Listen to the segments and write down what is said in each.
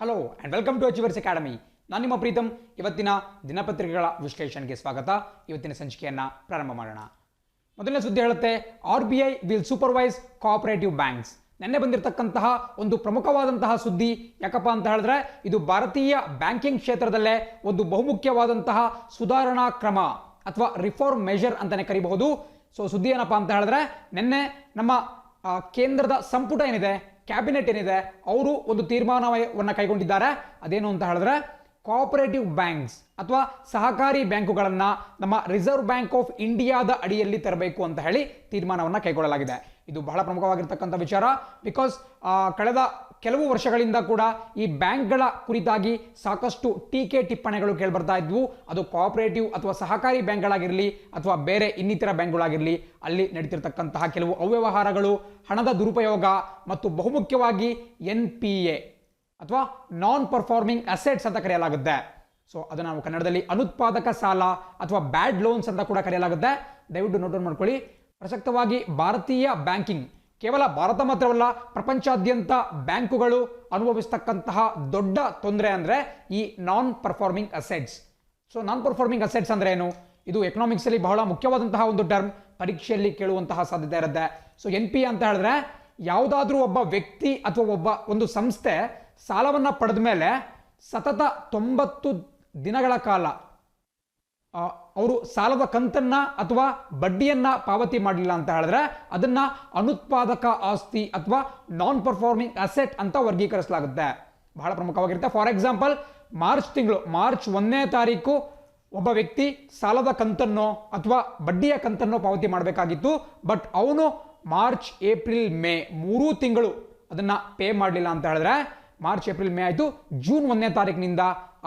Hello and welcome to Achievers Academy. ನಾನು ನಿಮ್ಮ ಪ್ರೀತಮ್. ಇವತ್ತಿನ ದಿನಪತ್ರಿಕೆಗಳ ವಿಶ್ಲೇಷಣೆಗೆ ಸ್ವಾಗತ. ಇವತ್ತಿನ ಸಂಚಿಕೆಯನ್ನು ಪ್ರಾರಂಭ ಮಾಡೋಣ. ಮೊದಲನೇ ಸುದ್ದಿ ಹೇಳುತ್ತೆ, RBI will supervise cooperative banks. ನೆನ್ನೆ ಬಂದಿರತಕ್ಕಂತಹ ಒಂದು ಪ್ರಮುಖವಾದಂತಹ ಸುದ್ದಿ. ಯಾಕಪ್ಪ ಅಂತ ಹೇಳಿದ್ರೆ, ಇದು ಭಾರತೀಯ ಬ್ಯಾಂಕಿಂಗ್ ಕ್ಷೇತ್ರದಲ್ಲೇ ಒಂದು ಬಹುಮುಖ್ಯವಾದಂತಹ ಸುಧಾರಣಾ ಕ್ರಮ ಅಥವಾ ರಿಫಾರ್ಮ್ ಮೆಷರ್ ಅಂತಾನೆ ಕರಿಬಹುದು. ಸೊ ಸುದ್ದಿ ಏನಪ್ಪ ಅಂತ ಹೇಳಿದ್ರೆ, ನಿನ್ನೆ ನಮ್ಮ ಕೇಂದ್ರದ ಸಂಪುಟ ಏನಿದೆ, ಕ್ಯಾಬಿನೆಟ್ ಏನಿದೆ, ಅವರು ಒಂದು ತೀರ್ಮಾನವನ್ನು ಕೈಗೊಂಡಿದ್ದಾರೆ. ಅದೇನು ಅಂತ ಹೇಳಿದ್ರೆ, ಕೋಆಪರೇಟಿವ್ ಬ್ಯಾಂಕ್ಸ್ ಅಥವಾ ಸಹಕಾರಿ ಬ್ಯಾಂಕುಗಳನ್ನು ನಮ್ಮ ರಿಸರ್ವ್ ಬ್ಯಾಂಕ್ ಆಫ್ ಇಂಡಿಯಾದ ಅಡಿಯಲ್ಲಿ ತರಬೇಕು ಅಂತ ಹೇಳಿ ತೀರ್ಮಾನವನ್ನು ಕೈಗೊಳ್ಳಲಾಗಿದೆ. ಇದು ಬಹಳ ಪ್ರಮುಖವಾಗಿರ್ತಕ್ಕಂಥ ವಿಚಾರ. ಬಿಕಾಸ್ ಕಳೆದ ಕೆಲವು ವರ್ಷಗಳಿಂದ ಕೂಡ ಈ ಬ್ಯಾಂಕ್ಗಳ ಕುರಿತಾಗಿ ಸಾಕಷ್ಟು ಟೀಕೆ ಟಿಪ್ಪಣಿಗಳು ಕೇಳಿಬರ್ತಾ ಇದ್ವು. ಅದು ಕೋಆಪರೇಟಿವ್ ಅಥವಾ ಸಹಕಾರಿ ಬ್ಯಾಂಕ್ಗಳಾಗಿರಲಿ ಅಥವಾ ಬೇರೆ ಇನ್ನಿತರ ಬ್ಯಾಂಕ್ಗಳಾಗಿರಲಿ, ಅಲ್ಲಿ ನಡೀತಿರ್ತಕ್ಕಂತಹ ಕೆಲವು ಅವ್ಯವಹಾರಗಳು, ಹಣದ ದುರುಪಯೋಗ ಮತ್ತು ಬಹುಮುಖ್ಯವಾಗಿ NPA ಅಥವಾ ನಾನ್ ಪರ್ಫಾರ್ಮಿಂಗ್ ಅಸೆಟ್ಸ್ ಅಂತ ಕರೆಯಲಾಗುತ್ತೆ. ಸೊ ಅದನ್ನು ನಾವು ಕನ್ನಡದಲ್ಲಿ ಅನುತ್ಪಾದಕ ಸಾಲ ಅಥವಾ ಬ್ಯಾಡ್ ಲೋನ್ಸ್ ಅಂತ ಕೂಡ ಕರೆಯಲಾಗುತ್ತೆ. ದಯವಿಟ್ಟು ನೋಟ್ ಮಾಡ್ಕೊಳ್ಳಿ. ಪ್ರಸಕ್ತವಾಗಿ ಭಾರತೀಯ ಬ್ಯಾಂಕಿಂಗ್ ಕೇವಲ ಭಾರತ ಮಾತ್ರವಲ್ಲ, ಪ್ರಪಂಚಾದ್ಯಂತ ಬ್ಯಾಂಕುಗಳು ಅನುಭವಿಸ್ತಕ್ಕಂತಹ ದೊಡ್ಡ ತೊಂದರೆ ಅಂದರೆ ಈ ನಾನ್ ಪರ್ಫಾರ್ಮಿಂಗ್ ಅಸೆಟ್ಸ್. ಸೊ ನಾನ್ ಪರ್ಫಾರ್ಮಿಂಗ್ ಅಸೆಟ್ಸ್ ಅಂದ್ರೆ ಏನು? ಇದು ಎಕನಾಮಿಕ್ಸ್ ಅಲ್ಲಿ ಬಹಳ ಮುಖ್ಯವಾದಂತಹ ಒಂದು ಟರ್ಮ್, ಪರೀಕ್ಷೆಯಲ್ಲಿ ಕೇಳುವಂತಹ ಸಾಧ್ಯತೆ ಇರುತ್ತೆ. ಸೊ NPA ಅಂತ ಹೇಳಿದ್ರೆ, ಯಾವುದಾದ್ರೂ ಒಬ್ಬ ವ್ಯಕ್ತಿ ಅಥವಾ ಒಂದು ಸಂಸ್ಥೆ ಸಾಲವನ್ನು ಪಡೆದ ಮೇಲೆ ಸತತ 90 ದಿನಗಳ ಕಾಲ ಅವರು ಸಾಲದ ಕಂತನ್ನ ಅಥವಾ ಬಡ್ಡಿಯನ್ನ ಪಾವತಿ ಮಾಡಲಿಲ್ಲ ಅಂತ ಹೇಳಿದ್ರೆ ಅದನ್ನ ಅನುತ್ಪಾದಕ ಆಸ್ತಿ ಅಥವಾ ನಾನ್ ಪರ್ಫಾರ್ಮಿಂಗ್ ಅಸೆಟ್ ಅಂತ ವರ್ಗೀಕರಿಸಲಾಗುತ್ತೆ. ಬಹಳ ಪ್ರಮುಖವಾಗಿರುತ್ತೆ. ಫಾರ್ ಎಕ್ಸಾಂಪಲ್, ಮಾರ್ಚ್ 1ನೇ ತಾರೀಕು ಒಬ್ಬ ವ್ಯಕ್ತಿ ಸಾಲದ ಕಂತನ್ನೋ ಅಥವಾ ಬಡ್ಡಿಯ ಕಂತನ್ನೋ ಪಾವತಿ ಮಾಡಬೇಕಾಗಿತ್ತು. ಬಟ್ ಅವನು ಮಾರ್ಚ್, ಏಪ್ರಿಲ್, ಮೇ 3 ತಿಂಗಳು ಅದನ್ನ ಪೇ ಮಾಡಲಿಲ್ಲ ಅಂತ ಹೇಳಿದ್ರೆ, ಮಾರ್ಚ್, ಏಪ್ರಿಲ್, ಮೇ ಆಯಿತು, ಜೂನ್ 1ನೇ ತಾರೀಕಿನಿಂದ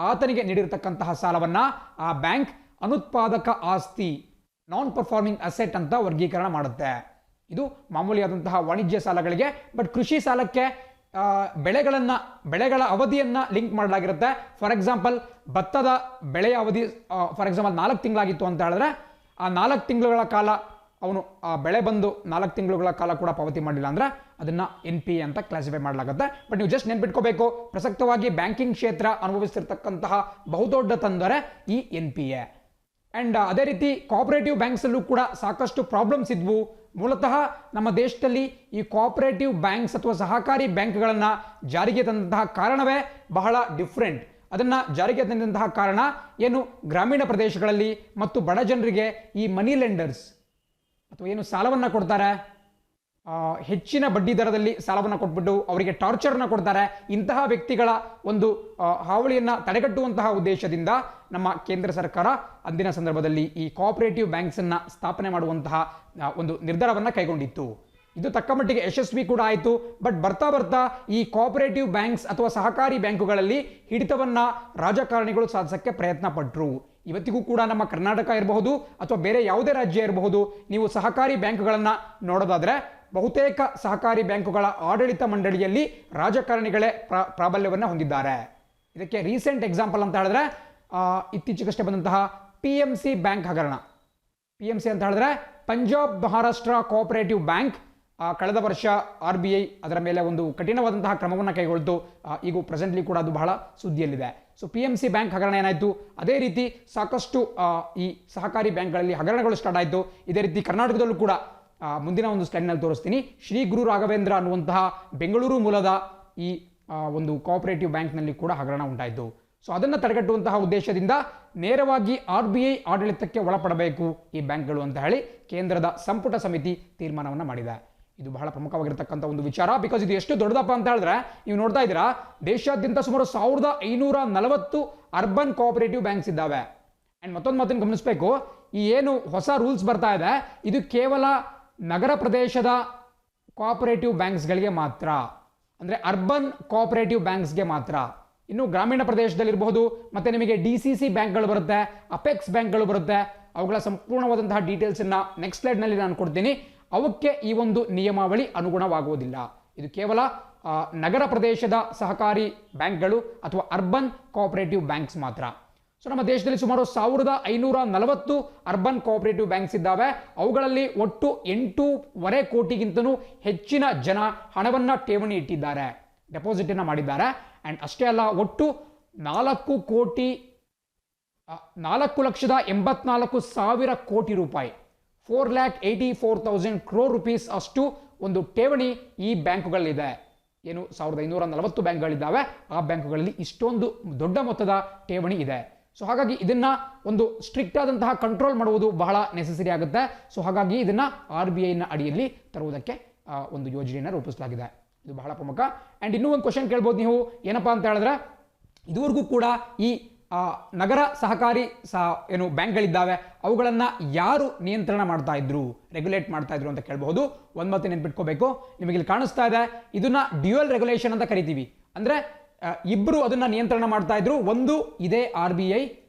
ಆತನಿಗೆ ನೀಡಿರತಕ್ಕಂತಹ ಸಾಲವನ್ನ ಆ ಬ್ಯಾಂಕ್ ಅನುತ್ಪಾದಕ ಆಸ್ತಿ, ನಾನ್ ಪರ್ಫಾರ್ಮಿಂಗ್ ಅಸೆಟ್ ಅಂತ ವರ್ಗೀಕರಣ ಮಾಡುತ್ತೆ. ಇದು ಮಾಮೂಲಿಯಾದಂತಹ ವಾಣಿಜ್ಯ ಸಾಲಗಳಿಗೆ. ಬಟ್ ಕೃಷಿ ಸಾಲಕ್ಕೆ ಬೆಳೆಗಳ ಅವಧಿಯನ್ನ ಲಿಂಕ್ ಮಾಡಲಾಗಿರುತ್ತೆ. ಫಾರ್ ಎಕ್ಸಾಂಪಲ್, ಭತ್ತದ ಬೆಳೆಯ ಅವಧಿ ಫಾರ್ ಎಕ್ಸಾಂಪಲ್ 4 ತಿಂಗಳಾಗಿತ್ತು ಅಂತ ಹೇಳಿದ್ರೆ, ಆ 4 ತಿಂಗಳುಗಳ ಕಾಲ ಅವನು ಆ ಬೆಳೆ ಬಂದು 4 ತಿಂಗಳುಗಳ ಕಾಲ ಕೂಡ ಪಾವತಿ ಮಾಡಿಲ್ಲ ಅಂದ್ರೆ ಅದನ್ನ NPA ಅಂತ ಕ್ಲಾಸಿಫೈ ಮಾಡಲಾಗುತ್ತೆ. ಬಟ್ ನೀವು ಜಸ್ಟ್ ನೆನ್ಪಿಟ್ಕೋಬೇಕು, ಪ್ರಸಕ್ತವಾಗಿ ಬ್ಯಾಂಕಿಂಗ್ ಕ್ಷೇತ್ರ ಅನುಭವಿಸ್ತಿರ್ತಕ್ಕಂತಹ ಬಹುದೊಡ್ಡ ತೊಂದರೆ ಈ NPA. ಅಂಡ್ ಅದೇ ರೀತಿ ಕೋಆಪರೇಟಿವ್ ಬ್ಯಾಂಕ್ಸ್ ಅಲ್ಲೂ ಕೂಡ ಸಾಕಷ್ಟು ಪ್ರಾಬ್ಲಮ್ಸ್ ಇದ್ವು. ಮೂಲತಃ ನಮ್ಮ ದೇಶದಲ್ಲಿ ಈ ಕೋಆಪರೇಟಿವ್ ಬ್ಯಾಂಕ್ಸ್ ಅಥವಾ ಸಹಕಾರಿ ಬ್ಯಾಂಕ್ಗಳನ್ನ ಜಾರಿಗೆ ತಂದಂತಹ ಕಾರಣವೇ ಬಹಳ ಡಿಫ್ರೆಂಟ್. ಅದನ್ನ ಜಾರಿಗೆ ತಂದಂತಹ ಕಾರಣ ಏನು, ಗ್ರಾಮೀಣ ಪ್ರದೇಶಗಳಲ್ಲಿ ಮತ್ತು ಬಡ ಜನರಿಗೆ ಈ ಮನಿ ಲೆಂಡರ್ಸ್ ಅಥವಾ ಏನು ಸಾಲವನ್ನ ಕೊಡ್ತಾರೆ, ಹೆಚ್ಚಿನ ಬಡ್ಡಿ ದರದಲ್ಲಿ ಸಾಲವನ್ನು ಕೊಟ್ಬಿಟ್ಟು ಅವರಿಗೆ ಟಾರ್ಚರ್ನ ಕೊಡ್ತಾರೆ. ಇಂತಹ ವ್ಯಕ್ತಿಗಳ ಒಂದು ಹಾವಳಿಯನ್ನು ತಡೆಗಟ್ಟುವಂತಹ ಉದ್ದೇಶದಿಂದ ನಮ್ಮ ಕೇಂದ್ರ ಸರ್ಕಾರ ಅಂದಿನ ಸಂದರ್ಭದಲ್ಲಿ ಈ ಕೋಆಪರೇಟಿವ್ ಬ್ಯಾಂಕ್ಸನ್ನು ಸ್ಥಾಪನೆ ಮಾಡುವಂತಹ ಒಂದು ನಿರ್ಧಾರವನ್ನು ಕೈಗೊಂಡಿತ್ತು. ಇದು ತಕ್ಕ ಮಟ್ಟಿಗೆ ಯಶಸ್ವಿ ಕೂಡ ಆಯಿತು. ಬಟ್ ಬರ್ತಾ ಬರ್ತಾ ಈ ಕೋಆಪರೇಟಿವ್ ಬ್ಯಾಂಕ್ಸ್ ಅಥವಾ ಸಹಕಾರಿ ಬ್ಯಾಂಕುಗಳಲ್ಲಿ ಹಿಡಿತವನ್ನ ರಾಜಕಾರಣಿಗಳು ಸಾಧಿಸಕ್ಕೆ ಪ್ರಯತ್ನ ಪಟ್ಟರು. ಇವತ್ತಿಗೂ ಕೂಡ ನಮ್ಮ ಕರ್ನಾಟಕ ಇರಬಹುದು ಅಥವಾ ಬೇರೆ ಯಾವುದೇ ರಾಜ್ಯ ಇರಬಹುದು, ನೀವು ಸಹಕಾರಿ ಬ್ಯಾಂಕುಗಳನ್ನು ನೋಡೋದಾದ್ರೆ ಬಹುತೇಕ ಸಹಕಾರಿ ಬ್ಯಾಂಕುಗಳ ಆಡಳಿತ ಮಂಡಳಿಯಲ್ಲಿ ರಾಜಕಾರಣಿಗಳೇ ಪ್ರಾಬಲ್ಯವನ್ನು ಹೊಂದಿದ್ದಾರೆ. ಇದಕ್ಕೆ ರೀಸೆಂಟ್ ಎಕ್ಸಾಂಪಲ್ ಅಂತ ಹೇಳಿದ್ರೆ, ಇತ್ತೀಚೆಗಷ್ಟೇ ಬಂದಂತಹ PMC ಬ್ಯಾಂಕ್ ಹಗರಣ. PMC ಅಂತ ಹೇಳಿದ್ರೆ ಪಂಜಾಬ್ ಮಹಾರಾಷ್ಟ್ರ ಕೋಆಪರೇಟಿವ್ ಬ್ಯಾಂಕ್. ಕಳೆದ ವರ್ಷ RBI ಅದರ ಮೇಲೆ ಒಂದು ಕಠಿಣವಾದಂತಹ ಕ್ರಮವನ್ನು ಕೈಗೊಳ್ತು. ಈಗ ಪ್ರೆಸೆಂಟ್ಲಿ ಕೂಡ ಅದು ಬಹಳ ಸುದ್ದಿಯಲ್ಲಿದೆ. ಸೊ PMC ಬ್ಯಾಂಕ್ ಹಗರಣ ಏನಾಯಿತು, ಅದೇ ರೀತಿ ಸಾಕಷ್ಟು ಈ ಸಹಕಾರಿ ಬ್ಯಾಂಕ್ಗಳಲ್ಲಿ ಹಗರಣಗಳು ಸ್ಟಾರ್ಟ್ ಆಯಿತು. ಇದೇ ರೀತಿ ಕರ್ನಾಟಕದಲ್ಲೂ ಕೂಡ ಮುಂದಿನ ಒಂದು ಸ್ಲೈಡ್ನಲ್ಲಿ ತೋರಿಸ್ತೀನಿ, ಶ್ರೀ ಗುರು ರಾಘವೇಂದ್ರ ಅನ್ನುವಂತಹ ಬೆಂಗಳೂರು ಮೂಲದ ಈ ಒಂದು ಕೋಆಪರೇಟಿವ್ ಬ್ಯಾಂಕ್ನಲ್ಲಿ ಕೂಡ ಹಗರಣ ಉಂಟಾಯಿತು. ಸೊ ಅದನ್ನು ತಡೆಗಟ್ಟುವಂತಹ ಉದ್ದೇಶದಿಂದ ನೇರವಾಗಿ RBI ಆಡಳಿತಕ್ಕೆ ಒಳಪಡಬೇಕು ಈ ಬ್ಯಾಂಕ್ಗಳು ಅಂತ ಹೇಳಿ ಕೇಂದ್ರದ ಸಂಪುಟ ಸಮಿತಿ ತೀರ್ಮಾನವನ್ನು ಮಾಡಿದೆ. ಇದು ಬಹಳ ಪ್ರಮುಖವಾಗಿರತಕ್ಕಂಥ ಒಂದು ವಿಚಾರ. ಬಿಕಾಸ್ ಇದು ಎಷ್ಟು ದೊಡ್ಡದಪ್ಪ ಅಂತ ಹೇಳಿದ್ರೆ, ನೀವು ನೋಡ್ತಾ ಇದ್ದೀರಾ, ದೇಶಾದ್ಯಂತ ಸುಮಾರು 1540 ಅರ್ಬನ್ ಕೋಆಪರೇಟಿವ್ ಬ್ಯಾಂಕ್ಸ್ ಇದ್ದಾವೆ. ಅಂಡ್ ಮತ್ತೊಂದು ಮಾತನ್ನು ಗಮನಿಸಬೇಕು, ಈ ಏನು ಹೊಸ ರೂಲ್ಸ್ ಬರ್ತಾ ಇದೆ, ಇದು ಕೇವಲ ನಗರ ಪ್ರದೇಶದ ಕೋಆಪರೇಟಿವ್ ಬ್ಯಾಂಕ್ಸ್ಗಳಿಗೆ ಮಾತ್ರ, ಅಂದರೆ ಅರ್ಬನ್ ಕೋಆಪರೇಟಿವ್ ಬ್ಯಾಂಕ್ಸ್ಗೆ ಮಾತ್ರ. ಇನ್ನು ಗ್ರಾಮೀಣ ಪ್ರದೇಶದಲ್ಲಿರಬಹುದು, ಮತ್ತೆ ನಿಮಗೆ DCC ಬ್ಯಾಂಕ್ಗಳು ಬರುತ್ತೆ, ಅಪೆಕ್ಸ್ ಬ್ಯಾಂಕ್ಗಳು ಬರುತ್ತೆ. ಅವುಗಳ ಸಂಪೂರ್ಣವಾದಂತಹ ಡೀಟೇಲ್ಸನ್ನು ನೆಕ್ಸ್ಟ್ ಸ್ಲೈಡ್ನಲ್ಲಿ ನಾನು ಕೊಡ್ತೀನಿ. ಅವಕ್ಕೆ ಈ ಒಂದು ನಿಯಮಾವಳಿ ಅನುಗುಣವಾಗುವುದಿಲ್ಲ. ಇದು ಕೇವಲ ನಗರ ಪ್ರದೇಶದ ಸಹಕಾರಿ ಬ್ಯಾಂಕ್ಗಳು ಅಥವಾ ಅರ್ಬನ್ ಕೋಆಪರೇಟಿವ್ ಬ್ಯಾಂಕ್ಸ್ ಮಾತ್ರ. ಸೊ ನಮ್ಮ ದೇಶದಲ್ಲಿ ಸುಮಾರು 1540 ಅರ್ಬನ್ ಕೋಆಪರೇಟಿವ್ ಬ್ಯಾಂಕ್ಸ್ ಇದ್ದಾವೆ. ಅವುಗಳಲ್ಲಿ ಒಟ್ಟು 8.5 ಕೋಟಿಗಿಂತಲೂ ಹೆಚ್ಚಿನ ಜನ ಹಣವನ್ನು ಠೇವಣಿ ಇಟ್ಟಿದ್ದಾರೆ, ಡೆಪಾಸಿಟ್ ಅನ್ನು ಮಾಡಿದ್ದಾರೆ. ಆ್ಯಂಡ್ ಅಷ್ಟೇ ಅಲ್ಲ, ಒಟ್ಟು 4,84,000 ಕೋಟಿ ರೂಪಾಯಿ, 4,84,000 crore rupees ಅಷ್ಟು ಒಂದು ಠೇವಣಿ ಈ ಬ್ಯಾಂಕುಗಳಲ್ಲಿದೆ. ಏನು 1,540 ಬ್ಯಾಂಕ್ಗಳಿದ್ದಾವೆ, ಆ ಬ್ಯಾಂಕುಗಳಲ್ಲಿ ಇಷ್ಟೊಂದು ದೊಡ್ಡ ಮೊತ್ತದ ಠೇವಣಿ ಇದೆ. ಸೊ ಹಾಗಾಗಿ ಇದನ್ನ ಒಂದು ಸ್ಟ್ರಿಕ್ಟ್ ಆದಂತಹ ಕಂಟ್ರೋಲ್ ಮಾಡುವುದು ಬಹಳ ನೆಸೆಸರಿ ಆಗುತ್ತೆ. ಸೊ ಹಾಗಾಗಿ ಇದನ್ನ RBIನ ಅಡಿಯಲ್ಲಿ ತರುವುದಕ್ಕೆ ಒಂದು ಯೋಜನೆಯನ್ನು ರೂಪಿಸಲಾಗಿದೆ. ಇದು ಬಹಳ ಪ್ರಮುಖ. ಆ್ಯಂಡ್ ಇನ್ನೂ ಒಂದು ಕ್ವಶನ್ ಕೇಳ್ಬೋದು ನೀವು, ಏನಪ್ಪಾ ಅಂತ ಹೇಳಿದ್ರೆ, ಇದುವರೆಗೂ ಕೂಡ ಈ ನಗರ ಸಹಕಾರಿ ಏನು ಬ್ಯಾಂಕ್ಗಳಿದ್ದಾವೆ ಅವುಗಳನ್ನು ಯಾರು ನಿಯಂತ್ರಣ ಮಾಡ್ತಾ ಇದ್ರು, ರೆಗ್ಯುಲೇಟ್ ಮಾಡ್ತಾ ಇದ್ರು ಅಂತ ಕೇಳಬಹುದು. ಒಂದು ಮತ್ತೆ ನೆನ್ಪಿಟ್ಕೋಬೇಕು, ನಿಮಗೆ ಇಲ್ಲಿ ಕಾಣಿಸ್ತಾ ಇದೆ, ಇದನ್ನ ಡ್ಯುಯಲ್ ರೆಗ್ಯುಲೇಷನ್ ಅಂತ ಕರಿತೀವಿ. ಅಂದ್ರೆ ಇಬ್ಬರು ಅದನ್ನ ನಿಯಂತ್ರಣ ಮಾಡ್ತಾ ಇದ್ರು. ಒಂದು ಇದೇ RBI,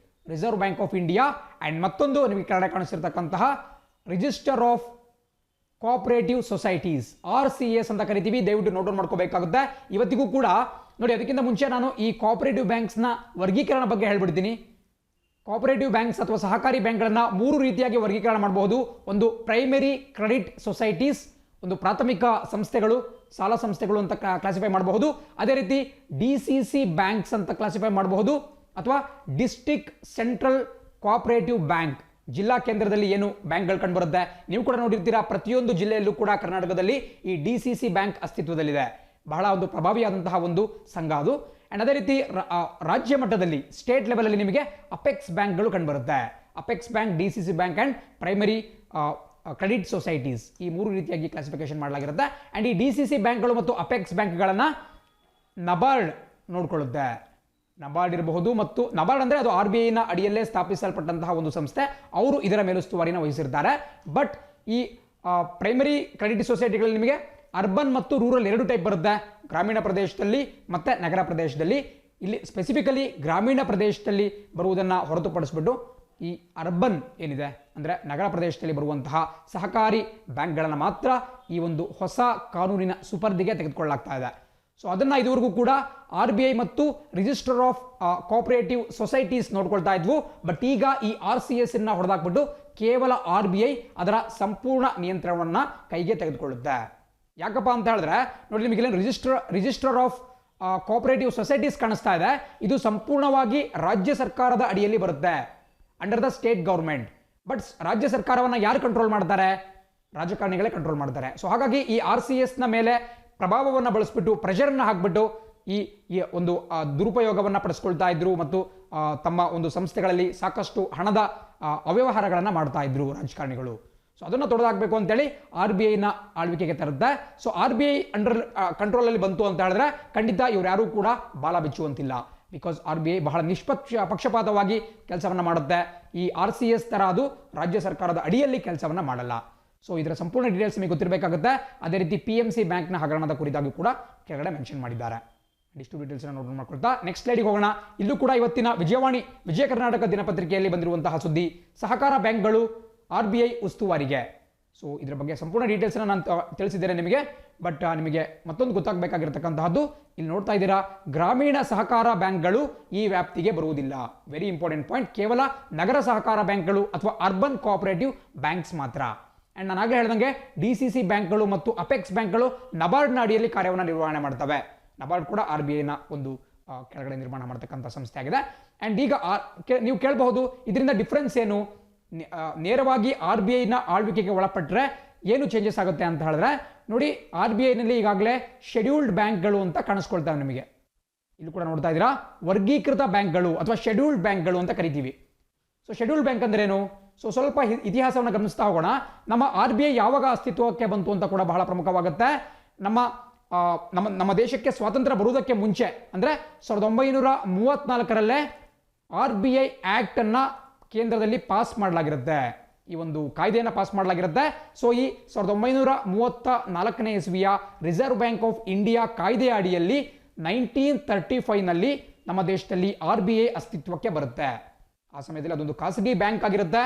Reserve Bank of India, and ಮತ್ತೊಂದು ನಿಮಗೆ ಕೆಳಗಡೆ ಕಾಣಿಸ್ತಿರ್ತಕ್ಕಂತಹ Register of Cooperative Societies, RCS ಅಂತ ಕರಿತೀವಿ. ದಯವಿಟ್ಟು ನೋಟ್ ಮಾಡ್ಕೋಬೇಕಾಗುತ್ತೆ. ಇವತ್ತಿಗೂ ಕೂಡ ನೋಡಿ, ಅದಕ್ಕಿಂತ ಮುಂಚೆ ನಾನು ಈ ಕೋಆಪರೇಟಿವ್ ಬ್ಯಾಂಕ್ಸ್ನ ವರ್ಗೀಕರಣ ಬಗ್ಗೆ ಹೇಳ್ಬಿಡ್ತೀನಿ. ಕೋಆಪರೇಟಿವ್ ಬ್ಯಾಂಕ್ಸ್ ಅಥವಾ ಸಹಕಾರಿ ಬ್ಯಾಂಕ್ಗಳನ್ನು 3 ರೀತಿಯಾಗಿ ವರ್ಗೀಕರಣ ಮಾಡಬಹುದು. ಒಂದು ಪ್ರೈಮರಿ ಕ್ರೆಡಿಟ್ ಸೊಸೈಟೀಸ್, ಒಂದು ಪ್ರಾಥಮಿಕ ಸಂಸ್ಥೆಗಳು, ಸಾಲ ಸಂಸ್ಥೆಗಳು ಅಂತ ಕ್ಲಾಸಿಫೈ ಮಾಡಬಹುದು. ಅದೇ ರೀತಿ DCC ಬ್ಯಾಂಕ್ಸ್ ಅಂತ ಕ್ಲಾಸಿಫೈ ಮಾಡಬಹುದು, ಅಥವಾ ಡಿಸ್ಟ್ರಿಕ್ಟ್ ಸೆಂಟ್ರಲ್ ಕೋಆಪರೇಟಿವ್ ಬ್ಯಾಂಕ್, ಜಿಲ್ಲಾ ಕೇಂದ್ರದಲ್ಲಿ ಏನು ಬ್ಯಾಂಕ್ಗಳು ಕಂಡುಬರುತ್ತೆ. ನೀವು ಕೂಡ ನೋಡಿರ್ತೀರಾ, ಪ್ರತಿಯೊಂದು ಜಿಲ್ಲೆಯಲ್ಲೂ ಕೂಡ ಕರ್ನಾಟಕದಲ್ಲಿ ಈ DCC ಬ್ಯಾಂಕ್ ಅಸ್ತಿತ್ವದಲ್ಲಿದೆ. ಬಹಳ ಒಂದು ಪ್ರಭಾವಿಯಾದಂತಹ ಒಂದು ಸಂಘ ಅದು. ಅಂಡ್ ಅದೇ ರೀತಿ ರಾಜ್ಯ ಮಟ್ಟದಲ್ಲಿ, ಸ್ಟೇಟ್ ಲೆವೆಲ್ ನಿಮಗೆ ಅಪೆಕ್ಸ್ ಬ್ಯಾಂಕ್ಗಳು ಕಂಡುಬರುತ್ತೆ. Apex bank, DCC bank and primary credit societies, ಈ 3 ರೀತಿಯಾಗಿ ಕ್ಲಾಸಿಫಿಕೇಶನ್ ಮಾಡಲಾಗಿರುತ್ತೆ. ಅಂಡ್ ಈ DCC ಬ್ಯಾಂಕ್ಗಳು ಮತ್ತು ಅಪೆಕ್ಸ್ ಬ್ಯಾಂಕ್ಗಳನ್ನು ನಬಾರ್ಡ್ ನೋಡ್ಕೊಳ್ಳುತ್ತೆ. ನಬಾರ್ಡ್ ಇರಬಹುದು, ಮತ್ತು ನಬಾರ್ಡ್ ಅಂದ್ರೆ ಅದು RBIನ ಅಡಿಯಲ್ಲೇ ಸ್ಥಾಪಿಸಲ್ಪಟ್ಟಂತಹ ಒಂದು ಸಂಸ್ಥೆ, ಅವರು ಇದರ ಮೇಲುಸ್ತುವಾರಿನ ವಹಿಸಿರ್ತಾರೆ. ಬಟ್ ಈ ಪ್ರೈಮರಿ ಕ್ರೆಡಿಟ್ ಸೊಸೈಟಿಗಳಲ್ಲಿ ನಿಮಗೆ ಅರ್ಬನ್ ಮತ್ತು ರೂರಲ್ 2 ಟೈಪ್ ಬರುತ್ತೆ, ಗ್ರಾಮೀಣ ಪ್ರದೇಶದಲ್ಲಿ ಮತ್ತೆ ನಗರ ಪ್ರದೇಶದಲ್ಲಿ. ಇಲ್ಲಿ ಸ್ಪೆಸಿಫಿಕಲಿ ಗ್ರಾಮೀಣ ಪ್ರದೇಶದಲ್ಲಿ ಬರುವುದನ್ನು ಹೊರತುಪಡಿಸ್ಬಿಟ್ಟು ಈ ಅರ್ಬನ್ ಏನಿದೆ ಅಂದರೆ ನಗರ ಪ್ರದೇಶದಲ್ಲಿ ಬರುವಂತಹ ಸಹಕಾರಿ ಬ್ಯಾಂಕ್ಗಳನ್ನು ಮಾತ್ರ ಈ ಒಂದು ಹೊಸ ಕಾನೂನಿನ ಸುಪರ್ದಿಗೆ ತೆಗೆದುಕೊಳ್ಳಲಾಗ್ತಾ ಇದೆ. ಸೊ ಅದನ್ನು ಇದುವರೆಗೂ ಕೂಡ RBI ಮತ್ತು ರಿಜಿಸ್ಟರ್ ಆಫ್ ಕೋಆಪರೇಟಿವ್ ಸೊಸೈಟೀಸ್ ನೋಡ್ಕೊಳ್ತಾ ಇದ್ವು. ಬಟ್ ಈಗ ಈ RCS ಅನ್ನ ಹೊಡೆದಾಕ್ಬಿಟ್ಟು ಕೇವಲ RBI ಅದರ ಸಂಪೂರ್ಣ ನಿಯಂತ್ರಣವನ್ನ ಕೈಗೆ ತೆಗೆದುಕೊಳ್ಳುತ್ತೆ. ಯಾಕಪ್ಪ ಅಂತ ಹೇಳಿದ್ರೆ ನೋಡಿ, ನಿಮಗೆ ರಿಜಿಸ್ಟರ್ ಆಫ್ ಕೋಆಪರೇಟಿವ್ ಸೊಸೈಟೀಸ್ ಕಾಣಿಸ್ತಾ ಇದೆ. ಇದು ಸಂಪೂರ್ಣವಾಗಿ ರಾಜ್ಯ ಸರ್ಕಾರದ ಅಡಿಯಲ್ಲಿ ಬರುತ್ತೆ, under the state government. But ರಾಜ್ಯ ಸರ್ಕಾರವನ್ನು ಯಾರು ಕಂಟ್ರೋಲ್ ಮಾಡ್ತಾರೆ? ರಾಜಕಾರಣಿಗಳೇ ಕಂಟ್ರೋಲ್ ಮಾಡ್ತಾರೆ. ಸೊ ಹಾಗಾಗಿ ಈ RCSನ ಮೇಲೆ ಪ್ರಭಾವವನ್ನು ಬಳಸ್ಬಿಟ್ಟು, ಪ್ರೆಷರ್ನ ಹಾಕ್ಬಿಟ್ಟು ಈ ಒಂದು ದುರುಪಯೋಗವನ್ನು ಪಡಿಸ್ಕೊಳ್ತಾ ಇದ್ರು ಮತ್ತು ತಮ್ಮ ಒಂದು ಸಂಸ್ಥೆಗಳಲ್ಲಿ ಸಾಕಷ್ಟು ಹಣದ ಅವ್ಯವಹಾರಗಳನ್ನು ಮಾಡ್ತಾ ಇದ್ರು ರಾಜಕಾರಣಿಗಳು. ಸೊ ಅದನ್ನು ತೊಡೆದಾಕಬೇಕು ಅಂತೇಳಿ RBIನ ಆಳ್ವಿಕೆಗೆ ತರುತ್ತೆ. ಸೊ RBI ಅಂಡರ್ ಕಂಟ್ರೋಲಲ್ಲಿ ಬಂತು ಅಂತ ಹೇಳಿದ್ರೆ ಖಂಡಿತ ಇವ್ರು ಯಾರೂ ಕೂಡ ಬಾಲ ಬಿಚ್ಚುವಂತಿಲ್ಲ. ಬಿಕಾಸ್ RBI ಬಹಳ ಪಕ್ಷಪಾತವಾಗಿ ಕೆಲಸವನ್ನು ಮಾಡುತ್ತೆ. ಈ RCS ತರ ಅದು ರಾಜ್ಯ ಸರ್ಕಾರದ ಅಡಿಯಲ್ಲಿ ಕೆಲಸವನ್ನು ಮಾಡಲ್ಲ. ಸೊ ಇದರ ಸಂಪೂರ್ಣ ಡೀಟೇಲ್ಸ್ ನಿಮಗೆ ಗೊತ್ತಿರಬೇಕಾಗುತ್ತೆ. ಅದೇ ರೀತಿ PMC ಬ್ಯಾಂಕ್ನ ಹಗರಣದ ಕುರಿತಾಗಿ ಕೂಡ ಕೆಳಗಡೆ ಮೆನ್ಷನ್ ಮಾಡಿದ್ದಾರೆ. ಇಷ್ಟು ಡೀಟೇಲ್ಸ್ ನೋಟ್ ಮಾಡ್ಕೊಳ್ತಾ ನೆಕ್ಸ್ಟ್ ಸ್ಲೈಡ್ಗೆ ಹೋಗೋಣ. ಇಲ್ಲೂ ಕೂಡ ಇವತ್ತಿನ ವಿಜಯ ಕರ್ನಾಟಕ ದಿನಪತ್ರಿಕೆಯಲ್ಲಿ ಬಂದಿರುವಂತಹ ಸುದ್ದಿ, ಸಹಕಾರ ಬ್ಯಾಂಕ್ಗಳು RBI ಉಸ್ತುವಾರಿಗೆ. ಸೊ ಇದರ ಬಗ್ಗೆ ಸಂಪೂರ್ಣ ಡೀಟೇಲ್ಸ್ ನಾನು ತಿಳಿಸಿದ್ದೇನೆ ನಿಮಗೆ. ಬಟ್ ನಿಮಗೆ ಮತ್ತೊಂದು ಗೊತ್ತಾಗಬೇಕಾಗಿರ್ತಕ್ಕಂತಹದ್ದು, ಇಲ್ಲಿ ನೋಡ್ತಾ ಇದ್ದೀರಾ, ಗ್ರಾಮೀಣ ಸಹಕಾರ ಬ್ಯಾಂಕ್ಗಳು ಈ ವ್ಯಾಪ್ತಿಗೆ ಬರುವುದಿಲ್ಲ. Very important point. ಕೇವಲ ನಗರ ಸಹಕಾರ ಬ್ಯಾಂಕ್ಗಳು ಅಥವಾ ಅರ್ಬನ್ ಕೋಆಪರೇಟಿವ್ ಬ್ಯಾಂಕ್ಸ್ ಮಾತ್ರ. ಅಂಡ್ ನಾನು ಆಗಲೇ ಹೇಳ್ದಂಗೆ DCC ಬ್ಯಾಂಕ್ಗಳು ಮತ್ತು ಅಪೆಕ್ಸ್ ಬ್ಯಾಂಕ್ಗಳು ನಬಾರ್ಡ್ನ ಅಡಿಯಲ್ಲಿ ಕಾರ್ಯವನ್ನು ನಿರ್ವಹಣೆ ಮಾಡ್ತವೆ. ನಬಾರ್ಡ್ ಕೂಡ RBIನ ಒಂದು ಕೆಳಗಡೆ ನಿರ್ಮಾಣ ಮಾಡತಕ್ಕಂಥ ಸಂಸ್ಥೆ ಆಗಿದೆ. ಅಂಡ್ ಈಗ ನೀವು ಕೇಳಬಹುದು, ಇದರಿಂದ ಡಿಫ್ರೆನ್ಸ್ ಏನು? ನೇರವಾಗಿ RBIನ ಆಳ್ವಿಕೆಗೆ ಒಳಪಟ್ಟರೆ ಏನು ಚೇಂಜಸ್ ಆಗುತ್ತೆ ಅಂತ ಹೇಳಿದ್ರೆ, ನೋಡಿ, RBIನಲ್ಲಿ ಈಗಾಗಲೇ ಶೆಡ್ಯೂಲ್ಡ್ ಬ್ಯಾಂಕ್ಗಳು ಅಂತ ಕಾಣಿಸ್ಕೊಳ್ತಾವೆ ನಿಮಗೆ. ಇಲ್ಲಿ ಕೂಡ ನೋಡ್ತಾ ಇದ್ದೀರಾ, ವರ್ಗೀಕೃತ ಬ್ಯಾಂಕ್ಗಳು ಅಥವಾ ಶೆಡ್ಯೂಲ್ಡ್ ಬ್ಯಾಂಕ್ಗಳು ಅಂತ ಕರಿತೀವಿ. ಸೊ ಶೆಡ್ಯೂಲ್ಡ್ ಬ್ಯಾಂಕ್ ಅಂದ್ರೇನು? ಸೊ ಸ್ವಲ್ಪ ಇತಿಹಾಸವನ್ನು ಗಮನಿಸ್ತಾ ಹೋಗೋಣ. ನಮ್ಮ RBI ಯಾವಾಗ ಅಸ್ತಿತ್ವಕ್ಕೆ ಬಂತು ಅಂತ ಕೂಡ ಬಹಳ ಪ್ರಮುಖವಾಗುತ್ತೆ. ನಮ್ಮ ದೇಶಕ್ಕೆ ಸ್ವಾತಂತ್ರ್ಯ ಬರುವುದಕ್ಕೆ ಮುಂಚೆ ಅಂದ್ರೆ 1934ರಲ್ಲೇ RBI ಆಕ್ಟ್ ಅನ್ನ ಕೇಂದ್ರದಲ್ಲಿ ಪಾಸ್ ಮಾಡಲಾಗಿರುತ್ತೆ. ಈ ಒಂದು ಕಾಯ್ದೆಯನ್ನು ಪಾಸ್ ಮಾಡಲಾಗಿರುತ್ತೆ. ಸೊ ಈ 1934ನೇ ಇಸ್ವಿಯ ರಿಸರ್ವ್ ಬ್ಯಾಂಕ್ ಆಫ್ ಇಂಡಿಯಾ ಕಾಯ್ದೆಯ ಅಡಿಯಲ್ಲಿ 1935ನಲ್ಲಿ ನಮ್ಮ ದೇಶದಲ್ಲಿ RBI ಅಸ್ತಿತ್ವಕ್ಕೆ ಬರುತ್ತೆ. ಆ ಸಮಯದಲ್ಲಿ ಅದೊಂದು ಖಾಸಗಿ ಬ್ಯಾಂಕ್ ಆಗಿರುತ್ತೆ.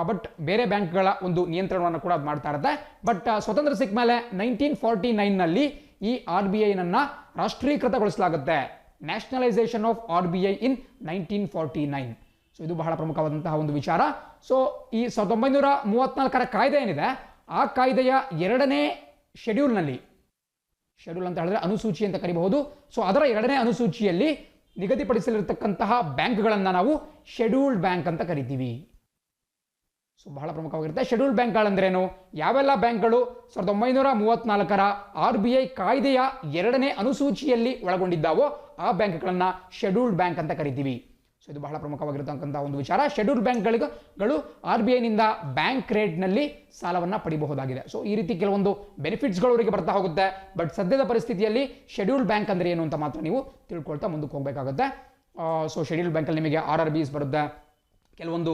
ಬಟ್ ಬೇರೆ ಬ್ಯಾಂಕ್ಗಳ ಒಂದು ನಿಯಂತ್ರಣವನ್ನು ಕೂಡ ಮಾಡ್ತಾ ಇರುತ್ತೆ. ಬಟ್ ಸ್ವತಂತ್ರ ಸಿಕ್ಕ ಮೇಲೆ 1949ನಲ್ಲಿ ಈ RBIನನ್ನ ರಾಷ್ಟ್ರೀಕೃತಗೊಳಿಸಲಾಗುತ್ತೆ. Nationalisation of RBI in 1949. So ಇದು ಬಹಳ ಪ್ರಮುಖವಾದಂತಹ ಒಂದು ವಿಚಾರ. ಸೊ ಈ 1934ರ ಕಾಯ್ದೆ ಏನಿದೆ, ಆ ಕಾಯ್ದೆಯ 2ನೇ ಶೆಡ್ಯೂಲ್ ಅಂತ ಹೇಳಿದ್ರೆ ಅನುಸೂಚಿ ಅಂತ ಕರಿಬಹುದು. ಸೊ ಅದರ 2ನೇ ಅನುಸೂಚಿಯಲ್ಲಿ ನಿಗದಿಪಡಿಸಲಿರತಕ್ಕಂತಹ ಬ್ಯಾಂಕ್ಗಳನ್ನು ನಾವು ಶೆಡ್ಯೂಲ್ಡ್ ಬ್ಯಾಂಕ್ ಅಂತ ಕರಿತೀವಿ. ಸೊ ಬಹಳ ಪ್ರಮುಖವಾಗಿರುತ್ತೆ. ಶೆಡ್ಯೂಲ್ ಬ್ಯಾಂಕ್ಗಳಂದ್ರೇನು, ಯಾವೆಲ್ಲ ಬ್ಯಾಂಕ್ಗಳು 1934ರ RBI ಕಾಯ್ದೆಯ 2ನೇ ಅನುಸೂಚಿಯಲ್ಲಿ ಒಳಗೊಂಡಿದ್ದಾವೋ ಆ ಬ್ಯಾಂಕ್ಗಳನ್ನು ಶೆಡ್ಯೂಲ್ಡ್ ಬ್ಯಾಂಕ್ ಅಂತ ಕರಿತೀವಿ. ಸೊ ಇದು ಬಹಳ ಪ್ರಮುಖವಾಗಿರತಕ್ಕಂಥ ಒಂದು ವಿಚಾರ. ಶೆಡ್ಯೂಲ್ಡ್ ಬ್ಯಾಂಕ್ಗಳು RBIನಿಂದ ಬ್ಯಾಂಕ್ ರೇಟ್ನಲ್ಲಿ ಸಾಲವನ್ನು ಪಡಿಬಹುದಾಗಿದೆ. ಸೊ ಈ ರೀತಿ ಕೆಲವೊಂದು ಬೆನಿಫಿಟ್ಸ್ಗಳು ಅವರಿಗೆ ಬರ್ತಾ ಹೋಗುತ್ತೆ. ಬಟ್ ಸದ್ಯದ ಪರಿಸ್ಥಿತಿಯಲ್ಲಿ ಶೆಡ್ಯೂಲ್ಡ್ ಬ್ಯಾಂಕ್ ಅಂದರೆ ಏನು ಅಂತ ಮಾತ್ರ ನೀವು ತಿಳ್ಕೊಳ್ತಾ ಮುಂದಕ್ಕೆ ಹೋಗಬೇಕಾಗುತ್ತೆ. ಸೊ ಶೆಡ್ಯೂಲ್ಡ್ ಬ್ಯಾಂಕಲ್ಲಿ ನಿಮಗೆ RRBs ಬರುತ್ತೆ, ಕೆಲವೊಂದು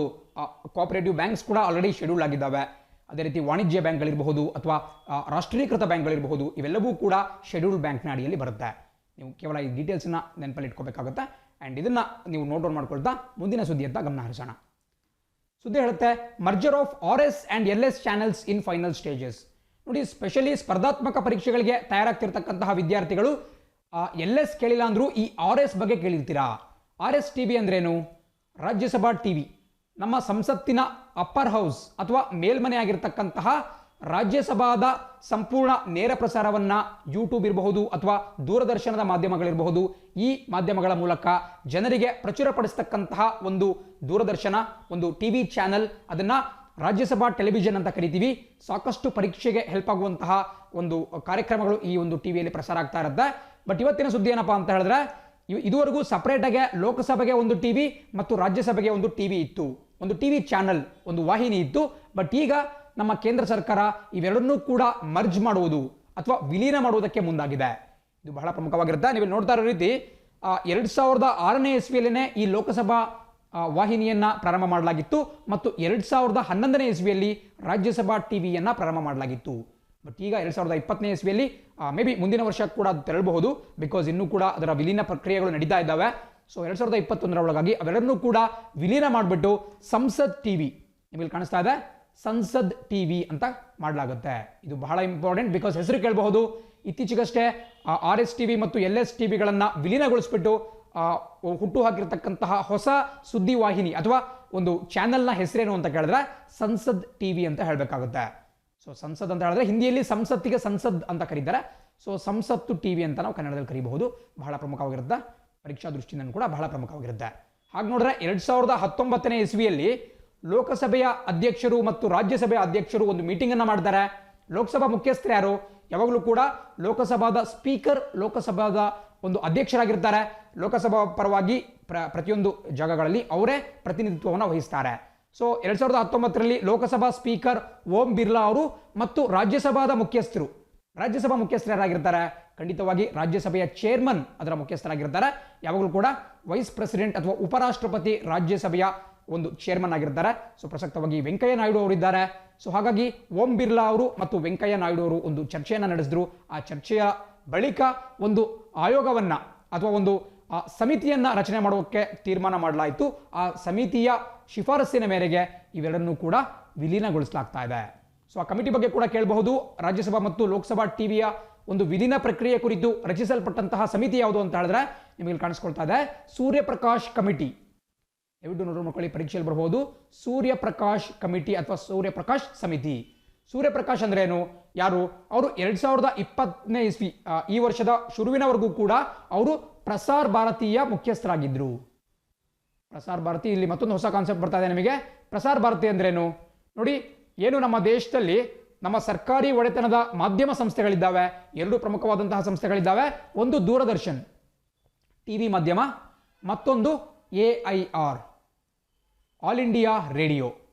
ಕೋಆಪರೇಟಿವ್ ಬ್ಯಾಂಕ್ಸ್ ಕೂಡ ಆಲ್ರೆಡಿ ಶೆಡ್ಯೂಲ್ ಆಗಿದ್ದಾವೆ. ಅದೇ ರೀತಿ ವಾಣಿಜ್ಯ ಬ್ಯಾಂಕ್ಗಳಿರಬಹುದು ಅಥವಾ ರಾಷ್ಟ್ರೀಕೃತ ಬ್ಯಾಂಕ್ಗಳಿರಬಹುದು, ಇವೆಲ್ಲವೂ ಕೂಡ ಶೆಡ್ಯೂಲ್ಡ್ ಬ್ಯಾಂಕ್ನ ಅಡಿಯಲ್ಲಿ ಬರುತ್ತೆ. ನೀವು ಕೇವಲ ಈ ಡೀಟೇಲ್ಸ್ನ ನೆನಪಲ್ಲಿ ಇಟ್ಕೋಬೇಕಾಗುತ್ತೆ. ಆ್ಯಂಡ್ ಇದನ್ನು ನೀವು ನೋಟ್ ಡೌನ್ ಮಾಡ್ಕೊಳ್ತಾ ಮುಂದಿನ ಸುದ್ದಿ ಅಂತ ಗಮನ ಹರಿಸೋಣ. ಸುದ್ದಿ ಹೇಳುತ್ತೆ, merger of RS and LS channels in final stages. ನೋಡಿ, ಸ್ಪೆಷಲಿ ಸ್ಪರ್ಧಾತ್ಮಕ ಪರೀಕ್ಷೆಗಳಿಗೆ ತಯಾರಾಗ್ತಿರ್ತಕ್ಕಂತಹ ವಿದ್ಯಾರ್ಥಿಗಳು LS ಕೇಳಿಲ್ಲ ಅಂದರೂ ಈ RS ಬಗ್ಗೆ ಕೇಳಿರ್ತೀರಾ. RS TV ಅಂದ್ರೇನು? ರಾಜ್ಯಸಭಾ ಟಿವಿ, ನಮ್ಮ ಸಂಸತ್ತಿನ ಅಪ್ಪರ್ ಹೌಸ್ ಅಥವಾ ಮೇಲ್ಮನೆ ಆಗಿರ್ತಕ್ಕಂತಹ ರಾಜ್ಯಸಭಾದ ಸಂಪೂರ್ಣ ನೇರ ಪ್ರಸಾರವನ್ನು ಯೂಟ್ಯೂಬ್ ಇರಬಹುದು ಅಥವಾ ದೂರದರ್ಶನದ ಮಾಧ್ಯಮಗಳಿರಬಹುದು, ಈ ಮಾಧ್ಯಮಗಳ ಮೂಲಕ ಜನರಿಗೆ ಪ್ರಚುರಪಡಿಸ್ತಕ್ಕಂತಹ ಒಂದು ದೂರದರ್ಶನ, ಒಂದು ಟಿವಿ ಚಾನಲ್, ಅದನ್ನು ರಾಜ್ಯಸಭಾ ಟೆಲಿವಿಷನ್ ಅಂತ ಕರಿತೀವಿ. ಸಾಕಷ್ಟು ಪರೀಕ್ಷೆಗೆ ಹೆಲ್ಪ್ ಆಗುವಂತಹ ಒಂದು ಕಾರ್ಯಕ್ರಮಗಳು ಈ ಒಂದು ಟಿವಿಯಲ್ಲಿ ಪ್ರಸಾರ ಆಗ್ತಾ ಇರುತ್ತೆ. ಬಟ್ ಇವತ್ತಿನ ಸುದ್ದಿ ಏನಪ್ಪಾ ಅಂತ ಹೇಳಿದ್ರೆ, ಇದುವರೆಗೂ ಸಪರೇಟಾಗಿ ಲೋಕಸಭೆಗೆ ಒಂದು ಟಿವಿ ಮತ್ತು ರಾಜ್ಯಸಭೆಗೆ ಒಂದು ಟಿವಿ ಇತ್ತು, ಒಂದು ಟಿವಿ ಚಾನಲ್, ಒಂದು ವಾಹಿನಿ ಇತ್ತು. ಬಟ್ ಈಗ ನಮ್ಮ ಕೇಂದ್ರ ಸರ್ಕಾರ ಇವೆರಡನ್ನೂ ಕೂಡ ಮರ್ಜ್ ಮಾಡುವುದು ಅಥವಾ ವಿಲೀನ ಮಾಡುವುದಕ್ಕೆ ಮುಂದಾಗಿದೆ. ಇದು ಬಹಳ ಪ್ರಮುಖವಾಗಿರುತ್ತೆ. ನೀವು ನೋಡ್ತಾ ಇರೋ ರೀತಿ 2006ನೇ ಇಸ್ವಿಯಲ್ಲೇ ಈ ಲೋಕಸಭಾ ವಾಹಿನಿಯನ್ನ ಪ್ರಾರಂಭ ಮಾಡಲಾಗಿತ್ತು ಮತ್ತು 2011ನೇ ಇಸ್ವಿಯಲ್ಲಿ ರಾಜ್ಯಸಭಾ ಟಿವಿಯನ್ನ ಪ್ರಾರಂಭ ಮಾಡಲಾಗಿತ್ತು. ಬಟ್ ಈಗ 2020ನೇ ಇಸ್ವಿಯಲ್ಲಿ ಮೇ ಬಿ ಮುಂದಿನ ವರ್ಷ ಕೂಡ ತೆರಳಬಹುದು, ಬಿಕಾಸ್ ಇನ್ನೂ ಕೂಡ ಅದರ ವಿಲೀನ ಪ್ರಕ್ರಿಯೆಗಳು ನಡೀತಾ ಇದ್ದಾವೆ. ಸೊ 2021ರ ಒಳಗಾಗಿ ಅವೆರಡನ್ನೂ ಕೂಡ ವಿಲೀನ ಮಾಡಿಬಿಟ್ಟು ಸಂಸದ್ ಟಿವಿ, ನಿಮಗೆ ಕಾಣಿಸ್ತಾ ಇದೆ, ಸಂಸದ್ ಟಿವಿ ಅಂತ ಮಾಡಲಾಗುತ್ತೆ. ಇದು ಬಹಳ ಇಂಪಾರ್ಟೆಂಟ್, ಬಿಕಾಸ್ ಹೆಸರು ಕೇಳಬಹುದು. ಇತ್ತೀಚೆಗಷ್ಟೇ RS ಟಿವಿ ಮತ್ತು LS ಟಿವಿಗಳನ್ನು ವಿಲೀನಗೊಳಿಸ್ಬಿಟ್ಟು ಹುಟ್ಟು ಹಾಕಿರ್ತಕ್ಕಂತಹ ಹೊಸ ಸುದ್ದಿ ವಾಹಿನಿ ಅಥವಾ ಒಂದು ಚಾನೆಲ್ನ ಹೆಸರೇನು ಅಂತ ಕೇಳಿದ್ರೆ ಸಂಸದ್ ಟಿವಿ ಅಂತ ಹೇಳಬೇಕಾಗುತ್ತೆ. ಸೊ ಸಂಸದ್ ಅಂತ ಹೇಳಿದ್ರೆ ಹಿಂದಿಯಲ್ಲಿ ಸಂಸತ್ತಿಗೆ ಸಂಸದ್ ಅಂತ ಕರೀತಾರೆ. ಸೊ ಸಂಸತ್ತು ಟಿವಿ ಅಂತ ನಾವು ಕನ್ನಡದಲ್ಲಿ ಕರೀಬಹುದು. ಬಹಳ ಪ್ರಮುಖವಾಗಿರುತ್ತೆ, ಪರೀಕ್ಷಾ ದೃಷ್ಟಿಯಿಂದ ಕೂಡ ಬಹಳ ಪ್ರಮುಖವಾಗಿರುತ್ತೆ. ಹಾಗೆ ನೋಡಿದ್ರೆ 2019ನೇ ಇಸ್ವಿಯಲ್ಲಿ ಲೋಕಸಭೆಯ ಅಧ್ಯಕ್ಷರು ಮತ್ತು ರಾಜ್ಯಸಭೆಯ ಅಧ್ಯಕ್ಷರು ಒಂದು ಮೀಟಿಂಗ್ ಅನ್ನು ಮಾಡ್ತಾರೆ. ಲೋಕಸಭಾ ಮುಖ್ಯಸ್ಥರು ಯಾರು? ಯಾವಾಗಲೂ ಕೂಡ ಲೋಕಸಭಾದ ಸ್ಪೀಕರ್ ಲೋಕಸಭಾದ ಒಂದು ಅಧ್ಯಕ್ಷರಾಗಿರ್ತಾರೆ. ಲೋಕಸಭಾ ಪರವಾಗಿ ಪ್ರತಿಯೊಂದು ಜಾಗಗಳಲ್ಲಿ ಅವರೇ ಪ್ರತಿನಿಧಿತ್ವವನ್ನು ವಹಿಸ್ತಾರೆ. ಸೊ 2019ರಲ್ಲಿ ಲೋಕಸಭಾ ಸ್ಪೀಕರ್ ಓಂ ಬಿರ್ಲಾ ಅವರು ಮತ್ತು ರಾಜ್ಯಸಭಾ ಮುಖ್ಯಸ್ಥರು ಯಾರಾಗಿರ್ತಾರೆ? ಖಂಡಿತವಾಗಿ ರಾಜ್ಯಸಭೆಯ ಚೇರ್ಮನ್ ಅದರ ಮುಖ್ಯಸ್ಥರಾಗಿರ್ತಾರೆ. ಯಾವಾಗಲೂ ಕೂಡ ವೈಸ್ ಪ್ರೆಸಿಡೆಂಟ್ ಅಥವಾ ಉಪರಾಷ್ಟ್ರಪತಿ ರಾಜ್ಯಸಭೆಯ ಒಂದು ಚೇರ್ಮನ್ ಆಗಿರ್ತಾರೆ. ಸೊ ಪ್ರಸಕ್ತವಾಗಿ ವೆಂಕಯ್ಯ ನಾಯ್ಡು ಅವರಿದ್ದಾರೆ. ಸೊ ಹಾಗಾಗಿ ಓಂ ಬಿರ್ಲಾ ಅವರು ಮತ್ತು ವೆಂಕಯ್ಯ ನಾಯ್ಡು ಅವರು ಒಂದು ಚರ್ಚೆಯನ್ನು ನಡೆಸಿದ್ರು. ಆ ಚರ್ಚೆಯ ಬಳಿಕ ಒಂದು ಆಯೋಗವನ್ನ ಅಥವಾ ಒಂದು ಸಮಿತಿಯನ್ನ ರಚನೆ ಮಾಡೋಕ್ಕೆ ತೀರ್ಮಾನ ಮಾಡಲಾಯಿತು. ಆ ಸಮಿತಿಯ ಶಿಫಾರಸ್ಸಿನ ಮೇರೆಗೆ ಇವೆರಡನ್ನೂ ಕೂಡ ವಿಲೀನಗೊಳಿಸಲಾಗ್ತಾ ಇದೆ. ಸೊ ಆ ಕಮಿಟಿ ಬಗ್ಗೆ ಕೂಡ ಕೇಳಬಹುದು. ರಾಜ್ಯಸಭಾ ಮತ್ತು ಲೋಕಸಭಾ ಟಿವಿಯ ಒಂದು ವಿಲೀನ ಪ್ರಕ್ರಿಯೆ ಕುರಿತು ರಚಿಸಲ್ಪಟ್ಟಂತಹ ಸಮಿತಿ ಯಾವುದು ಅಂತ ಹೇಳಿದ್ರೆ ನಿಮಗೆ ಕಾಣಿಸ್ಕೊಳ್ತಾ ಇದೆ, ಸೂರ್ಯಪ್ರಕಾಶ್ ಕಮಿಟಿ. ದಯವಿಟ್ಟು ನೋಡೋ ಮಕ್ಕಳಿಗೆ ಪರೀಕ್ಷೆಯಲ್ಲಿ ಬರಬಹುದು. ಸೂರ್ಯಪ್ರಕಾಶ್ ಕಮಿಟಿ ಅಥವಾ ಸೂರ್ಯಪ್ರಕಾಶ್ ಸಮಿತಿ. ಸೂರ್ಯಪ್ರಕಾಶ್ ಅಂದ್ರೆ ಏನು? ಯಾರು? ಅವರು 2020ನೇ ಇಸ್ವಿ ಈ ವರ್ಷದ ಶುರುವಿನವರೆಗೂ ಕೂಡ ಅವರು ಪ್ರಸಾರ್ ಭಾರತೀಯ ಮುಖ್ಯಸ್ಥರಾಗಿದ್ರು. ಪ್ರಸಾರ್ ಭಾರತಿ, ಇಲ್ಲಿ ಮತ್ತೊಂದು ಹೊಸ ಕಾನ್ಸೆಪ್ಟ್ ಬರ್ತಾ ಇದೆ ನಿಮಗೆ. ಪ್ರಸಾರ್ ಭಾರತಿ ಅಂದ್ರೇನು ನೋಡಿ, ಏನು ನಮ್ಮ ದೇಶದಲ್ಲಿ ನಮ್ಮ ಸರ್ಕಾರಿ ಒಡೆತನದ ಮಾಧ್ಯಮ ಸಂಸ್ಥೆಗಳಿದ್ದಾವೆ, ಎರಡು ಪ್ರಮುಖವಾದಂತಹ ಸಂಸ್ಥೆಗಳಿದ್ದಾವೆ. ಒಂದು ದೂರದರ್ಶನ್ ಟಿವಿ ಮಾಧ್ಯಮ, ಮತ್ತೊಂದು AIR all India radio.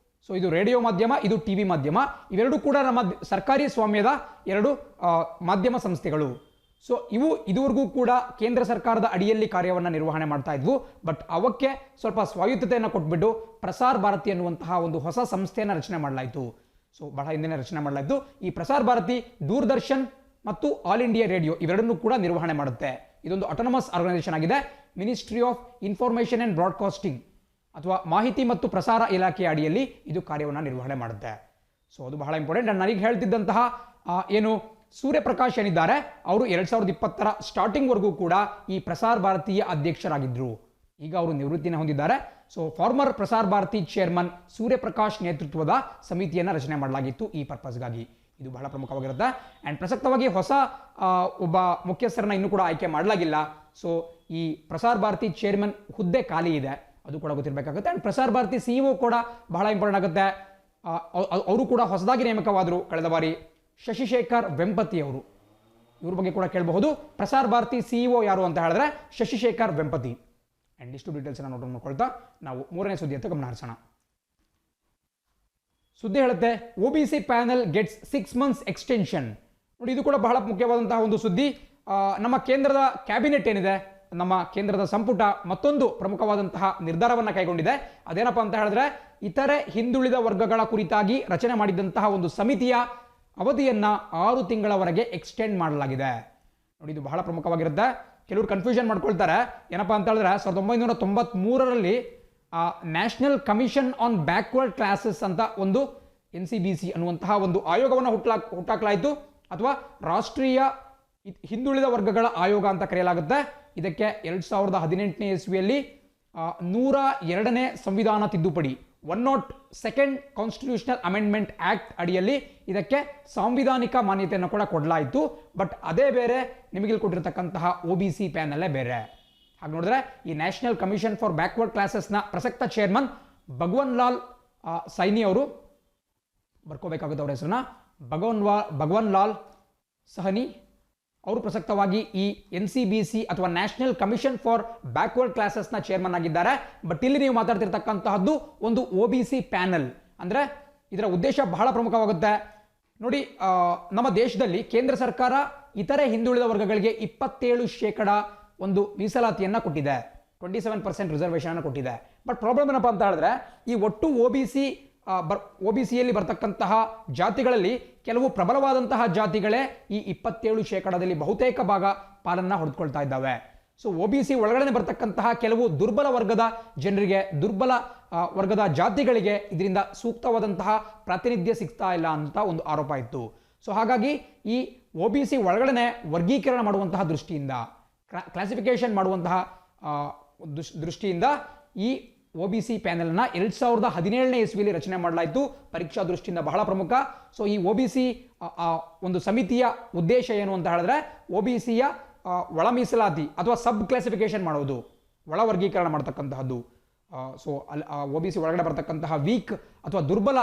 So ಇದು ರೇಡಿಯೋ ಮಾಧ್ಯಮ, ಇದು ಟಿವಿ ಮಾಧ್ಯಮ. ಇವೆರಡು ಕೂಡ ನಮ್ಮ ಸರ್ಕಾರಿ ಸ್ವಾಮ್ಯದ ಎರಡು ಮಾಧ್ಯಮ ಸಂಸ್ಥೆಗಳು. ಸೊ ಇವು ಇದುವರೆಗೂ ಕೂಡ ಕೇಂದ್ರ ಸರ್ಕಾರದ ಅಡಿಯಲ್ಲಿ ಕಾರ್ಯವನ್ನು ನಿರ್ವಹಣೆ ಮಾಡ್ತಾ ಇದ್ವು. ಬಟ್ ಅವಕ್ಕೆ ಸ್ವಲ್ಪ ಸ್ವಾಯತ್ತತೆಯನ್ನು ಕೊಟ್ಬಿಟ್ಟು ಪ್ರಸಾರ್ ಭಾರತಿ ಅನ್ನುವಂತಹ ಒಂದು ಹೊಸ ಸಂಸ್ಥೆಯನ್ನು ರಚನೆ ಮಾಡಲಾಯಿತು. ಸೊ ಬಹಳ ಹಿಂದೆ ರಚನೆ ಮಾಡಲಾಯಿತು. ಈ ಪ್ರಸಾರ್ ಭಾರತಿ ದೂರದರ್ಶನ್ ಮತ್ತು ಆಲ್ ಇಂಡಿಯಾ ರೇಡಿಯೋ ಇವೆರಡನ್ನೂ ಕೂಡ ನಿರ್ವಹಣೆ ಮಾಡುತ್ತೆ. ಇದೊಂದು ಆಟೋನಮಸ್ ಆರ್ಗನೈಸೇಷನ್ ಆಗಿದೆ. Ministry of information and broadcasting ಅಥವಾ ಮಾಹಿತಿ ಮತ್ತು ಪ್ರಸಾರ ಇಲಾಖೆಯ ಅಡಿಯಲ್ಲಿ ಇದು ಕಾರ್ಯವನ್ನು ನಿರ್ವಹಣೆ ಮಾಡುತ್ತೆ. ಸೊ ಅದು ಬಹಳ ಇಂಪಾರ್ಟೆಂಟ್. ನನಗೆ ಹೇಳ್ತಿದ್ದಂತಹ ಏನು ಸೂರ್ಯಪ್ರಕಾಶ್ ಏನಿದ್ದಾರೆ ಅವರು 2020ರ ಸ್ಟಾರ್ಟಿಂಗ್ವರೆಗೂ ಕೂಡ ಈ ಪ್ರಸಾರ್ ಭಾರತೀಯ ಅಧ್ಯಕ್ಷರಾಗಿದ್ದರು. ಈಗ ಅವರು ನಿವೃತ್ತಿನ ಹೊಂದಿದ್ದಾರೆ. So former Prasar Bharati chairman Suryaprakash ನೇತೃತ್ವದ ಸಮಿತಿಯನ್ನು ರಚನೆ ಮಾಡಲಾಗಿತ್ತು ಈ ಪರ್ಪಸ್ಗಾಗಿ. ಇದು ಬಹಳ ಪ್ರಮುಖವಾಗಿರುತ್ತೆ. ಆ್ಯಂಡ್ ಪ್ರಸಕ್ತವಾಗಿ ಹೊಸ ಒಬ್ಬ ಮುಖ್ಯಸ್ಥರನ್ನ ಇನ್ನೂ ಕೂಡ ಆಯ್ಕೆ ಮಾಡಲಾಗಿಲ್ಲ. ಸೊ ಈ ಪ್ರಸಾರ್ ಭಾರತಿ ಚೇರ್ಮನ್ ಹುದ್ದೆ ಖಾಲಿ ಇದೆ, ಅದು ಕೂಡ ಗೊತ್ತಿರಬೇಕಾಗುತ್ತೆ. ಆ್ಯಂಡ್ ಪ್ರಸಾರ್ ಭಾರತಿ CEO ಕೂಡ ಬಹಳ ಇಂಪಾರ್ಟೆಂಟ್ ಆಗುತ್ತೆ. ಅವರು ಕೂಡ ಹೊಸದಾಗಿ ನೇಮಕವಾದರು ಕಳೆದ ಬಾರಿ, ಶಶಿಶೇಖರ್ ವೆಂಪತಿ ಅವರು. ಇವ್ರ ಬಗ್ಗೆ ಕೂಡ ಕೇಳಬಹುದು. ಪ್ರಸಾರ್ ಭಾರತಿ CEO ಯಾರು ಅಂತ ಹೇಳಿದ್ರೆ ಶಶಿಶೇಖರ್ ವೆಂಪತಿ. ಆ್ಯಂಡ್ ಇಷ್ಟು ಡೀಟೇಲ್ಸ್ ನೋಟ್ ಮಾಡ್ಕೊಳ್ತಾ ನಾವು ಮೂರನೇ ಸುದ್ದಿ ಅಂತ ಗಮನ ಹರಿಸೋಣ. ಸುದ್ದಿ ಹೇಳುತ್ತೆ OBC panel gets 6 months extension. ನೋಡಿ, ಇದು ಕೂಡ ಬಹಳ ಮುಖ್ಯವಾದಂತಹ ಒಂದು ಸುದ್ದಿ. ನಮ್ಮ ಕೇಂದ್ರದ ಕ್ಯಾಬಿನೆಟ್ ಏನಿದೆ, ನಮ್ಮ ಕೇಂದ್ರದ ಸಂಪುಟ ಮತ್ತೊಂದು ಪ್ರಮುಖವಾದಂತಹ ನಿರ್ಧಾರವನ್ನು ಕೈಗೊಂಡಿದೆ. ಅದೇನಪ್ಪ ಅಂತ ಹೇಳಿದ್ರೆ, ಇತರೆ ಹಿಂದುಳಿದ ವರ್ಗಗಳ ಕುರಿತಾಗಿ ರಚನೆ ಮಾಡಿದಂತಹ ಒಂದು ಸಮಿತಿಯ ಅವಧಿಯನ್ನ 6 ತಿಂಗಳವರೆಗೆ ಎಕ್ಸ್ಟೆಂಡ್ ಮಾಡಲಾಗಿದೆ. ನೋಡಿ, ಇದು ಬಹಳ ಪ್ರಮುಖವಾಗಿರುತ್ತೆ. ಕೆಲವರು ಕನ್ಫ್ಯೂಷನ್ ಮಾಡ್ಕೊಳ್ತಾರೆ. ಏನಪ್ಪಾ ಅಂತ ಹೇಳಿದ್ರೆ 1993ರಲ್ಲಿ National Commission on Backward Classes ಅಂತ ಒಂದು NCBC ಅನ್ನುವಂತಹ ಒಂದು ಆಯೋಗವನ್ನು ಹುಟ್ಟಾಕಲಾಯಿತು, ಅಥವಾ ರಾಷ್ಟ್ರೀಯ ಹಿಂದುಳಿದ ವರ್ಗಗಳ ಆಯೋಗ ಅಂತ ಕರೆಯಲಾಗುತ್ತೆ. ಇದಕ್ಕೆ 2018ನೇ ಇಸ್ವಿಯಲ್ಲಿ 102ನೇ ಸಂವಿಧಾನ ತಿದ್ದುಪಡಿ 102nd ಕಾನ್ಸ್ಟಿಟ್ಯೂಷನಲ್ ಅಮೆಂಡ್ಮೆಂಟ್ ಆಕ್ಟ್ ಅಡಿಯಲ್ಲಿ ಇದಕ್ಕೆ ಸಾಂವಿಧಾನಿಕ ಮಾನ್ಯತೆಯನ್ನು ಕೂಡ ಕೊಡಲಾಯಿತು. ಬಟ್ ಅದೇ ಬೇರೆ, ನಿಮಗೆ ಕೊಟ್ಟಿರತಕ್ಕಂತಹ OBC ಪ್ಯಾನಲ್ಲೇ ಬೇರೆ. ಹಾಗೆ ನೋಡಿದ್ರೆ ಈ ನ್ಯಾಷನಲ್ ಕಮಿಷನ್ ಫಾರ್ ಬ್ಯಾಕ್ವರ್ಡ್ ಕ್ಲಾಸಸ್ನ ಪ್ರಸಕ್ತ ಚೇರ್ಮನ್ ಭಗವನ್ ಲಾಲ್ ಸೈನಿ ಅವರು, ಬರ್ಕೋಬೇಕಾಗುತ್ತೆ ಅವರ ಹೆಸರನ್ನ, ಭಗವನ್ ಲಾಲ್ ಸಹನಿ ಅವರು ಪ್ರಸಕ್ತವಾಗಿ ಈ NCBC ಅಥವಾ ನ್ಯಾಷನಲ್ ಕಮಿಷನ್ ಫಾರ್ ಬ್ಯಾಕ್ವರ್ಡ್ ಕ್ಲಾಸಸ್ನ ಚೇರ್ಮನ್ ಆಗಿದ್ದಾರೆ. ಬಟ್ ಇಲ್ಲಿ ನೀವು ಮಾತಾಡ್ತಿರ್ತಕ್ಕಂತಹದ್ದು ಒಂದು OBC ಪ್ಯಾನಲ್. ಅಂದ್ರೆ ಇದರ ಉದ್ದೇಶ ಬಹಳ ಪ್ರಮುಖವಾಗುತ್ತೆ. ನೋಡಿ, ನಮ್ಮ ದೇಶದಲ್ಲಿ ಕೇಂದ್ರ ಸರ್ಕಾರ ಇತರೆ ಹಿಂದುಳಿದ ವರ್ಗಗಳಿಗೆ 27% ಒಂದು ಮೀಸಲಾತಿಯನ್ನ ಕೊಟ್ಟಿದೆ, 27% ರಿಸರ್ವೇಷನ್ ಅನ್ನು ಕೊಟ್ಟಿದೆ. ಬಟ್ ಪ್ರಾಬ್ಲಮ್ ಏನಪ್ಪಾ ಅಂತ ಹೇಳಿದ್ರೆ, ಈ ಒಟ್ಟು OBCಯಲ್ಲಿ ಬರ್ತಕ್ಕಂತಹ ಜಾತಿಗಳಲ್ಲಿ ಕೆಲವು ಪ್ರಬಲವಾದಂತಹ ಜಾತಿಗಳೇ ಈ 27%ದಲ್ಲಿ ಬಹುತೇಕ ಭಾಗ ಪಾಲನ್ನ ಹೊಡೆದುಕೊಳ್ತಾ ಇದ್ದಾವೆ. ಸೊ OBC ಒಳಗಡೆ ಬರ್ತಕ್ಕಂತಹ ಕೆಲವು ದುರ್ಬಲ ವರ್ಗದ ಜನರಿಗೆ, ದುರ್ಬಲ ವರ್ಗದ ಜಾತಿಗಳಿಗೆ ಇದರಿಂದ ಸೂಕ್ತವಾದಂತಹ ಪ್ರಾತಿನಿಧ್ಯ ಸಿಗ್ತಾ ಇಲ್ಲ ಅಂತ ಒಂದು ಆರೋಪ ಇತ್ತು. ಸೊ ಹಾಗಾಗಿ ಈ OBC ಒಳಗಡೆ ವರ್ಗೀಕರಣ ಮಾಡುವಂತಹ ದೃಷ್ಟಿಯಿಂದ, ಕ್ಲಾಸಿಫಿಕೇಶನ್ ಮಾಡುವಂತಹ ದೃಷ್ಟಿಯಿಂದ ಈ OBC ಪ್ಯಾನೆಲ್ನ 2017ನೇ ಇಸ್ವಿಯಲ್ಲಿ ರಚನೆ ಮಾಡಲಾಯಿತು. ಪರೀಕ್ಷಾ ದೃಷ್ಟಿಯಿಂದ ಬಹಳ ಪ್ರಮುಖ. ಸೊ ಈ OBC ಒಂದು ಸಮಿತಿಯ ಉದ್ದೇಶ ಏನು ಅಂತ ಹೇಳಿದ್ರೆ, OBCಯ ಒಳ ಮೀಸಲಾತಿ ಅಥವಾ ಸಬ್ ಕ್ಲಾಸಿಫಿಕೇಶನ್ ಮಾಡೋದು, ಒಳ ವರ್ಗೀಕರಣ ಮಾಡ್ತಕ್ಕಂತಹದ್ದು. ಸೊ OBC ಒಳಗಡೆ ಬರ್ತಕ್ಕಂತಹ ವೀಕ್ ಅಥವಾ ದುರ್ಬಲ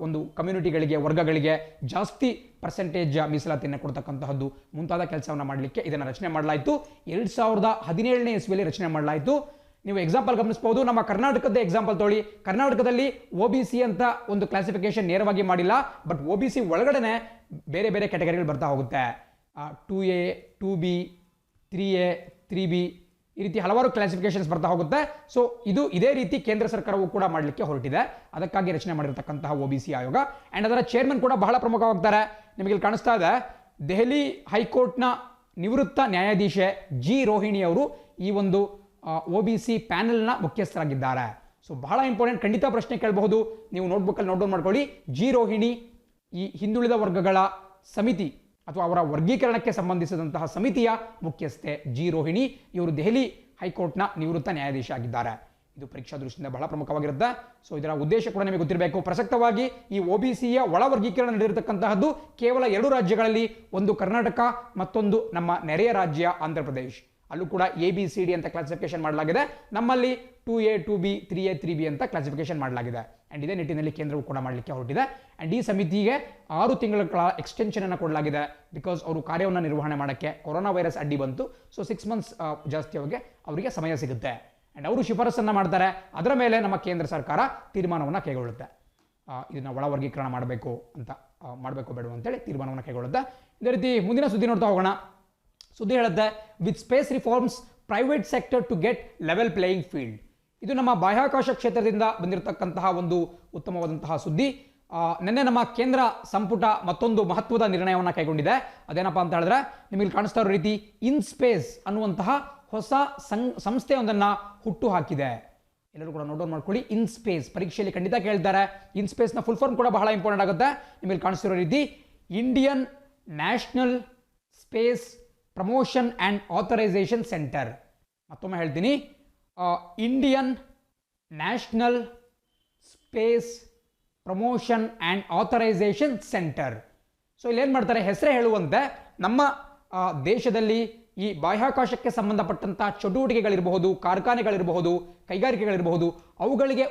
ಒಂದು ಕಮ್ಯುನಿಟಿಗಳಿಗೆ, ವರ್ಗಗಳಿಗೆ ಜಾಸ್ತಿ ಪರ್ಸೆಂಟೇಜ್ ಮೀಸಲಾತಿಯನ್ನು ಕೊಡ್ತಕ್ಕಂತಹದ್ದು ಮುಂತಾದ ಕೆಲಸವನ್ನು ಮಾಡಲಿಕ್ಕೆ ಇದನ್ನು ರಚನೆ ಮಾಡಲಾಯಿತು. 2017ನೇ ಇಸ್ವಿಯಲ್ಲಿ ರಚನೆ ಮಾಡಲಾಯಿತು. ನೀವು ಎಕ್ಸಾಂಪಲ್ ಗಮನಿಸಬಹುದು. ನಮ್ಮ ಕರ್ನಾಟಕದ ಎಕ್ಸಾಂಪಲ್ ತೊಗೊಳ್ಳಿ. ಕರ್ನಾಟಕದಲ್ಲಿ OBC ಅಂತ ಒಂದು ಕ್ಲಾಸಿಫಿಕೇಶನ್ ನೇರವಾಗಿ ಮಾಡಿಲ್ಲ, ಬಟ್ OBC ಒಳಗಡೆ ಬೇರೆ ಬೇರೆ ಕ್ಯಾಟಗರಿಗಳು ಬರ್ತಾ ಹೋಗುತ್ತೆ. 2A, 2B, 3A, 3B ಈ ರೀತಿ ಹಲವಾರು ಕ್ಲಾಸಿಫಿಕೇಶನ್ಸ್ ಬರ್ತಾ ಹೋಗುತ್ತೆ. ಸೊ ಇದು ಇದೇ ರೀತಿ ಕೇಂದ್ರ ಸರ್ಕಾರವು ಕೂಡ ಮಾಡಲಿಕ್ಕೆ ಹೊರಟಿದೆ. ಅದಕ್ಕಾಗಿ ರಚನೆ ಮಾಡಿರತಕ್ಕಂತಹ OBC ಆಯೋಗ. ಅಂಡ್ ಅದರ ಚೇರ್ಮನ್ ಕೂಡ ಬಹಳ ಪ್ರಮುಖವಾಗ್ತಾರೆ. ನಿಮಗೆ ಇಲ್ಲಿ ಕಾಣಿಸ್ತಾ ಇದೆ, ದೆಹಲಿ ಹೈಕೋರ್ಟ್ನ ನಿವೃತ್ತ ನ್ಯಾಯಾಧೀಶೆ G. ರೋಹಿಣಿ ಅವರು ಈ ಒಂದು OBC ಪ್ಯಾನೆಲ್ನ ಮುಖ್ಯಸ್ಥರಾಗಿದ್ದಾರೆ. ಸೊ ಬಹಳ ಇಂಪಾರ್ಟೆಂಟ್, ಖಂಡಿತ ಪ್ರಶ್ನೆ ಕೇಳಬಹುದು. ನೀವು ನೋಟ್ಬುಕ್ಕಲ್ಲಿ ನೋಟ್ ಡೌನ್ ಮಾಡ್ಕೊಳ್ಳಿ. G. ರೋಹಿಣಿ ಈ ಹಿಂದುಳಿದ ವರ್ಗಗಳ ಸಮಿತಿ ಅಥವಾ ಅವರ ವರ್ಗೀಕರಣಕ್ಕೆ ಸಂಬಂಧಿಸಿದಂತಹ ಸಮಿತಿಯ ಮುಖ್ಯಸ್ಥೆ G. ರೋಹಿಣಿ. ಇವರು ದೆಹಲಿ ಹೈಕೋರ್ಟ್ನ ನಿವೃತ್ತ ನ್ಯಾಯಾಧೀಶ ಆಗಿದ್ದಾರೆ. ಇದು ಪರೀಕ್ಷಾ ದೃಷ್ಟಿಯಿಂದ ಬಹಳ ಪ್ರಮುಖವಾಗಿರುತ್ತೆ. ಸೊ ಇದರ ಉದ್ದೇಶ ಕೂಡ ನಿಮಗೆ ಗೊತ್ತಿರಬೇಕು. ಪ್ರಸಕ್ತವಾಗಿ ಈ OBCಯ ಒಳ ವರ್ಗೀಕರಣ ನಡೆದಿರತಕ್ಕಂತಹದ್ದು ಕೇವಲ 2 ರಾಜ್ಯಗಳಲ್ಲಿ, ಒಂದು ಕರ್ನಾಟಕ, ಮತ್ತೊಂದು ನಮ್ಮ ನೆರೆಯ ರಾಜ್ಯ ಆಂಧ್ರ ಪ್ರದೇಶ್. ಅಲ್ಲೂ ಕೂಡ ABCD ಅಂತ ಕ್ಲಾಸಿಫಿಕೇಶನ್ ಮಾಡಲಾಗಿದೆ. ನಮ್ಮಲ್ಲಿ 2A, 2B, 3A, 3B ಅಂತ ಕ್ಲಾಸಿಫಿಕೇಶನ್ ಮಾಡಲಾಗಿದೆ. ಅಂಡ್ ಇದೇ ನಿಟ್ಟಿನಲ್ಲಿ ಕೇಂದ್ರವು ಕೂಡ ಮಾಡಲಿಕ್ಕೆ ಹೊರಟಿದೆ. ಅಂಡ್ ಈ ಸಮಿತಿಗೆ 6 ತಿಂಗಳ ಎಕ್ಸ್ಟೆನ್ಷನ್ ಅನ್ನು ಕೊಡಲಾಗಿದೆ. ಬಿಕಾಸ್ ಅವರು ಕಾರ್ಯವನ್ನು ನಿರ್ವಹಣೆ ಮಾಡೋಕ್ಕೆ ಕೊರೋನಾ ವೈರಸ್ ಅಡ್ಡಿ ಬಂತು. ಸೊ 6 months ಜಾಸ್ತಿ ಅವರಿಗೆ ಸಮಯ ಸಿಗುತ್ತೆ. ಅಂಡ್ ಅವರು ಶಿಫಾರಸನ್ನು ಮಾಡ್ತಾರೆ. ಅದರ ಮೇಲೆ ನಮ್ಮ ಕೇಂದ್ರ ಸರ್ಕಾರ ತೀರ್ಮಾನವನ್ನು ಕೈಗೊಳ್ಳುತ್ತೆ. ಇದನ್ನ ಒಳ ವರ್ಗೀಕರಣ ಮಾಡಬೇಕು ಬೇಡ ಅಂತೇಳಿ ತೀರ್ಮಾನವನ್ನು ಕೈಗೊಳ್ಳುತ್ತೆ. ಇದೇ ರೀತಿ ಮುಂದಿನ ಸುದ್ದಿ ನೋಡ್ತಾ ಹೋಗೋಣ. ಸುದ್ದಿ ಹೇಳುತ್ತೆ, with space reforms private sector to get level playing field. ಇದು ನಮ್ಮ ಬಾಹ್ಯಾಕಾಶ ಕ್ಷೇತ್ರದಿಂದ ಬಂದಿರತಕ್ಕಂತಹ ಒಂದು ಉತ್ತಮವಾದಂತಹ ಸುದ್ದಿ. ನಿನ್ನೆ ನಮ್ಮ ಕೇಂದ್ರ ಸಂಪುಟ ಮತ್ತೊಂದು ಮಹತ್ವದ ನಿರ್ಣಯವನ್ನು ಕೈಗೊಂಡಿದೆ. ಅದೇನಪ್ಪ ಅಂತ ಹೇಳಿದ್ರೆ, ನಿಮಗೆ ಕಾಣಿಸ್ತಾ ಇರೋ ರೀತಿ ಇನ್ಸ್ಪೇಸ್ ಅನ್ನುವಂತಹ ಹೊಸ ಸಂಸ್ಥೆಯೊಂದನ್ನು ಹುಟ್ಟು ಹಾಕಿದೆ. ಎಲ್ಲರೂ ಕೂಡ ನೋಟ್ ಡೌನ್ ಮಾಡ್ಕೊಳ್ಳಿ. ಇನ್ಸ್ಪೇಸ್ ಪರೀಕ್ಷೆಯಲ್ಲಿ ಖಂಡಿತ ಕೇಳ್ತಾರೆ. ಇನ್ಸ್ಪೇಸ್ನ ಫುಲ್ ಫಾರ್ಮ್ ಕೂಡ ಬಹಳ ಇಂಪಾರ್ಟೆಂಟ್ ಆಗುತ್ತೆ. ನಿಮಗೆ ಕಾಣಿಸ್ತಿರೋ ರೀತಿ Indian national space promotion and authorisation centre. ಮತ್ತೊಮ್ಮೆ ಹೇಳ್ತೀನಿ, Indian national space promotion and authorisation centre. So ಇಲ್ಲಿ ಏನು ಮಾಡ್ತಾರೆ, ಹೆಸರೇ ಹೇಳುವಂತೆ ನಮ್ಮ ದೇಶದಲ್ಲಿ ಈ ಬಾಹ್ಯಾಕಾಶಕ್ಕೆ ಸಂಬಂಧಪಟ್ಟಂಥ ಚಟುವಟಿಕೆಗಳಿರಬಹುದು, ಕಾರ್ಖಾನೆಗಳಿರಬಹುದು, ಕೈಗಾರಿಕೆಗಳಿರಬಹುದು, ಅವುಗಳಿಗೆ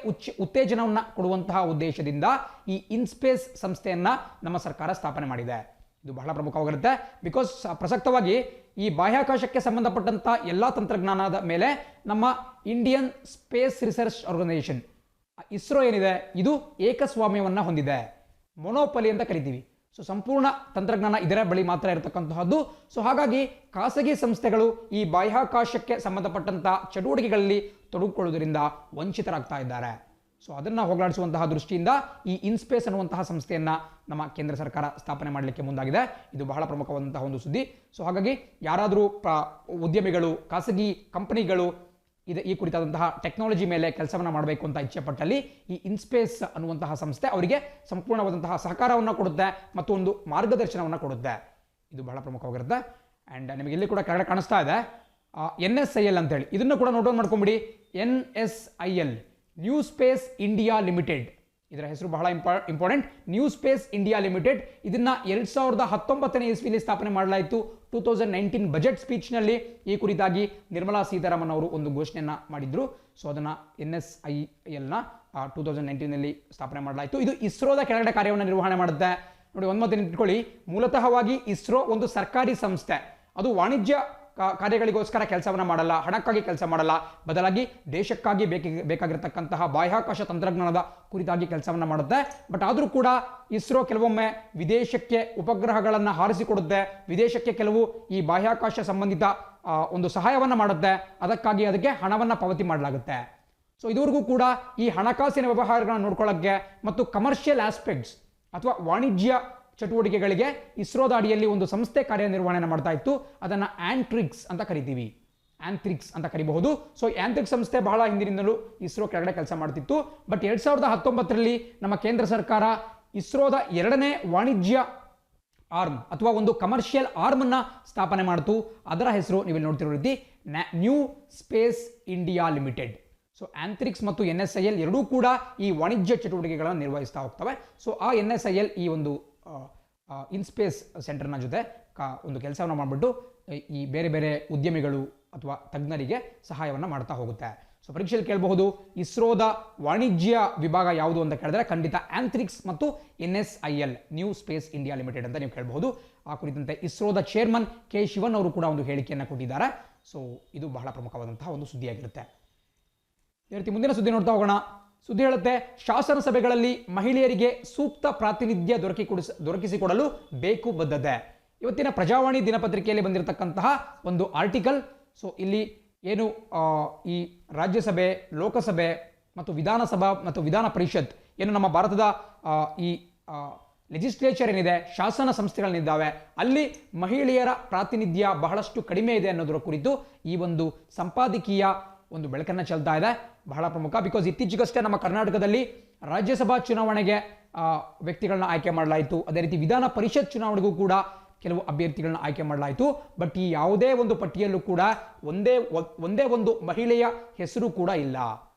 ಉತ್ತೇಜನವನ್ನು ಕೊಡುವಂತಹ ಉದ್ದೇಶದಿಂದ ಈ ಇನ್ಸ್ಪೇಸ್ ಸಂಸ್ಥೆಯನ್ನು ನಮ್ಮ ಸರ್ಕಾರ ಸ್ಥಾಪನೆ ಮಾಡಿದೆ. ಇದು ಬಹಳ ಪ್ರಮುಖವಾಗಿರುತ್ತೆ. ಬಿಕಾಸ್ ಪ್ರಸಕ್ತವಾಗಿ ಈ ಬಾಹ್ಯಾಕಾಶಕ್ಕೆ ಸಂಬಂಧಪಟ್ಟಂಥ ಎಲ್ಲ ತಂತ್ರಜ್ಞಾನದ ಮೇಲೆ ನಮ್ಮ Indian space research organisation ISRO ಏನಿದೆ, ಇದು ಏಕಸ್ವಾಮ್ಯವನ್ನು ಹೊಂದಿದೆ, ಮೊನೋಪಲಿ ಅಂತ ಕರಿತೀವಿ. ಸೊ ಸಂಪೂರ್ಣ ತಂತ್ರಜ್ಞಾನ ಇದರ ಬಳಿ ಮಾತ್ರ ಇರತಕ್ಕಂತಹದ್ದು. ಸೊ ಹಾಗಾಗಿ ಖಾಸಗಿ ಸಂಸ್ಥೆಗಳು ಈ ಬಾಹ್ಯಾಕಾಶಕ್ಕೆ ಸಂಬಂಧಪಟ್ಟಂಥ ಚಟುವಟಿಕೆಗಳಲ್ಲಿ ತೊಡಗಿಕೊಳ್ಳುವುದರಿಂದ ವಂಚಿತರಾಗ್ತಾ ಇದ್ದಾರೆ. ಸೊ ಅದನ್ನು ಹೋಗಲಾಡಿಸುವಂತಹ ದೃಷ್ಟಿಯಿಂದ ಈ ಇನ್ಸ್ಪೇಸ್ ಅನ್ನುವಂತಹ ಸಂಸ್ಥೆಯನ್ನು ನಮ್ಮ ಕೇಂದ್ರ ಸರ್ಕಾರ ಸ್ಥಾಪನೆ ಮಾಡಲಿಕ್ಕೆ ಮುಂದಾಗಿದೆ. ಇದು ಬಹಳ ಪ್ರಮುಖವಾದಂತಹ ಒಂದು ಸುದ್ದಿ. ಸೊ ಹಾಗಾಗಿ ಯಾರಾದರೂ ಉದ್ಯಮಿಗಳು, ಖಾಸಗಿ ಕಂಪನಿಗಳು ಈ ಕುರಿತಾದಂತಹ ಟೆಕ್ನಾಲಜಿ ಮೇಲೆ ಕೆಲಸವನ್ನು ಮಾಡಬೇಕು ಅಂತ ಇಚ್ಛೆ ಪಟ್ಟಲ್ಲಿ ಈ ಇನ್ಸ್ಪೇಸ್ ಅನ್ನುವಂತಹ ಸಂಸ್ಥೆ ಅವರಿಗೆ ಸಂಪೂರ್ಣವಾದಂತಹ ಸಹಕಾರವನ್ನು ಕೊಡುತ್ತೆ ಮತ್ತು ಒಂದು ಮಾರ್ಗದರ್ಶನವನ್ನು ಕೊಡುತ್ತೆ. ಇದು ಬಹಳ ಪ್ರಮುಖವಾಗಿರುತ್ತೆ. ಆ್ಯಂಡ್ ನಿಮಗೆ ಇಲ್ಲಿ ಕೂಡ ಕೆಳಗಡೆ ಕಾಣಿಸ್ತಾ ಇದೆ NSIL ಅಂತೇಳಿ, ಇದನ್ನು ಕೂಡ ನೋಟ್ ಡೌನ್ ಮಾಡ್ಕೊಂಬಿಡಿ. NSIL, New Space India Limited, ಇದರ ಹೆಸರು ಬಹಳ important. New Space India Limited ಇದನ್ನ 2019ನೇ ಇಸ್ವಿಯಲ್ಲಿ ಸ್ಥಾಪನೆ ಮಾಡಲಾಯಿತು. 2019 ಬಜೆಟ್ ಸ್ಪೀಚ್ನಲ್ಲಿ ಈ ಕುರಿತಾಗಿ ನಿರ್ಮಲಾ ಸೀತಾರಾಮನ್ ಅವರು ಒಂದು ಘೋಷಣೆಯನ್ನು ಮಾಡಿದ್ರು. ಸೊ ಅದನ್ನು NSILನ 2019ನಲ್ಲಿ ಸ್ಥಾಪನೆ ಮಾಡಲಾಯಿತು. ಇದು ಇಸ್ರೋದ ಕೆಳಗಡೆ ಕಾರ್ಯವನ್ನು ನಿರ್ವಹಣೆ ಮಾಡುತ್ತೆ. ನೋಡಿ, ಒಂದು ಮಾತು ಇಟ್ಕೊಳ್ಳಿ, ಮೂಲತಃವಾಗಿ ಇಸ್ರೋ ಒಂದು ಸರ್ಕಾರಿ ಸಂಸ್ಥೆ. ಅದು ವಾಣಿಜ್ಯ ಕಾರ್ಯಗಳಿಗೋಸ್ಕರ ಕೆಲಸವನ್ನು ಮಾಡಲ್ಲ, ಹಣಕ್ಕಾಗಿ ಕೆಲಸ ಮಾಡಲ್ಲ, ಬದಲಾಗಿ ದೇಶಕ್ಕಾಗಿ ಬೇಕಾಗಿರತಕ್ಕಂತಹ ಬಾಹ್ಯಾಕಾಶ ತಂತ್ರಜ್ಞಾನದ ಕುರಿತಾಗಿ ಕೆಲಸವನ್ನು ಮಾಡುತ್ತೆ. ಬಟ್ ಆದರೂ ಕೂಡ ಇಸ್ರೋ ಕೆಲವೊಮ್ಮೆ ವಿದೇಶಕ್ಕೆ ಉಪಗ್ರಹಗಳನ್ನು ಹಾರಿಸಿಕೊಡುತ್ತೆ, ವಿದೇಶಕ್ಕೆ ಕೆಲವು ಈ ಬಾಹ್ಯಾಕಾಶ ಸಂಬಂಧಿತ ಒಂದು ಸಹಾಯವನ್ನು ಮಾಡುತ್ತೆ. ಅದಕ್ಕಾಗಿ ಅದಕ್ಕೆ ಹಣವನ್ನು ಪಾವತಿ ಮಾಡಲಾಗುತ್ತೆ. ಸೊ ಇದುವರೆಗೂ ಕೂಡ ಈ ಹಣಕಾಸಿನ ವ್ಯವಹಾರಗಳನ್ನು ನೋಡ್ಕೊಳ್ಳೋಕ್ಕೆ ಮತ್ತು ಕಮರ್ಷಿಯಲ್ ಆಸ್ಪೆಕ್ಟ್ಸ್ ಅಥವಾ ವಾಣಿಜ್ಯ ಚಟುವಟಿಕೆಗಳಿಗೆ ಇಸ್ರೋದ ಅಡಿಯಲ್ಲಿ ಒಂದು ಸಂಸ್ಥೆ ಕಾರ್ಯನಿರ್ವಹಣೆ ಮಾಡ್ತಾ ಇತ್ತು. ಅದನ್ನು ಆಂಟ್ರಿಕ್ಸ್ ಅಂತ ಕರಿತೀವಿ, ಆಂಥ್ರಿಕ್ಸ್ ಅಂತ ಕರಿಬಹುದು. ಸೊ ಆಂಥ್ರಿಕ್ಸ್ ಸಂಸ್ಥೆ ಬಹಳ ಹಿಂದಿನಿಂದಲೂ ಇಸ್ರೋ ಕೆಳಗಡೆ ಕೆಲಸ ಮಾಡ್ತಿತ್ತು. ಬಟ್ 2019ರಲ್ಲಿ ನಮ್ಮ ಕೇಂದ್ರ ಸರ್ಕಾರ ಇಸ್ರೋದ 2ನೇ ವಾಣಿಜ್ಯ ಆರ್ಮ್ ಅಥವಾ ಒಂದು ಕಮರ್ಷಿಯಲ್ ಆರ್ಮ್ ಅನ್ನ ಸ್ಥಾಪನೆ ಮಾಡಿತು. ಅದರ ಹೆಸರು ನೀವು ನೋಡ್ತಿರೋ ರೀತಿ New Space India Limited. So Antrix ಮತ್ತು NSIL ಎರಡೂ ಕೂಡ ಈ ವಾಣಿಜ್ಯ ಚಟುವಟಿಕೆಗಳನ್ನು ನಿರ್ವಹಿಸ್ತಾ ಹೋಗ್ತವೆ. ಸೊ ಆ NSIL ಈ ಒಂದು ಇನ್ಸ್ಪೇಸ್ ಸೆಂಟರ್ನ ಜೊತೆ ಒಂದು ಕೆಲಸವನ್ನು ಮಾಡಿಬಿಟ್ಟು ಈ ಬೇರೆ ಬೇರೆ ಉದ್ಯಮಿಗಳು ಅಥವಾ ತಜ್ಞರಿಗೆ ಸಹಾಯವನ್ನು ಮಾಡ್ತಾ ಹೋಗುತ್ತೆ. ಸೊ ಪರೀಕ್ಷೆಯಲ್ಲಿ ಕೇಳಬಹುದು, ಇಸ್ರೋದ ವಾಣಿಜ್ಯ ವಿಭಾಗ ಯಾವುದು ಅಂತ ಕೇಳಿದ್ರೆ ಖಂಡಿತ ಆಂಥ್ರಿಕ್ಸ್ ಮತ್ತು NSIL, New Space India limited ಅಂತ ನೀವು ಕೇಳಬಹುದು. ಆ ಕುರಿತಂತೆ ಇಸ್ರೋದ ಚೇರ್ಮನ್ K. ಶಿವನ್ ಅವರು ಕೂಡ ಒಂದು ಹೇಳಿಕೆಯನ್ನು ಕೊಟ್ಟಿದ್ದಾರೆ. ಸೊ ಇದು ಬಹಳ ಪ್ರಮುಖವಾದಂತಹ ಒಂದು ಸುದ್ದಿಯಾಗಿರುತ್ತೆ. ಇದೇ ರೀತಿ ಮುಂದಿನ ಸುದ್ದಿ ನೋಡ್ತಾ ಹೋಗೋಣ. ಸುದ್ದಿ ಹೇಳುತ್ತೆ, ಶಾಸನ ಸಭೆಗಳಲ್ಲಿ ಮಹಿಳೆಯರಿಗೆ ಸೂಕ್ತ ಪ್ರಾತಿನಿಧ್ಯ ದೊರಕಿಸಿಕೊಡಲು ಬೇಕು ಬದ್ಧತೆ. ಇವತ್ತಿನ ಪ್ರಜಾವಾಣಿ ದಿನಪತ್ರಿಕೆಯಲ್ಲಿ ಬಂದಿರತಕ್ಕಂತಹ ಒಂದು ಆರ್ಟಿಕಲ್. ಸೊ ಇಲ್ಲಿ ಏನು ಈ ರಾಜ್ಯಸಭೆ, ಲೋಕಸಭೆ ಮತ್ತು ವಿಧಾನಸಭಾ ಮತ್ತು ವಿಧಾನ ಪರಿಷತ್ ಏನು ನಮ್ಮ ಭಾರತದ ಈ ಲೆಜಿಸ್ಲೇಚರ್ ಏನಿದೆ, ಶಾಸನ ಸಂಸ್ಥೆಗಳನ್ನಿದ್ದಾವೆ, ಅಲ್ಲಿ ಮಹಿಳೆಯರ ಪ್ರಾತಿನಿಧ್ಯ ಬಹಳಷ್ಟು ಕಡಿಮೆ ಇದೆ ಅನ್ನೋದರ ಕುರಿತು ಈ ಒಂದು ಸಂಪಾದಕೀಯ ಒಂದು ಬೆಳಕನ್ನು ಚೆಲ್ತಾ ಇದೆ. ಬಹಳ ಪ್ರಮುಖ. ಬಿಕಾಸ್ ಇತ್ತೀಚೆಗಷ್ಟೇ ನಮ್ಮ ಕರ್ನಾಟಕದಲ್ಲಿ ರಾಜ್ಯಸಭಾ ಚುನಾವಣೆಗೆ ವ್ಯಕ್ತಿಗಳನ್ನ ಆಯ್ಕೆ ಮಾಡಲಾಯಿತು. ಅದೇ ರೀತಿ ವಿಧಾನ ಪರಿಷತ್ ಚುನಾವಣೆಗೂ ಕೂಡ ಕೆಲವು ಅಭ್ಯರ್ಥಿಗಳನ್ನ ಆಯ್ಕೆ ಮಾಡಲಾಯಿತು. ಬಟ್ ಈ ಯಾವುದೇ ಒಂದು ಪಟ್ಟಿಯಲ್ಲೂ ಕೂಡ ಒಂದೇ ಒಂದು ಮಹಿಳೆಯ ಹೆಸರು ಕೂಡ ಇಲ್ಲ.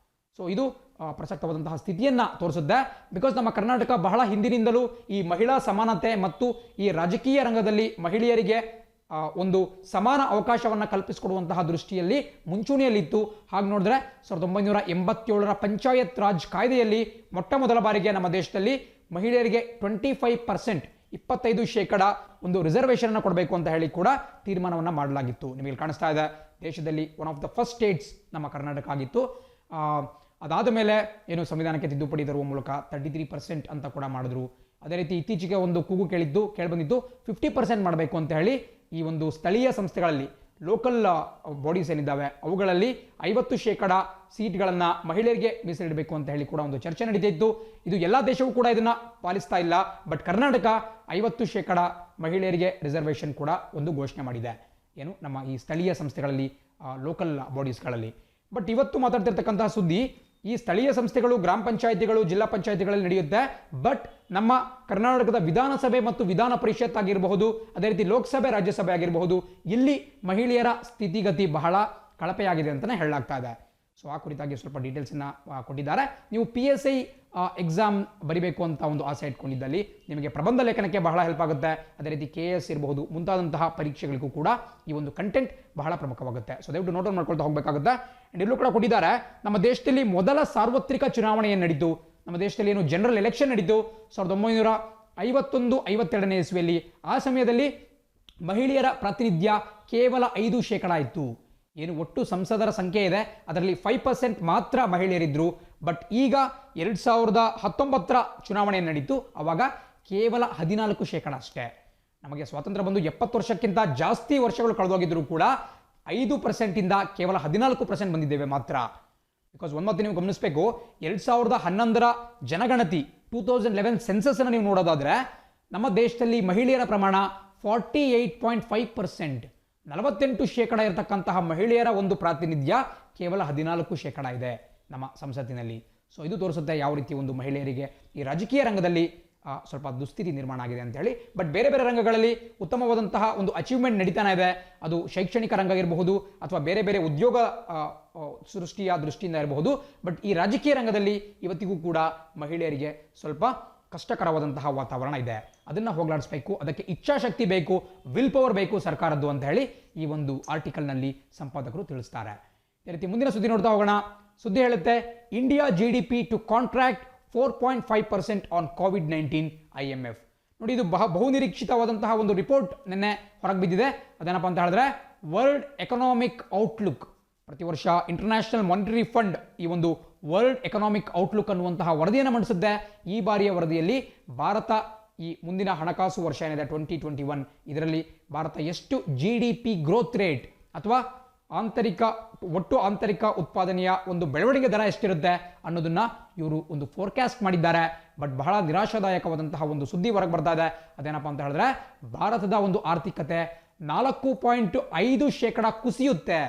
ಸೊ ಇದು ಪ್ರಸಕ್ತವಾದಂತಹ ಸ್ಥಿತಿಯನ್ನು ತೋರಿಸುತ್ತೆ. ಬಿಕಾಸ್ ನಮ್ಮ ಕರ್ನಾಟಕ ಬಹಳ ಹಿಂದಿನಿಂದಲೂ ಈ ಮಹಿಳಾ ಸಮಾನತೆ ಮತ್ತು ಈ ರಾಜಕೀಯ ರಂಗದಲ್ಲಿ ಮಹಿಳೆಯರಿಗೆ ಒಂದು ಸಮಾನ ಅವಕಾಶವನ್ನು ಕಲ್ಪಿಸಿಕೊಡುವಂತಹ ದೃಷ್ಟಿಯಲ್ಲಿ ಮುಂಚೂಣಿಯಲ್ಲಿತ್ತು. ಹಾಗೆ ನೋಡಿದ್ರೆ 1987ರ ಪಂಚಾಯತ್ ರಾಜ್ ಕಾಯ್ದೆಯಲ್ಲಿ ಮೊಟ್ಟ ಮೊದಲ ಬಾರಿಗೆ ನಮ್ಮ ದೇಶದಲ್ಲಿ ಮಹಿಳೆಯರಿಗೆ 25%, 25% ಒಂದು ರಿಸರ್ವೇಷನ್ ಅನ್ನು ಕೊಡಬೇಕು ಅಂತ ಹೇಳಿ ಕೂಡ ತೀರ್ಮಾನವನ್ನು ಮಾಡಲಾಗಿತ್ತು. ನಿಮಗೆ ಕಾಣಿಸ್ತಾ ಇದೆ, ದೇಶದಲ್ಲಿ one of the first States ನಮ್ಮ ಕರ್ನಾಟಕ ಆಗಿತ್ತು. ಅದಾದ ಮೇಲೆ ಏನು ಸಂವಿಧಾನಕ್ಕೆ ತಿದ್ದುಪಡಿ ತರುವ ಮೂಲಕ 33% ಅಂತ ಕೂಡ ಮಾಡಿದ್ರು. ಅದೇ ರೀತಿ ಇತ್ತೀಚೆಗೆ ಒಂದು ಕೂಗು ಕೇಳಿಬಂದಿದ್ದು 50% ಮಾಡಬೇಕು ಅಂತ ಹೇಳಿ ಈ ಒಂದು ಸ್ಥಳೀಯ ಸಂಸ್ಥೆಗಳಲ್ಲಿ, ಲೋಕಲ್ ಬಾಡೀಸ್ ಏನಿದ್ದಾವೆ ಅವುಗಳಲ್ಲಿ 50% ಸೀಟ್ಗಳನ್ನು ಮಹಿಳೆಯರಿಗೆ ಮೀಸಲಿಡಬೇಕು ಅಂತ ಹೇಳಿ ಕೂಡ ಒಂದು ಚರ್ಚೆ ನಡೀತಿತ್ತು. ಇದು ಎಲ್ಲ ದೇಶವೂ ಕೂಡ ಇದನ್ನ ಪಾಲಿಸ್ತಾ ಇಲ್ಲ. ಬಟ್ ಕರ್ನಾಟಕ 50% ಮಹಿಳೆಯರಿಗೆ ರಿಸರ್ವೇಷನ್ ಕೂಡ ಒಂದು ಘೋಷಣೆ ಮಾಡಿದೆ, ಏನು ನಮ್ಮ ಈ ಸ್ಥಳೀಯ ಸಂಸ್ಥೆಗಳಲ್ಲಿ, ಲೋಕಲ್ ಬಾಡೀಸ್ಗಳಲ್ಲಿ. ಬಟ್ ಇವತ್ತು ಮಾತಾಡ್ತಿರ್ತಕ್ಕಂತಹ ಸುದ್ದಿ, ಈ ಸ್ಥಳೀಯ ಸಂಸ್ಥೆಗಳು, ಗ್ರಾಮ ಪಂಚಾಯಿತಿಗಳು, ಜಿಲ್ಲಾ ಪಂಚಾಯಿತಿಗಳಲ್ಲಿ ನಡೆಯುತ್ತೆ. ಬಟ್ ನಮ್ಮ ಕರ್ನಾಟಕದ ವಿಧಾನಸಭೆ ಮತ್ತು ವಿಧಾನ ಪರಿಷತ್ ಆಗಿರಬಹುದು, ಅದೇ ರೀತಿ ಲೋಕಸಭೆ, ರಾಜ್ಯಸಭೆ ಆಗಿರಬಹುದು, ಇಲ್ಲಿ ಮಹಿಳೆಯರ ಸ್ಥಿತಿಗತಿ ಬಹಳ ಕಳಪೆಯಾಗಿದೆ ಅಂತಲೇ ಹೇಳಲಾಗ್ತಾ ಇದೆ. ಸೊ ಆ ಕುರಿತಾಗಿ ಸ್ವಲ್ಪ ಡೀಟೇಲ್ಸನ್ನು ಕೊಟ್ಟಿದ್ದಾರೆ. ನೀವು PSI ಎಕ್ಸಾಮ್ ಬರಿಬೇಕು ಅಂತ ಒಂದು ಆಸೆ ಇಟ್ಕೊಂಡಿದ್ದಲ್ಲಿ ನಿಮಗೆ ಪ್ರಬಂಧ ಲೇಖನಕ್ಕೆ ಬಹಳ ಹೆಲ್ಪ್ ಆಗುತ್ತೆ. ಅದೇ ರೀತಿ KS ಇರಬಹುದು, ಮುಂತಾದಂತಹ ಪರೀಕ್ಷೆಗಳಿಗೂ ಕೂಡ ಈ ಒಂದು ಕಂಟೆಂಟ್ ಬಹಳ ಪ್ರಮುಖವಾಗುತ್ತೆ. ಸೊ ದಯವಿಟ್ಟು ನೋಟ್ ಮಾಡ್ಕೊಳ್ತಾ ಹೋಗಬೇಕಾಗುತ್ತೆ. ಅಂಡ್ ಇಲ್ಲೂ ಕೂಡ ಕೊಟ್ಟಿದ್ದಾರೆ, ನಮ್ಮ ದೇಶದಲ್ಲಿ ಮೊದಲ ಸಾರ್ವತ್ರಿಕ ಚುನಾವಣೆ ಏನು ನಡೀತು, ನಮ್ಮ ದೇಶದಲ್ಲಿ ಏನು ಜನರಲ್ ಎಲೆಕ್ಷನ್ ನಡೀತು 1951-52ನೇ ಇಸ್ವಿಯಲ್ಲಿ. ಆ ಸಮಯದಲ್ಲಿ ಮಹಿಳೆಯರ ಪ್ರಾತಿನಿಧ್ಯ ಕೇವಲ 5% ಇತ್ತು. ಏನು ಒಟ್ಟು ಸಂಸದರ ಸಂಖ್ಯೆ ಇದೆ ಅದರಲ್ಲಿ 5% ಮಾತ್ರ ಮಹಿಳೆಯರಿದ್ರು. ಬಟ್ ಈಗ 2019ರ ಚುನಾವಣೆ ನಡೀತು, ಅವಾಗ ಕೇವಲ 14% ಅಷ್ಟೇ. ನಮಗೆ ಸ್ವಾತಂತ್ರ್ಯ ಬಂದು 70 ವರ್ಷಕ್ಕಿಂತ ಜಾಸ್ತಿ ವರ್ಷಗಳು ಕಳೆದೋಗಿದ್ರು ಕೂಡ 5% ಇಂದ ಕೇವಲ 14% ಬಂದಿದ್ದೇವೆ ಮಾತ್ರ. ಬಿಕಾಸ್ ಒಂದು ಮಾತು ನೀವು ಗಮನಿಸಬೇಕು, 2011ರ ಜನಗಣತಿ 2011 ಸೆನ್ಸಸ್ ಅನ್ನು ನೀವು ನೋಡೋದಾದ್ರೆ ನಮ್ಮ ದೇಶದಲ್ಲಿ ಮಹಿಳೆಯರ ಪ್ರಮಾಣ 48.5%, 48% ಇರತಕ್ಕಂತಹ ಮಹಿಳೆಯರ ಒಂದು ಪ್ರಾತಿನಿಧ್ಯ ಕೇವಲ 14% ಇದೆ ನಮ್ಮ ಸಂಸತ್ತಿನಲ್ಲಿ. ಸೊ ಇದು ತೋರಿಸುತ್ತೆ ಯಾವ ರೀತಿ ಒಂದು ಮಹಿಳೆಯರಿಗೆ ಈ ರಾಜಕೀಯ ರಂಗದಲ್ಲಿ ಸ್ವಲ್ಪ ದುಸ್ಥಿತಿ ನಿರ್ಮಾಣ ಆಗಿದೆ ಅಂತ ಹೇಳಿ. ಬಟ್ ಬೇರೆ ಬೇರೆ ರಂಗಗಳಲ್ಲಿ ಉತ್ತಮವಾದಂತಹ ಒಂದು ಅಚೀವ್ಮೆಂಟ್ ನಡೀತಾನೆ ಇದೆ. ಅದು ಶೈಕ್ಷಣಿಕ ರಂಗ ಇರಬಹುದು ಅಥವಾ ಬೇರೆ ಬೇರೆ ಉದ್ಯೋಗ ಸೃಷ್ಟಿಯ ದೃಷ್ಟಿಯಿಂದ ಇರಬಹುದು. ಬಟ್ ಈ ರಾಜಕೀಯ ರಂಗದಲ್ಲಿ ಇವತ್ತಿಗೂ ಕೂಡ ಮಹಿಳೆಯರಿಗೆ ಸ್ವಲ್ಪ ಕಷ್ಟಕರವಾದಂತಹ ವಾತಾವರಣ ಇದೆ. ಅದನ್ನ ಹೋಗಲಾಡಿಸಬೇಕು, ಅದಕ್ಕೆ ಇಚ್ಛಾಶಕ್ತಿ ಬೇಕು, ವಿಲ್ ಪವರ್ ಬೇಕು ಸರ್ಕಾರದ್ದು ಅಂತ ಹೇಳಿ ಈ ಒಂದು ಆರ್ಟಿಕಲ್ನಲ್ಲಿ ಸಂಪಾದಕರು ತಿಳಿಸ್ತಾರೆ. ಅದೇ ರೀತಿ ಮುಂದಿನ ಸುದ್ದಿ ನೋಡ್ತಾ ಹೋಗೋಣ. ಸುದ್ದಿ ಹೇಳುತ್ತೆ, India GDP to contract 4.5% on COVID-19 IMF. ನೋಡಿ, ಇದು ಬಹುನಿರೀಕ್ಷಿತವಾದಂತಹ ಒಂದು ರಿಪೋರ್ಟ್ ನಿನ್ನೆ ಹೊರಗೆ ಬಿದ್ದಿದೆ. ಅದೇನಪ್ಪ ಅಂತ ಹೇಳಿದ್ರೆ, ವರ್ಲ್ಡ್ ಎಕನಾಮಿಕ್ ಔಟ್ಲುಕ್. ಪ್ರತಿ ವರ್ಷ ಇಂಟರ್ನ್ಯಾಷನಲ್ ಮಾನಿಟರಿ ಫಂಡ್ ಈ ಒಂದು ವರ್ಲ್ಡ್ ಎಕನಾಮಿಕ್ ಔಟ್ಲುಕ್ ಅನ್ನುವಂತಹ ವರದಿಯನ್ನು ಮಂಡಿಸಿದೆ. ಈ ಬಾರಿಯ ವರದಿಯಲ್ಲಿ ಭಾರತ ಈ ಮುಂದಿನ ಹಣಕಾಸು ವರ್ಷ ಏನಿದೆ 2021, ಇದರಲ್ಲಿ ಭಾರತ ಎಷ್ಟು GDP ಗ್ರೋತ್ ರೇಟ್ ಅಥವಾ ಒಟ್ಟು ಆಂತರಿಕ ಉತ್ಪಾದನೆಯ ಒಂದು ಬೆಳವಣಿಗೆ ದರ ಎಷ್ಟಿರುತ್ತೆ ಅನ್ನೋದನ್ನ ಇವರು ಒಂದು ಫೋರ್ಕಾಸ್ಟ್ ಮಾಡಿದ್ದಾರೆ. ಬಟ್ ಬಹಳ ನಿರಾಶಾದಾಯಕವಾದಂತಹ ಒಂದು ಸುದ್ದಿ ಹೊರಗೆ ಬರ್ತಾ ಇದೆ. ಅದೇನಪ್ಪ ಅಂತ ಹೇಳಿದ್ರೆ, ಭಾರತದ ಒಂದು ಆರ್ಥಿಕತೆ 4.5% ಕುಸಿಯುತ್ತೆ,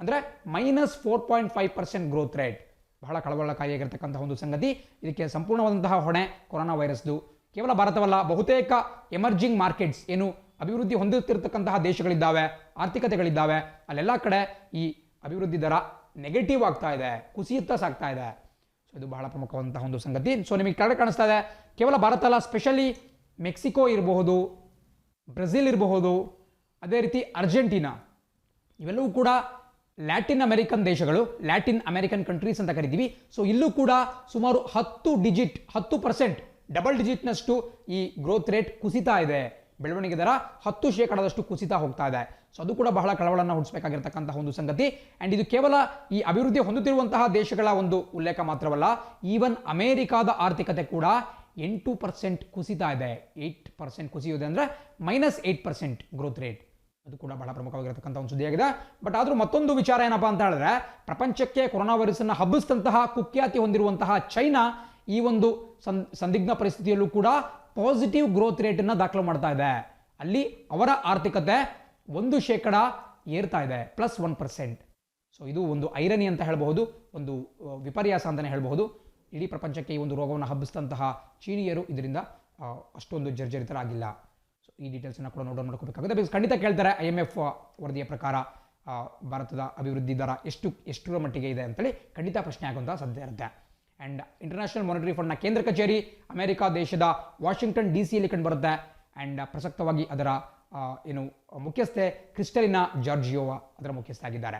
ಅಂದ್ರೆ -4.5% ಗ್ರೋತ್ ರೇಟ್. ಬಹಳ ಕಳವಳಕಾರಿಯಾಗಿರ್ತಕ್ಕಂತಹ ಒಂದು ಸಂಗತಿ. ಇದಕ್ಕೆ ಸಂಪೂರ್ಣವಾದಂತಹ ಹೊಣೆ ಕೊರೋನಾ ವೈರಸ್ದು. ಕೇವಲ ಭಾರತವಲ್ಲ, ಬಹುತೇಕ ಎಮರ್ಜಿಂಗ್ ಮಾರ್ಕೆಟ್ಸ್, ಏನು ಅಭಿವೃದ್ಧಿ ಹೊಂದುತ್ತಿರತಕ್ಕಂತಹ ದೇಶಗಳಿದ್ದಾವೆ, ಆರ್ಥಿಕತೆಗಳಿದ್ದಾವೆ, ಅಲ್ಲೆಲ್ಲ ಕಡೆ ಈ ಅಭಿವೃದ್ಧಿ ದರ ನೆಗೆಟಿವ್ ಆಗ್ತಾ ಇದೆ, ಕುಸಿಯುತ್ತಾ ಸಾಗ್ತಾ ಇದೆ. ಸೊ ಇದು ಬಹಳ ಪ್ರಮುಖವಾದಂತಹ ಒಂದು ಸಂಗತಿ. ಸೊ ನಿಮಗೆ ಕೆಳಗಡೆ ಕಾಣಿಸ್ತಾ ಇದೆ, ಕೇವಲ ಭಾರತ ಅಲ್ಲ, ಸ್ಪೆಷಲಿ ಮೆಕ್ಸಿಕೋ ಇರಬಹುದು, ಬ್ರೆಜಿಲ್ ಇರಬಹುದು, ಅದೇ ರೀತಿ ಅರ್ಜೆಂಟೀನಾ, ಇವೆಲ್ಲವೂ ಕೂಡ ಲ್ಯಾಟಿನ್ ಅಮೆರಿಕನ್ ದೇಶಗಳು, ಲ್ಯಾಟಿನ್ ಅಮೆರಿಕನ್ ಕಂಟ್ರೀಸ್ ಅಂತ ಕರಿತೀವಿ. ಸೊ ಇಲ್ಲೂ ಕೂಡ ಸುಮಾರು 10% ಡಬಲ್ ಡಿಜಿಟ್ನಷ್ಟು ಈ ಗ್ರೋತ್ ರೇಟ್ ಕುಸಿತಾ ಇದೆ. ಬೆಳವಣಿಗೆ ದರ 10% ಕುಸಿತಾ ಹೋಗ್ತಾ ಇದೆ. ಸೊ ಅದು ಕೂಡ ಬಹಳ ಕಳವಳವನ್ನು ಹುಟ್ಟಿಸಬೇಕಾಗಿರ್ತಕ್ಕಂತಹ ಒಂದು ಸಂಗತಿ. ಅಂಡ್ ಇದು ಕೇವಲ ಈ ಅಭಿವೃದ್ಧಿ ಹೊಂದುತ್ತಿರುವಂತಹ ದೇಶಗಳ ಒಂದು ಉಲ್ಲೇಖ ಮಾತ್ರವಲ್ಲ, ಈವನ್ ಅಮೆರಿಕಾದ ಆರ್ಥಿಕತೆ ಕೂಡ 8% ಕುಸಿತಾ ಇದೆ. 8% ಕುಸಿಯುವುದೇ ಅಂದ್ರೆ -8% ಗ್ರೋತ್ ರೇಟ್. ಅದು ಕೂಡ ಬಹಳ ಪ್ರಮುಖವಾಗಿರತಕ್ಕಂಥ ಒಂದು ಸುದ್ದಿಯಾಗಿದೆ. ಬಟ್ ಆದ್ರೂ ಮತ್ತೊಂದು ವಿಚಾರ ಏನಪ್ಪಾ ಅಂತ ಹೇಳಿದ್ರೆ, ಪ್ರಪಂಚಕ್ಕೆ ಕೊರೋನಾ ವೈರಸ್ ಅನ್ನು ಹಬ್ಬಿಸಿದಂತಹ ಕುಖ್ಯಾತಿ ಹೊಂದಿರುವಂತಹ ಚೈನಾ ಈ ಒಂದು ಸಂದಿಗ್ಧ ಪರಿಸ್ಥಿತಿಯಲ್ಲೂ ಕೂಡ ಪಾಸಿಟಿವ್ ಗ್ರೋತ್ ರೇಟ್ ಅನ್ನು ದಾಖಲು ಮಾಡ್ತಾ ಇದೆ. ಅಲ್ಲಿ ಅವರ ಆರ್ಥಿಕತೆ 1% ಏರ್ತಾ ಇದೆ, +1%. ಸೊ ಇದು ಒಂದು ಐರನಿ ಅಂತ ಹೇಳಬಹುದು, ಒಂದು ವಿಪರ್ಯಾಸ ಅಂತಾನೆ ಹೇಳಬಹುದು. ಇಡೀ ಪ್ರಪಂಚಕ್ಕೆ ಈ ಒಂದು ರೋಗವನ್ನು ಹಬ್ಬಿಸಿದಂತಹ ಚೀನಿಯರು ಇದರಿಂದ ಅಷ್ಟೊಂದು ಜರ್ಜರಿತರಾಗಿಲ್ಲ. ಸೊ ಈ ಡೀಟೇಲ್ಸನ್ನು ಕೂಡ ನೋಡ್ಕೋಬೇಕಾಗುತ್ತೆ. ಬಿಕಾಸ್ ಖಂಡಿತ ಕೇಳ್ತಾರೆ, IMF ವರದಿಯ ಪ್ರಕಾರ ಭಾರತದ ಅಭಿವೃದ್ಧಿ ದರ ಎಷ್ಟರ ಮಟ್ಟಿಗೆ ಇದೆ ಅಂತೇಳಿ ಖಂಡಿತ ಪ್ರಶ್ನೆ ಆಗುವಂತಹ ಸಾಧ್ಯತೆ ಇರುತ್ತೆ. ಅಂಡ್ ಇಂಟರ್ನ್ಯಾಷನಲ್ ಮಾನಿಟರಿ ಫಂಡ್ನ ಕೇಂದ್ರ ಕಚೇರಿ ಅಮೆರಿಕ ದೇಶದ ವಾಷಿಂಗ್ಟನ್ DC ಕಂಡುಬರುತ್ತೆ. ಅಂಡ್ ಪ್ರಸಕ್ತವಾಗಿ ಅದರ ಏನು ಮುಖ್ಯಸ್ಥೆ ಕ್ರಿಸ್ಟಲಿನಾ ಜಾರ್ಜಿಯೋವಾ ಅದರ ಮುಖ್ಯಸ್ಥೆ ಆಗಿದ್ದಾರೆ.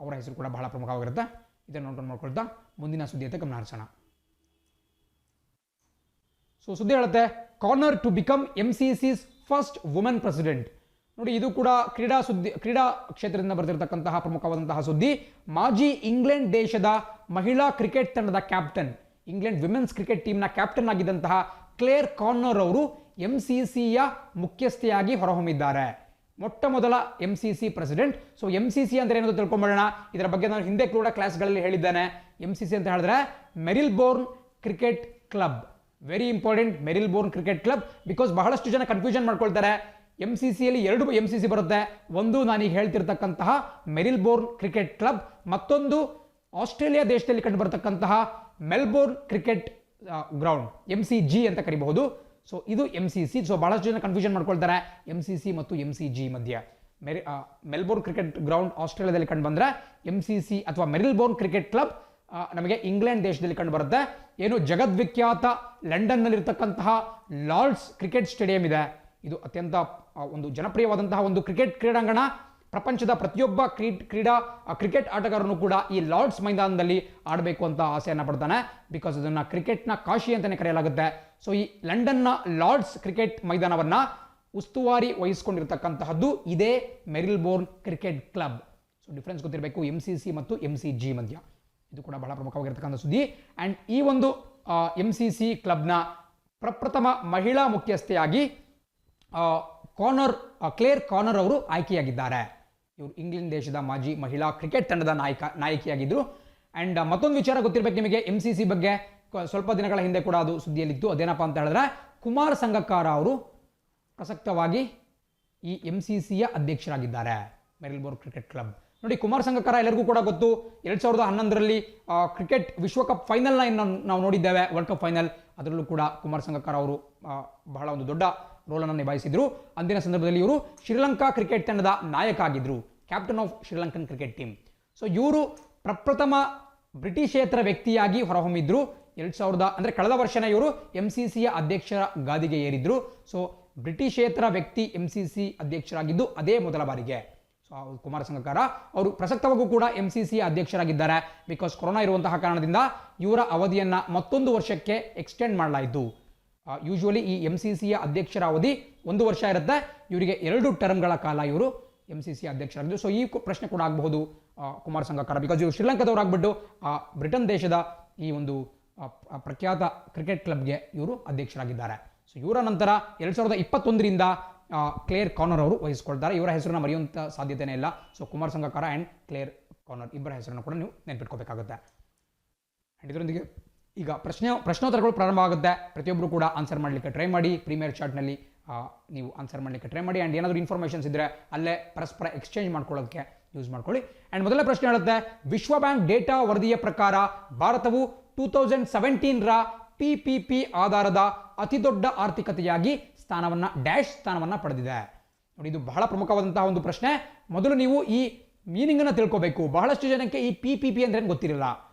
ಅವರ ಹೆಸರು ಕೂಡ ಬಹಳ ಪ್ರಮುಖವಾಗಿರುತ್ತೆ. ಇದನ್ನು ನೋಡ್ಕೊಳ್ತಾ ಮುಂದಿನ ಸುದ್ದಿಯತ್ತ ಗಮನ ಹರಿಸೋಣ. ಸೊ ಸುದ್ದಿ ಹೇಳುತ್ತೆ, Connor to become MCC's first women president. ನೋಡಿ, ಇದು ಕೂಡ ಕ್ರೀಡಾ ಕ್ಷೇತ್ರದಿಂದ ಬರೆದಿರತಕ್ಕಂತಹ ಪ್ರಮುಖವಾದಂತಹ ಸುದ್ದಿ. ಮಾಜಿ ಇಂಗ್ಲೆಂಡ್ ದೇಶದ ಮಹಿಳಾ ಕ್ರಿಕೆಟ್ ತಂಡದ ಕ್ಯಾಪ್ಟನ್, ಇಂಗ್ಲೆಂಡ್ ವಿಮೆನ್ಸ್ ಕ್ರಿಕೆಟ್ ಟೀಮ್ನ ಕ್ಯಾಪ್ಟನ್ ಆಗಿದ್ದಂತಹ ಕ್ಲೇರ್ ಕಾರ್ನರ್ ಅವರು MCCಯ ಮುಖ್ಯಸ್ಥೆಯಾಗಿ ಹೊರಹೊಮ್ಮಿದ್ದಾರೆ. ಮೊಟ್ಟ ಮೊದಲ MCC ಪ್ರೆಸಿಡೆಂಟ್. ಸೊ MCC ಅಂದ್ರೆ ಏನಂತ ತಿಳ್ಕೊಂಬೋಣ. ಇದರ ಬಗ್ಗೆ ನಾನು ಹಿಂದೆ ಕೂಡ ಕ್ಲಾಸ್ಗಳಲ್ಲಿ ಹೇಳಿದ್ದೇನೆ. MCC ಅಂತ ಹೇಳಿದ್ರೆ Meryl born cricket club. Very important, Meryl born cricket club. Because ಬಹಳಷ್ಟು ಜನ ಕನ್ಫ್ಯೂಷನ್ ಮಾಡ್ಕೊಳ್ತಾರೆ. MCCಯಲ್ಲಿ 2 MCC ಬರುತ್ತೆ. ಒಂದು ನಾನೀಗ ಹೇಳ್ತಿರ್ತಕ್ಕಂತಹ ಮೆರಿಲ್ ಬೋರ್ನ್ ಕ್ರಿಕೆಟ್ ಕ್ಲಬ್, ಮತ್ತೊಂದು ಆಸ್ಟ್ರೇಲಿಯಾ ದೇಶದಲ್ಲಿ ಕಂಡು ಬರತಕ್ಕಂತಹ ಮೆಲ್ಬೋರ್ನ್ ಕ್ರಿಕೆಟ್ ಗ್ರೌಂಡ್, MCG ಅಂತ ಕರಿಬಹುದು. ಸೊ ಇದು MCC. ಸೊ ಬಹಳಷ್ಟು ಜನ ಕನ್ಫ್ಯೂಷನ್ ಮಾಡ್ಕೊಳ್ತಾರೆ MCC ಮತ್ತು MCG ಮಧ್ಯೆ. ಮೆಲ್ಬೋರ್ನ್ ಕ್ರಿಕೆಟ್ ಗ್ರೌಂಡ್ ಆಸ್ಟ್ರೇಲಿಯಾದಲ್ಲಿ ಕಂಡು ಬಂದ್ರೆ MCC ಅಥವಾ ಮೆರಿಲ್ ಬೋರ್ನ್ ಕ್ರಿಕೆಟ್ ಕ್ಲಬ್ ನಮಗೆ ಇಂಗ್ಲೆಂಡ್ ದೇಶದಲ್ಲಿ ಕಂಡು ಬರುತ್ತೆ. ಏನು ಜಗದ್ವಿಖ್ಯಾತ ಲಂಡನ್ನಲ್ಲಿರ್ತಕ್ಕಂತಹ ಲಾರ್ಡ್ಸ್ ಕ್ರಿಕೆಟ್ ಸ್ಟೇಡಿಯಂ ಇದೆ, ಇದು ಅತ್ಯಂತ ಒಂದು ಜನಪ್ರಿಯವಾದಂತಹ ಒಂದು ಕ್ರಿಕೆಟ್ ಕ್ರೀಡಾಂಗಣ. ಪ್ರಪಂಚದ ಪ್ರತಿಯೊಬ್ಬ ಕ್ರಿಕೆಟ್ ಆಟಗಾರನು ಕೂಡ ಈ ಲಾರ್ಡ್ಸ್ ಮೈದಾನದಲ್ಲಿ ಆಡಬೇಕು ಅಂತ ಆಸೆಯನ್ನು ಪಡ್ತಾನೆ. ಬಿಕಾಸ್ ಇದನ್ನು ಕ್ರಿಕೆಟ್ನ ಕಾಶಿ ಅಂತಲೇ ಕರೆಯಲಾಗುತ್ತೆ. ಸೊ ಈ ಲಂಡನ್ನ ಲಾರ್ಡ್ಸ್ ಕ್ರಿಕೆಟ್ ಮೈದಾನವನ್ನು ಉಸ್ತುವಾರಿ ವಹಿಸಿಕೊಂಡಿರ್ತಕ್ಕಂತಹದ್ದು ಇದೇ ಮೆರಿಲ್ಬೋರ್ನ್ ಕ್ರಿಕೆಟ್ ಕ್ಲಬ್. ಸೊ ಡಿಫ್ರೆನ್ಸ್ ಗೊತ್ತಿರಬೇಕು MCC ಮತ್ತು MCG ಮಧ್ಯ, ಇದು ಕೂಡ ಬಹಳ ಪ್ರಮುಖವಾಗಿರ್ತಕ್ಕಂಥ ಸುದ್ದಿ. ಆ್ಯಂಡ್ ಈ ಒಂದು MCC ಕ್ಲಬ್ನ ಪ್ರಪ್ರಥಮ ಮಹಿಳಾ ಮುಖ್ಯಸ್ಥೆಯಾಗಿ ಕ್ಲೇರ್ ಕಾನರ್ ಅವರು ಆಯ್ಕೆಯಾಗಿದ್ದಾರೆ. ಇವರು ಇಂಗ್ಲೆಂಡ್ ದೇಶದ ಮಾಜಿ ಮಹಿಳಾ ಕ್ರಿಕೆಟ್ ತಂಡದ ನಾಯಕಿಯಾಗಿದ್ದರು. ಆ್ಯಂಡ್ ಮತ್ತೊಂದು ವಿಚಾರ ಗೊತ್ತಿರಬೇಕು ನಿಮಗೆ MCC ಬಗ್ಗೆ, ಸ್ವಲ್ಪ ದಿನಗಳ ಹಿಂದೆ ಕೂಡ ಅದು ಸುದ್ದಿಯಲ್ಲಿತ್ತು. ಅದೇನಪ್ಪ ಅಂತ ಹೇಳಿದ್ರೆ ಕುಮಾರ್ ಸಂಗಕ್ಕಾರ ಅವರು ಪ್ರಸಕ್ತವಾಗಿ ಈ MCCಯ ಅಧ್ಯಕ್ಷರಾಗಿದ್ದಾರೆ, ಮೆರಿಲ್ಬೋರ್ನ್ ಕ್ರಿಕೆಟ್ ಕ್ಲಬ್. ನೋಡಿ, ಕುಮಾರ್ ಸಂಗಕ್ಕಾರ ಎಲ್ಲರಿಗೂ ಕೂಡ ಗೊತ್ತು. 2011ರಲ್ಲಿ ಕ್ರಿಕೆಟ್ ವಿಶ್ವಕಪ್ ಫೈನಲ್ನ ನಾವು ನೋಡಿದ್ದೇವೆ, ವರ್ಲ್ಡ್ ಕಪ್ ಫೈನಲ್. ಅದರಲ್ಲೂ ಕೂಡ ಕುಮಾರ್ ಸಂಗಕ್ಕಾರ ಅವರು ಬಹಳ ಒಂದು ದೊಡ್ಡ ರೋಲನ್ನು ನಿಭಾಯಿಸಿದ್ರು. ಅಂದಿನ ಸಂದರ್ಭದಲ್ಲಿ ಇವರು ಶ್ರೀಲಂಕಾ ಕ್ರಿಕೆಟ್ ತಂಡದ ನಾಯಕ ಆಗಿದ್ರು, captain of Sri Lankan cricket team. So ಇವರು ಪ್ರಪ್ರಥಮ ಬ್ರಿಟಿಷೇತರ ವ್ಯಕ್ತಿಯಾಗಿ ಹೊರಹೊಮ್ಮಿದ್ರು. ಅಂದರೆ ಕಳೆದ ವರ್ಷನೇ ಇವರು MCCಯ ಅಧ್ಯಕ್ಷರ ಗಾದಿಗೆ ಏರಿದ್ರು. ಸೊ ಬ್ರಿಟಿಷೇತರ ವ್ಯಕ್ತಿ MCC ಅಧ್ಯಕ್ಷರಾಗಿದ್ದು ಅದೇ ಮೊದಲ ಬಾರಿಗೆ. ಸೊ ಕುಮಾರ ಸಂಗಕ್ಕಾರ ಅವರು ಪ್ರಸಕ್ತವಾಗೂ ಕೂಡ MCCಯ ಅಧ್ಯಕ್ಷರಾಗಿದ್ದಾರೆ. ಬಿಕಾಸ್ ಕೊರೋನಾ ಇರುವಂತಹ ಕಾರಣದಿಂದ ಇವರ ಅವಧಿಯನ್ನು ಮತ್ತೊಂದು ವರ್ಷಕ್ಕೆ ಎಕ್ಸ್ಟೆಂಡ್ ಮಾಡಲಾಯಿತು. ಯೂಶುವಲಿ ಈ MCCಯ ಅಧ್ಯಕ್ಷರ ಅವಧಿ 1 ವರ್ಷ ಇರುತ್ತೆ. ಇವರಿಗೆ 2 ಟರ್ಮ್ಗಳ ಕಾಲ ಇವರು MCCಯ ಅಧ್ಯಕ್ಷರಾಗಿದ್ದು. ಸೊ ಈ ಪ್ರಶ್ನೆ ಕೂಡ ಆಗಬಹುದು ಕುಮಾರ್ ಸಂಗಕ್ಕಾರ, ಬಿಕಾಸ್ ಇವರು ಶ್ರೀಲಂಕಾದವರಾಗ್ಬಿಟ್ಟು ಬ್ರಿಟನ್ ದೇಶದ ಈ ಒಂದು ಪ್ರಖ್ಯಾತ ಕ್ರಿಕೆಟ್ ಕ್ಲಬ್ಗೆ ಇವರು ಅಧ್ಯಕ್ಷರಾಗಿದ್ದಾರೆ. ಸೊ ಇವರ ನಂತರ 2021ರಿಂದ ಕ್ಲೇರ್ ಕಾನರ್ ಅವರು ವಹಿಸಿಕೊಳ್ತಾರೆ. ಇವರ ಹೆಸರನ್ನು ಮರೆಯುವಂಥ ಸಾಧ್ಯತೆಯೇ ಇಲ್ಲ. So Kumar Sangakkara and Clare Connor ಇಬ್ಬರ ಹೆಸರನ್ನು ಕೂಡ ನೀವು ನೆನಪಿಟ್ಕೋಬೇಕಾಗುತ್ತೆ. ಆ್ಯಂಡ್ ಇದರೊಂದಿಗೆ ಈಗ ಪ್ರಶ್ನೋತ್ತರಗಳು ಪ್ರಾರಂಭ ಆಗುತ್ತೆ. ಪ್ರತಿಯೊಬ್ಬರು ಕೂಡ ಆನ್ಸರ್ ಮಾಡಲಿಕ್ಕೆ ಟ್ರೈ ಮಾಡಿ. ಪ್ರೀಮಿಯರ್ ಚಾಟ್ನಲ್ಲಿ ನೀವು ಆನ್ಸರ್ ಮಾಡಲಿಕ್ಕೆ ಟ್ರೈ ಮಾಡಿ. ಆ್ಯಂಡ್ ಏನಾದರೂ ಇನ್ಫಾರ್ಮೇಷನ್ಸ್ ಇದ್ದರೆ ಅಲ್ಲೇ ಪರಸ್ಪರ ಎಕ್ಸ್ಚೇಂಜ್ ಮಾಡ್ಕೊಳ್ಳೋದಕ್ಕೆ ಯೂಸ್ ಮಾಡ್ಕೊಳ್ಳಿ. ಆ್ಯಂಡ್ ಮೊದಲ ಪ್ರಶ್ನೆ ಹೇಳುತ್ತೆ, ವಿಶ್ವ ಬ್ಯಾಂಕ್ ಡೇಟಾ ವರದಿಯ ಪ್ರಕಾರ ಭಾರತವು 2017ರ PPP ಆಧಾರದ ಅತಿದೊಡ್ಡ ಆರ್ಥಿಕತೆಯಾಗಿ ಸ್ಥಾನವನ್ನು ಪಡೆದಿದೆ. ನೋಡಿ, ಇದು ಬಹಳ ಪ್ರಮುಖವಾದಂತಹ ಒಂದು ಪ್ರಶ್ನೆ. ಮೊದಲು ನೀವು ಈ ಮೀನಿಂಗನ್ನು ತಿಳ್ಕೋಬೇಕು. ಬಹಳಷ್ಟು ಜನಕ್ಕೆ ಈ PPP ಅಂದ್ರೆ ಗೊತ್ತಿರಲ್ಲ.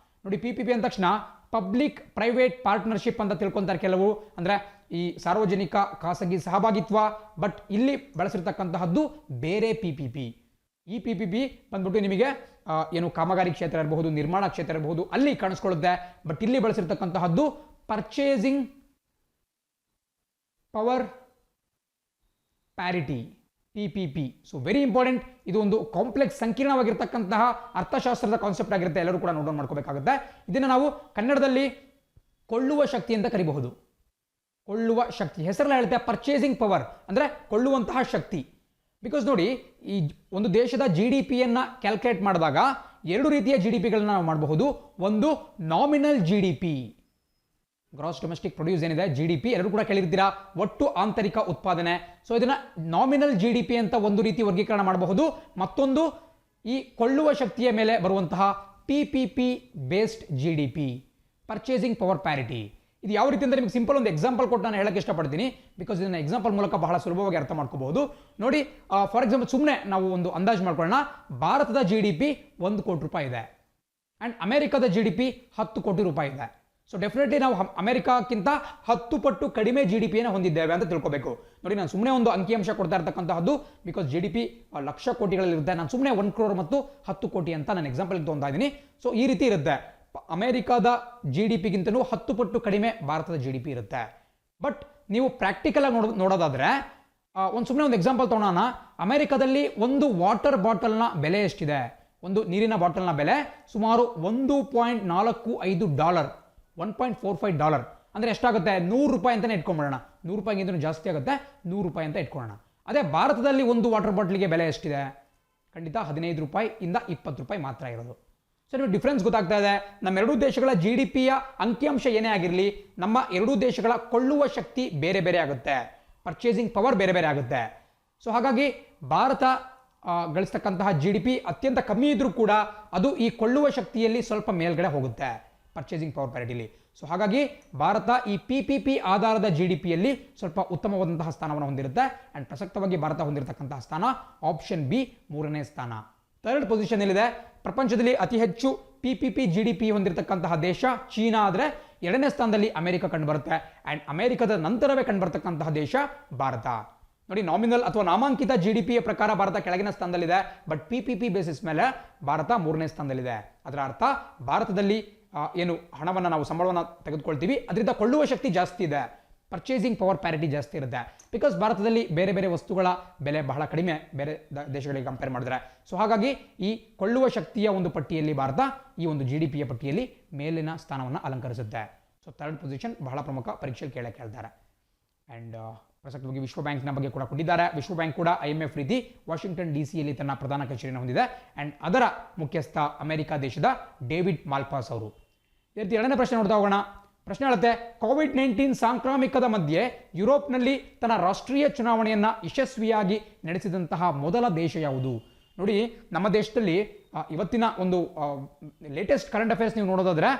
ನೋಡಿ, PPP ಅಂದ ತಕ್ಷಣ ಪಬ್ಲಿಕ್ ಪ್ರೈವೇಟ್ ಪಾರ್ಟ್ನರ್ಶಿಪ್ ಅಂತ ತಿಳ್ಕೊಂತಾರೆ ಕೆಲವು, ಅಂದರೆ ಈ ಸಾರ್ವಜನಿಕ ಖಾಸಗಿ ಸಹಭಾಗಿತ್ವ. ಬಟ್ ಇಲ್ಲಿ ಬಳಸಿರ್ತಕ್ಕಂತಹದ್ದು ಬೇರೆ PPP. ಈ PPP ಬಂದ್ಬಿಟ್ಟು ನಿಮಗೆ ಏನು ಕಾಮಗಾರಿ ಕ್ಷೇತ್ರ ಇರಬಹುದು, ನಿರ್ಮಾಣ ಕ್ಷೇತ್ರ ಇರಬಹುದು, ಅಲ್ಲಿ ಕಾಣಿಸ್ಕೊಳ್ಳುತ್ತೆ. ಬಟ್ ಇಲ್ಲಿ ಬಳಸಿರ್ತಕ್ಕಂತಹದ್ದು purchasing power parity, PPP. So very important. ಇದು ಒಂದು ಕಾಂಪ್ಲೆಕ್ಸ್ ಸಂಕೀರ್ಣವಾಗಿರ್ತಕ್ಕಂತಹ ಅರ್ಥಶಾಸ್ತ್ರದ ಕಾನ್ಸೆಪ್ಟ್ ಆಗಿರುತ್ತೆ. ಎಲ್ಲರೂ ಕೂಡ ನೋಟ್ ಮಾಡ್ಕೋಬೇಕಾಗುತ್ತೆ. ಇದನ್ನು ನಾವು ಕನ್ನಡದಲ್ಲಿ ಕೊಳ್ಳುವ ಶಕ್ತಿ ಅಂತ ಕರಿಬಹುದು. ಕೊಳ್ಳುವ ಶಕ್ತಿ ಹೆಸರೆಲ್ಲ ಹೇಳುತ್ತೆ, ಪರ್ಚೇಸಿಂಗ್ ಪವರ್ ಅಂದರೆ ಕೊಳ್ಳುವಂತಹ ಶಕ್ತಿ. ಬಿಕಾಸ್ ನೋಡಿ, ಈ ಒಂದು ದೇಶದ GDPಯನ್ನು ಕ್ಯಾಲ್ಕುಲೇಟ್ ಮಾಡಿದಾಗ 2 ರೀತಿಯ GDPಗಳನ್ನ ನಾವು ಮಾಡಬಹುದು. ಒಂದು nominal GDP, gross domestic produce ಏನಿದೆ GDP, ಎಲ್ಲರೂ ಕೂಡ ಕೇಳಿರ್ತೀರಾ, ಒಟ್ಟು ಆಂತರಿಕ ಉತ್ಪಾದನೆ. ಸೊ ಇದನ್ನ ನಾಮಿನಲ್ GDP ಅಂತ ಒಂದು ರೀತಿ ವರ್ಗೀಕರಣ ಮಾಡಬಹುದು. ಮತ್ತೊಂದು ಈ ಕೊಳ್ಳುವ ಶಕ್ತಿಯ ಮೇಲೆ ಬರುವಂತಹ PPP based GDP, purchasing power parity. ಇದು ಯಾವ ರೀತಿ ಅಂದರೆ ನಿಮಗೆ ಸಿಂಪಲ್ ಒಂದು ಎಕ್ಸಾಂಪಲ್ ಕೊಟ್ಟು ನಾನು ಹೇಳಕ್ಕೆ ಇಷ್ಟಪಡ್ತೀನಿ. ಬಿಕಾಸ್ ಇದನ್ನ ಎಕ್ಸಾಂಪಲ್ ಮೂಲಕ ಬಹಳ ಸುಲಭವಾಗಿ ಅರ್ಥ ಮಾಡ್ಕೋಬಹುದು. ನೋಡಿ, ಫಾರ್ ಎಕ್ಸಾಂಪಲ್ ಸುಮ್ಮನೆ ನಾವು ಒಂದು ಅಂದಾಜು ಮಾಡ್ಕೊಳ್ಳೋಣ. ಭಾರತದ GDP 1 ಕೋಟಿ ರೂಪಾಯಿ ಇದೆ ಆ್ಯಂಡ್ ಅಮೆರಿಕದ GDP 10 ಕೋಟಿ ರೂಪಾಯಿ ಇದೆ. ಸೊ ಡೆಫಿನೆಟ್ಲಿ ನಾವು ಅಮೆರಿಕಾಕ್ಕಿಂತ 10 ಪಟ್ಟು ಕಡಿಮೆ GDPಯನ್ನು ಹೊಂದಿದ್ದೇವೆ ಅಂತ ತಿಳ್ಕೋಬೇಕು. ನೋಡಿ, ನಾನು ಸುಮ್ಮನೆ ಒಂದು ಅಂಕಿಅಂಶ ಕೊಡ್ತಾ ಇರ್ತಕ್ಕಂತಹದ್ದು, ಬಿಕಾಸ್ GDP ಲಕ್ಷ ಕೋಟಿಗಳಲ್ಲಿರುತ್ತೆ. ನಾನು ಸುಮ್ಮನೆ 1 crore ಮತ್ತು 10 ಕೋಟಿ ಅಂತ ನಾನು ಎಕ್ಸಾಂಪಲ್ ತೊಗೊಂತಾ ಇದ್ದೀನಿ. ಸೊ ಈ ರೀತಿ ಇರುತ್ತೆ. ಅಮೆರಿಕಾದ GDPಗಿಂತಲೂ 10 ಪಟ್ಟು ಕಡಿಮೆ ಭಾರತದ GDP ಇರುತ್ತೆ. ಬಟ್ ನೀವು ಪ್ರಾಕ್ಟಿಕಲ್ ಆಗಿ ನೋಡೋದಾದ್ರೆ ಸುಮ್ಮನೆ ಒಂದು ಎಕ್ಸಾಂಪಲ್ ತೊಗೊಳೋಣ. ಅಮೆರಿಕದಲ್ಲಿ ಒಂದು ವಾಟರ್ ಬಾಟಲ್ನ ಬೆಲೆ ಎಷ್ಟಿದೆ? ಒಂದು ನೀರಿನ ಬಾಟಲ್ನ ಬೆಲೆ ಸುಮಾರು $1.45, $1.45 ಅಂದರೆ ಎಷ್ಟಾಗುತ್ತೆ? 100 ರೂಪಾಯಿ ಅಂತಲೇ ಇಟ್ಕೊಂಡ್ಬಿಡೋಣ. 100 ರೂಪಾಯಿಗಿಂತ ಜಾಸ್ತಿ ಆಗುತ್ತೆ, 100 ರೂಪಾಯಿ ಅಂತ ಇಟ್ಕೊಳ್ಳೋಣ. ಅದೇ ಭಾರತದಲ್ಲಿ ಒಂದು ವಾಟರ್ ಬಾಟಲ್ಗೆ ಬೆಲೆ ಎಷ್ಟಿದೆ? ಖಂಡಿತ 15 ರೂಪಾಯಿಯಿಂದ 20 ರೂಪಾಯಿ ಮಾತ್ರ ಇರೋದು. ಸೊ ನಿಮಗೆ ಡಿಫ್ರೆನ್ಸ್ ಗೊತ್ತಾಗ್ತಾ ಇದೆ. ನಮ್ಮೆರಡೂ ದೇಶಗಳ GDPಯ ಅಂಕಿಅಂಶ ಏನೇ ಆಗಿರಲಿ, ನಮ್ಮ ಎರಡೂ ದೇಶಗಳ ಕೊಳ್ಳುವ ಶಕ್ತಿ ಬೇರೆ ಬೇರೆ ಆಗುತ್ತೆ, ಪರ್ಚೇಸಿಂಗ್ ಪವರ್ ಬೇರೆ ಬೇರೆ ಆಗುತ್ತೆ. ಸೊ ಹಾಗಾಗಿ ಭಾರತ ಗಳಿಸ್ತಕ್ಕಂತಹ GDP ಅತ್ಯಂತ ಕಮ್ಮಿ ಇದ್ರೂ ಕೂಡ ಅದು ಈ ಕೊಳ್ಳುವ ಶಕ್ತಿಯಲ್ಲಿ ಸ್ವಲ್ಪ ಮೇಲ್ಗಡೆ ಹೋಗುತ್ತೆ, ಪರ್ಚೇಸಿಂಗ್ ಪವರ್ ಪ್ಯಾರಿಟಿಲಿ. ಸೊ ಹಾಗಾಗಿ ಭಾರತ ಈ PPP ಆಧಾರದ GDPಯಲ್ಲಿ ಸ್ವಲ್ಪ ಉತ್ತಮವಾದಂತಹ ಸ್ಥಾನವನ್ನು ಹೊಂದಿರುತ್ತೆ. ಆ್ಯಂಡ್ ಪ್ರಸಕ್ತವಾಗಿ ಭಾರತ ಹೊಂದಿರತಕ್ಕಂತಹ ಸ್ಥಾನ ಆಪ್ಷನ್ B, 3ನೇ ಸ್ಥಾನ. 3rd ಪೊಸಿಷನ್ ಎಲ್ಲಿದೆ? ಪ್ರಪಂಚದಲ್ಲಿ ಅತಿ ಹೆಚ್ಚು PPP GDP ಹೊಂದಿರತಕ್ಕಂತಹ ದೇಶ ಚೀನಾ ಆದರೆ ಎರಡನೇ ಸ್ಥಾನದಲ್ಲಿ ಅಮೆರಿಕ ಕಂಡುಬರುತ್ತೆ. ಆ್ಯಂಡ್ ಅಮೆರಿಕದ ನಂತರವೇ ಕಂಡುಬರ್ತಕ್ಕಂತಹ ದೇಶ ಭಾರತ. ನೋಡಿ, ನಾಮಿನಲ್ ಅಥವಾ ನಾಮಾಂಕಿತ GDP ಯ ಪ್ರಕಾರ ಭಾರತ ಕೆಳಗಿನ ಸ್ಥಾನದಲ್ಲಿದೆ. ಬಟ್ PPP ಬೇಸಿಸ್ ಮೇಲೆ ಭಾರತ ಮೂರನೇ ಸ್ಥಾನದಲ್ಲಿದೆ. ಅದರ ಅರ್ಥ ಭಾರತದಲ್ಲಿ ಏನು ಹಣವನ್ನು ನಾವು ಸಂಬಳವನ್ನು ತೆಗೆದುಕೊಳ್ತೀವಿ ಅದರಿಂದ ಕೊಳ್ಳುವ ಶಕ್ತಿ ಜಾಸ್ತಿ ಇದೆ, ಪರ್ಚೇಸಿಂಗ್ ಪವರ್ ಪ್ಯಾರಿಟಿ ಜಾಸ್ತಿ ಇರುತ್ತೆ. ಬಿಕಾಸ್ ಭಾರತದಲ್ಲಿ ಬೇರೆ ಬೇರೆ ವಸ್ತುಗಳ ಬೆಲೆ ಬಹಳ ಕಡಿಮೆ ಬೇರೆ ದೇಶಗಳಿಗೆ ಕಂಪೇರ್ ಮಾಡಿದ್ರೆ. ಸೊ ಹಾಗಾಗಿ ಈ ಕೊಳ್ಳುವ ಶಕ್ತಿಯ ಒಂದು ಪಟ್ಟಿಯಲ್ಲಿ ಭಾರತ ಈ ಒಂದು GDP ಯ ಪಟ್ಟಿಯಲ್ಲಿ ಮೇಲಿನ ಸ್ಥಾನವನ್ನು ಅಲಂಕರಿಸುತ್ತೆ. ಸೊ ಥರ್ಡ್ ಪೊಸಿಷನ್ ಬಹಳ ಪ್ರಮುಖ, ಪರೀಕ್ಷೆಯಲ್ಲಿ ಕೇಳ್ತಾರೆ. ಆ್ಯಂಡ್ ಪ್ರಸಕ್ತವಾಗಿ ವಿಶ್ವ ಬ್ಯಾಂಕ್ನ ಬಗ್ಗೆ ಕೂಡ ಕೊಟ್ಟಿದ್ದಾರೆ. ವಿಶ್ವ ಬ್ಯಾಂಕ್ ಕೂಡ IMF ರೀತಿ ವಾಷಿಂಗ್ಟನ್ DC ತನ್ನ ಪ್ರಧಾನ ಕಚೇರಿಯನ್ನು ಹೊಂದಿದೆ. ಆ್ಯಂಡ್ ಅದರ ಮುಖ್ಯಸ್ಥ ಅಮೆರಿಕ ದೇಶದ ಡೇವಿಡ್ ಮಾಲ್ಪಾಸ್ ಅವರು. ಈ ರೀತಿ ಎರಡನೇ ಪ್ರಶ್ನೆ ನೋಡ್ತಾ ಹೋಗೋಣ. ಪ್ರಶ್ನೆ ಹೇಳುತ್ತೆ, COVID-19 ಸಾಂಕ್ರಾಮಿಕದ ಮಧ್ಯೆ ಯುರೋಪ್ನಲ್ಲಿ ತನ್ನ ರಾಷ್ಟ್ರೀಯ ಚುನಾವಣೆಯನ್ನು ಯಶಸ್ವಿಯಾಗಿ ನಡೆಸಿದಂತಹ ಮೊದಲ ದೇಶ ಯಾವುದು? ನೋಡಿ, ನಮ್ಮ ದೇಶದಲ್ಲಿ ಇವತ್ತಿನ ಒಂದು ಲೇಟೆಸ್ಟ್ ಕರೆಂಟ್ ಅಫೇರ್ಸ್ ನೀವು ನೋಡೋದಾದ್ರೆ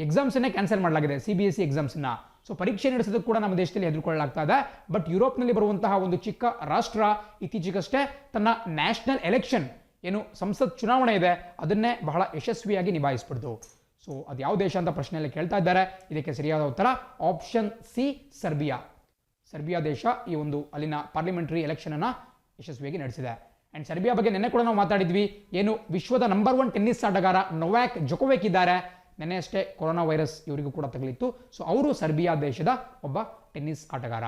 ಎಕ್ಸಾಮ್ಸನ್ನೇ ಕ್ಯಾನ್ಸಲ್ ಮಾಡಲಾಗಿದೆ, CBSE ಎಕ್ಸಾಮ್ಸನ್ನ. ಸೊ ಪರೀಕ್ಷೆ ನಡೆಸೋದಕ್ಕೆ ಕೂಡ ನಮ್ಮ ದೇಶದಲ್ಲಿ ಹೆದರ್ಕೊಳ್ಳಲಾಗ್ತಾ ಇದೆ. ಬಟ್ ಯುರೋಪ್ನಲ್ಲಿ ಬರುವಂತಹ ಒಂದು ಚಿಕ್ಕ ರಾಷ್ಟ್ರ ಇತ್ತೀಚೆಗಷ್ಟೇ ತನ್ನ ನ್ಯಾಷನಲ್ ಎಲೆಕ್ಷನ್ ಏನು ಸಂಸತ್ ಚುನಾವಣೆ ಇದೆ ಅದನ್ನೇ ಬಹಳ ಯಶಸ್ವಿಯಾಗಿ ನಿಭಾಯಿಸ್ಬಿಡ್ತು. ಸೊ ಅದು ಯಾವ ದೇಶ ಅಂತ ಪ್ರಶ್ನೆಯಲ್ಲಿ ಕೇಳ್ತಾ ಇದ್ದಾರೆ. ಇದಕ್ಕೆ ಸರಿಯಾದ ಉತ್ತರ ಆಪ್ಷನ್ ಸಿ, ಸರ್ಬಿಯಾ. ಸರ್ಬಿಯಾ ದೇಶ ಈ ಒಂದು ಅಲ್ಲಿನ ಪಾರ್ಲಿಮೆಂಟರಿ ಎಲೆಕ್ಷನ್ ಅನ್ನ ಯಶಸ್ವಿಯಾಗಿ ನಡೆಸಿದೆ. ಅಂಡ್ ಸರ್ಬಿಯಾ ಬಗ್ಗೆ ನಿನ್ನೆ ಕೂಡ ನಾವು ಮಾತಾಡಿದ್ವಿ. ಏನು ವಿಶ್ವದ ನಂಬರ್ 1 ಟೆನ್ನಿಸ್ ಆಟಗಾರ ನೊವಾಕ್ ಜೊಕೋವಿಕ್ ಇದ್ದಾರೆ. ನಿನ್ನೆ ಅಷ್ಟೇ ಕೊರೋನಾ ವೈರಸ್ ಇವರಿಗೂ ಕೂಡ ತಗುಲಿತ್ತು. ಸೊ ಅವರು ಸರ್ಬಿಯಾ ದೇಶದ ಒಬ್ಬ ಟೆನ್ನಿಸ್ ಆಟಗಾರ.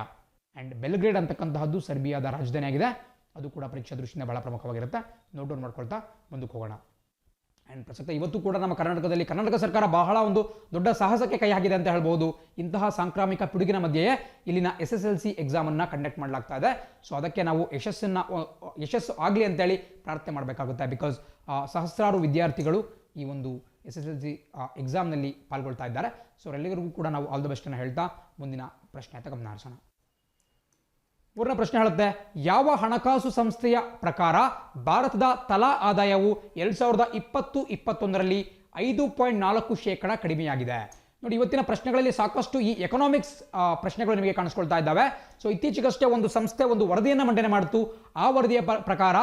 ಅಂಡ್ ಬೆಲ್ಗ್ರೇಡ್ ಅಂತಕ್ಕಂತಹದ್ದು ಸರ್ಬಿಯಾದ ರಾಜಧಾನಿ ಆಗಿದೆ. ಅದು ಕೂಡ ಪರೀಕ್ಷಾ ದೃಷ್ಟಿಯಿಂದ ಬಹಳ ಪ್ರಮುಖವಾಗಿರುತ್ತೆ. ನೋಟ್ ಡೌನ್ ಮಾಡ್ಕೊಳ್ತಾ ಮುಂದಕ್ಕೆ ಹೋಗೋಣ. ಆ್ಯಂಡ್ ಪ್ರಸಕ್ತ ಇವತ್ತು ಕೂಡ ನಮ್ಮ ಕರ್ನಾಟಕದಲ್ಲಿ ಕರ್ನಾಟಕ ಸರ್ಕಾರ ಬಹಳ ಒಂದು ದೊಡ್ಡ ಸಾಹಸಕ್ಕೆ ಕೈ ಹಾಕಿದೆ ಅಂತ ಹೇಳ್ಬೋದು. ಇಂತಹ ಸಾಂಕ್ರಾಮಿಕ ಪಿಡುಗಿನ ಮಧ್ಯೆಯೇ ಇಲ್ಲಿನ SSLC ಎಕ್ಸಾಮನ್ನು ಕಂಡಕ್ಟ್ ಮಾಡಲಾಗ್ತಾ ಇದೆ. ಸೊ ಅದಕ್ಕೆ ನಾವು ಯಶಸ್ಸು ಆಗಲಿ ಅಂತೇಳಿ ಪ್ರಾರ್ಥನೆ ಮಾಡಬೇಕಾಗುತ್ತೆ. ಬಿಕಾಸ್ ಸಹಸ್ರಾರು ವಿದ್ಯಾರ್ಥಿಗಳು ಈ ಒಂದು SSLC ಎಕ್ಸಾಮ್ನಲ್ಲಿ ಪಾಲ್ಗೊಳ್ತಾ ಇದ್ದಾರೆ. ಸೊ ಅವರೆಲ್ಲರಿಗೂ ಕೂಡ ನಾವು ಆಲ್ ದ ಬೆಸ್ಟನ್ನು ಹೇಳ್ತಾ ಮುಂದಿನ ಪ್ರಶ್ನೆ ಅಂತ ಗಮನ ಹರಿಸೋಣ. ಮೂರನೇ ಪ್ರಶ್ನೆ ಹೇಳುತ್ತೆ, ಯಾವ ಹಣಕಾಸು ಸಂಸ್ಥೆಯ ಪ್ರಕಾರ ಭಾರತದ ತಲಾ ಆದಾಯವು 2020-21ರಲ್ಲಿ 5.4% ಕಡಿಮೆಯಾಗಿದೆ? ನೋಡಿ, ಇವತ್ತಿನ ಪ್ರಶ್ನೆಗಳಲ್ಲಿ ಸಾಕಷ್ಟು ಈ ಎಕನಾಮಿಕ್ಸ್ ಪ್ರಶ್ನೆಗಳು ನಿಮಗೆ ಕಾಣಿಸ್ಕೊಳ್ತಾ ಇದ್ದಾವೆ. ಸೊ ಇತ್ತೀಚೆಗಷ್ಟೇ ಒಂದು ಸಂಸ್ಥೆ ಒಂದು ವರದಿಯನ್ನು ಮಂಡನೆ ಮಾಡಿತು. ಆ ವರದಿಯ ಪ್ರಕಾರ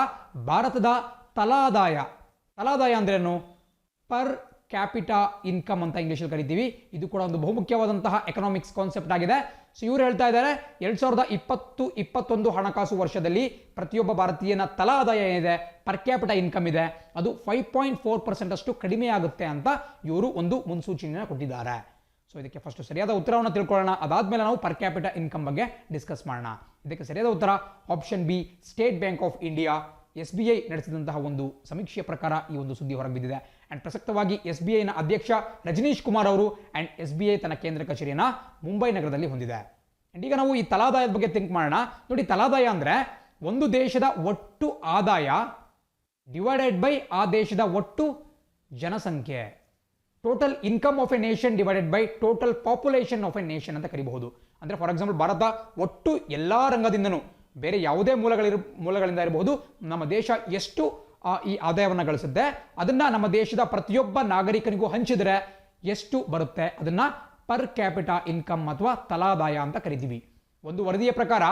ಭಾರತದ ತಲಾದಾಯ ಅಂದ್ರೇನು? ಪರ್ ಕ್ಯಾಪಿಟಾ ಇನ್ಕಮ್ ಅಂತ ಇಂಗ್ಲಿಷಲ್ಲಿ ಕರಿತೀವಿ. ಇದು ಕೂಡ ಒಂದು ಬಹುಮುಖ್ಯವಾದಂತಹ ಎಕನಾಮಿಕ್ಸ್ ಕಾನ್ಸೆಪ್ಟ್ ಆಗಿದೆ. ಸೊ ಇವರು ಹೇಳ್ತಾ ಇದ್ದಾರೆ 2020-21 ಹಣಕಾಸು ವರ್ಷದಲ್ಲಿ ಪ್ರತಿಯೊಬ್ಬ ಭಾರತೀಯನ ತಲಾ ಆದಾಯ ಏನಿದೆ, ಪರ್ ಕ್ಯಾಪಿಟಾ ಇನ್ಕಮ್ ಇದೆ, ಅದು 5.4% ಅಷ್ಟು ಕಡಿಮೆ ಆಗುತ್ತೆ ಅಂತ ಇವರು ಒಂದು ಮುನ್ಸೂಚನೆಯನ್ನು ಕೊಟ್ಟಿದ್ದಾರೆ. ಸೊ ಇದಕ್ಕೆ ಫಸ್ಟ್ ಸರಿಯಾದ ಉತ್ತರವನ್ನು ತಿಳ್ಕೊಳ್ಳೋಣ. ಅದಾದ್ಮೇಲೆ ನಾವು ಪರ್ ಕ್ಯಾಪಿಟಾ ಇನ್ಕಮ್ ಬಗ್ಗೆ ಡಿಸ್ಕಸ್ ಮಾಡೋಣ. ಇದಕ್ಕೆ ಸರಿಯಾದ ಉತ್ತರ option B, state bank of India SBI ನಡೆಸಿದಂತಹ ಒಂದು ಸಮೀಕ್ಷೆಯ ಪ್ರಕಾರ ಈ ಒಂದು ಸುದ್ದಿ ಹೊರಬಿದ್ದಿದೆ. ಅಂಡ್ ಪ್ರಸಕ್ತವಾಗಿ SBIನ ಅಧ್ಯಕ್ಷ ರಜನೀಶ್ ಕುಮಾರ್ ಅವರು ಅಂಡ್ SBI ತನ್ನ ಕೇಂದ್ರ ಕಚೇರಿಯನ್ನು ಮುಂಬೈ ನಗರದಲ್ಲಿ ಹೊಂದಿದೆ. ಅಂಡ್ ಈಗ ನಾವು ಈ ತಲಾದಾಯದ ಬಗ್ಗೆ ಥಿಂಕ್ ಮಾಡೋಣ. ನೋಡಿ, ತಲಾದಾಯ ಅಂದ್ರೆ ಒಂದು ದೇಶದ ಒಟ್ಟು ಆದಾಯ ಡಿವೈಡೆಡ್ ಬೈ ಆ ದೇಶದ ಒಟ್ಟು ಜನಸಂಖ್ಯೆ. Total income of A nation divided by total population of A nation ಅಂತ ಕರಿಬಹುದು. ಅಂದ್ರೆ ಫಾರ್ ಎಕ್ಸಾಂಪಲ್ ಭಾರತ ಒಟ್ಟು ಎಲ್ಲಾ ರಂಗದಿಂದನೂ ಬೇರೆ ಯಾವುದೇ ಮೂಲಗಳಿಂದ ಇರಬಹುದು ನಮ್ಮ ದೇಶ ಎಷ್ಟು ಈ ಆದಾಯವನ್ನು ಗಳಿಸುತ್ತೆ ಅದನ್ನ ನಮ್ಮ ದೇಶದ ಪ್ರತಿಯೊಬ್ಬ ನಾಗರಿಕನಿಗೂ ಹಂಚಿದ್ರೆ ಎಷ್ಟು ಬರುತ್ತೆ ಅದನ್ನ ಪರ್ ಕ್ಯಾಪಿಟಾ ಇನ್ಕಮ್ ಅಥವಾ ತಲಾದಾಯ ಅಂತ ಕರಿತೀವಿ. ಒಂದು ವರದಿಯ ಪ್ರಕಾರ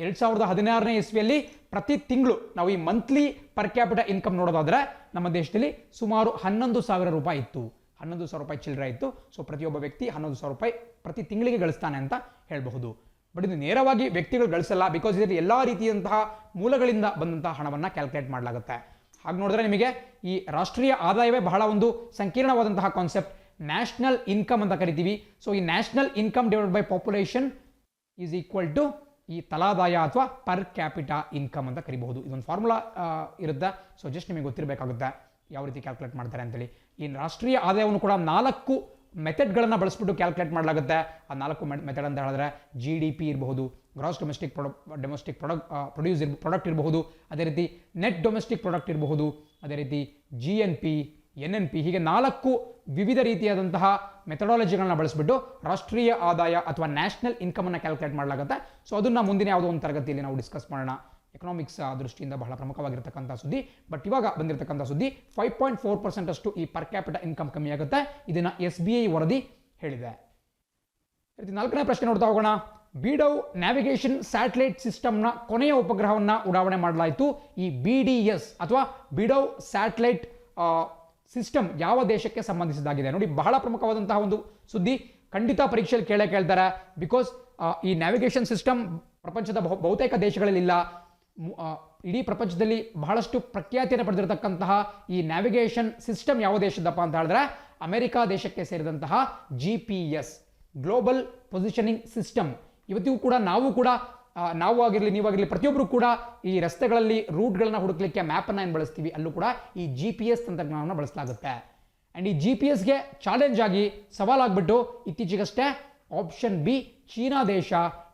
2016ನೇ ಇಸ್ವಿಯಲ್ಲಿ ಪ್ರತಿ ತಿಂಗಳು ನಾವು ಈ ಮಂತ್ಲಿ ಪರ್ ಕ್ಯಾಪಿಟಾ ಇನ್ಕಮ್ ನೋಡೋದಾದ್ರೆ ನಮ್ಮ ದೇಶದಲ್ಲಿ ಸುಮಾರು 11,000 ರೂಪಾಯಿ ಇತ್ತು. 11,000 ರೂಪಾಯಿ ಚಿಲ್ಲರೆ ಇತ್ತು. ಸೊ ಪ್ರತಿಯೊಬ್ಬ ವ್ಯಕ್ತಿ 11,000 ರೂಪಾಯಿ ಪ್ರತಿ ತಿಂಗಳಿಗೆ ಗಳಿಸ್ತಾನೆ ಅಂತ ಹೇಳಬಹುದು. ಬಟ್ ಇದು ನೇರವಾಗಿ ವ್ಯಕ್ತಿಗಳು ಗಳಿಸಲ್ಲ. ಬಿಕಾಸ್ ಇದರಲ್ಲಿ ಎಲ್ಲಾ ರೀತಿಯಂತಹ ಮೂಲಗಳಿಂದ ಬಂದಂತಹ ಹಣವನ್ನು ಕ್ಯಾಲ್ಕುಲೇಟ್ ಮಾಡಲಾಗುತ್ತೆ. ಹಾಗೆ ನೋಡಿದ್ರೆ ನಿಮಗೆ ಈ ರಾಷ್ಟ್ರೀಯ ಆದಾಯವೇ ಬಹಳ ಒಂದು ಸಂಕೀರ್ಣವಾದಂತಹ ಕಾನ್ಸೆಪ್ಟ್. ನ್ಯಾಷನಲ್ ಇನ್ಕಮ್ ಅಂತ ಕರಿತೀವಿ. ಸೊ ಈ national income divided by population is equal to ಈ ತಲಾದಾಯ ಅಥವಾ ಪರ್ ಕ್ಯಾಪಿಟಾ ಇನ್ಕಮ್ ಅಂತ ಕರಿಬಹುದು. ಇದೊಂದು ಫಾರ್ಮುಲಾ ಇರುತ್ತೆ. ಸೊ ಜಸ್ಟ್ ನಿಮಗೆ ಗೊತ್ತಿರಬೇಕಾಗುತ್ತೆ ಯಾವ ರೀತಿ ಕ್ಯಾಲ್ಕುಲೇಟ್ ಮಾಡ್ತಾರೆ ಅಂತೇಳಿ. ಈ ರಾಷ್ಟ್ರೀಯ ಆದಾಯವನ್ನು ಕೂಡ 4 ಮೆಥಡ್ಗಳನ್ನು ಬಳಸ್ಬಿಟ್ಟು ಕ್ಯಾಲ್ಕುಲೇಟ್ ಮಾಡಲಾಗುತ್ತೆ. ಆ 4 ಮೆಥಡ್ ಅಂತ ಹೇಳಿದ್ರೆ GDP ಇರಬಹುದು, ಗ್ರಾಸ್ ಡೊಮೆಸ್ಟಿಕ್ ಪ್ರಾಡಕ್ಟ್ ಇರಬಹುದು, ಅದೇ ರೀತಿ ನೆಟ್ ಡೊಮೆಸ್ಟಿಕ್ ಪ್ರಾಡಕ್ಟ್ ಇರಬಹುದು, ಅದೇ ರೀತಿ GNP, NNP, ಹೀಗೆ 4 ವಿವಿಧ ರೀತಿಯಾದಂತಹ ಮೆಥಡಾಲಜಿಗಳನ್ನ ಬಳಸ್ಬಿಟ್ಟು ರಾಷ್ಟ್ರೀಯ ಆದಾಯ ಅಥವಾ ನ್ಯಾಷನಲ್ ಇನ್ಕಮ್ ಅನ್ನು ಕ್ಯಾಲ್ಕುಲೇಟ್ ಮಾಡಲಾಗುತ್ತೆ. ಸೊ ಅದನ್ನ ಮುಂದಿನ ಯಾವುದೋ ಒಂದು ತರಗತಿಯಲ್ಲಿ ನಾವು ಡಿಸ್ಕಸ್ ಮಾಡೋಣ. ಎಕನಾಮಿಕ್ಸ್ ದೃಷ್ಟಿಯಿಂದ ಬಹಳ ಪ್ರಮುಖವಾಗಿರ್ತಕ್ಕಂಥ ಸುದ್ದಿ. ಬಟ್ ಇವಾಗ ಬಂದಿರತಕ್ಕಂಥ ಸುದ್ದಿ 5.4% ಅಷ್ಟು ಈ ಪರ್ ಕ್ಯಾಪಿಟಾ ಇನ್ಕಮ್ ಕಮ್ಮಿ ಆಗುತ್ತೆ. ಇದನ್ನ SBI ವರದಿ ಹೇಳಿದೆ. 4ನೇ ಪ್ರಶ್ನೆ ನೋಡ್ತಾ ಹೋಗೋಣ. ಬಿಡೌ ನ್ಯಾವಿಗೇಷನ್ ಸ್ಯಾಟಲೈಟ್ ಸಿಸ್ಟಮ್ನ ಕೊನೆಯ ಉಪಗ್ರಹವನ್ನು ಉಡಾವಣೆ ಮಾಡಲಾಯಿತು. ಈ BDS ಅಥವಾ ಬಿಡೌ ಸ್ಯಾಟಲೈಟ್ ಸಿಸ್ಟಮ್ ಯಾವ ದೇಶಕ್ಕೆ ಸಂಬಂಧಿಸಿದಾಗಿದೆ? ನೋಡಿ, ಬಹಳ ಪ್ರಮುಖವಾದಂತಹ ಒಂದು ಸುದ್ದಿ, ಖಂಡಿತ ಪರೀಕ್ಷೆಯಲ್ಲಿ ಕೇಳ್ತಾರೆ. ಬಿಕಾಸ್ ಈ ನ್ಯಾವಿಗೇಷನ್ ಸಿಸ್ಟಮ್ ಪ್ರಪಂಚದ ಬಹುತೇಕ ದೇಶಗಳಲ್ಲಿ ಇಲ್ಲ. ಇಡೀ ಪ್ರಪಂಚದಲ್ಲಿ ಬಹಳಷ್ಟು ಪ್ರಖ್ಯಾತಿಯನ್ನು ಪಡೆದಿರತಕ್ಕಂತಹ ಈ ನ್ಯಾವಿಗೇಷನ್ ಸಿಸ್ಟಮ್ ಯಾವ ದೇಶದಪ್ಪ ಅಂತ ಹೇಳಿದ್ರೆ ಅಮೆರಿಕ ದೇಶಕ್ಕೆ ಸೇರಿದಂತಹ GPS, ಗ್ಲೋಬಲ್ ಪೊಸಿಷನಿಂಗ್ ಸಿಸ್ಟಮ್. ಇವತ್ತಿಗೂ ಕೂಡ ನಾವು ಆಗಿರಲಿ, ನೀವಾಗಿರಲಿ, ಪ್ರತಿಯೊಬ್ಬರು ಕೂಡ ಈ ರಸ್ತೆಗಳಲ್ಲಿ ರೂಟ್ಗಳನ್ನ ಹುಡುಕ್ಲಿಕ್ಕೆ ಮ್ಯಾಪನ್ನು ಏನು ಬಳಸ್ತೀವಿ, ಅಲ್ಲೂ ಕೂಡ ಈ GPS ತಂತ್ರಜ್ಞಾನವನ್ನು ಬಳಸಲಾಗುತ್ತೆ. ಆ್ಯಂಡ್ ಈ GPS ಗೆ ಚಾಲೆಂಜ್ ಆಗಿ ಸವಾಲಾಗ್ಬಿಟ್ಟು ಇತ್ತೀಚೆಗಷ್ಟೇ ಆಪ್ಷನ್ ಬಿ, ಚೀನಾ ದೇಶ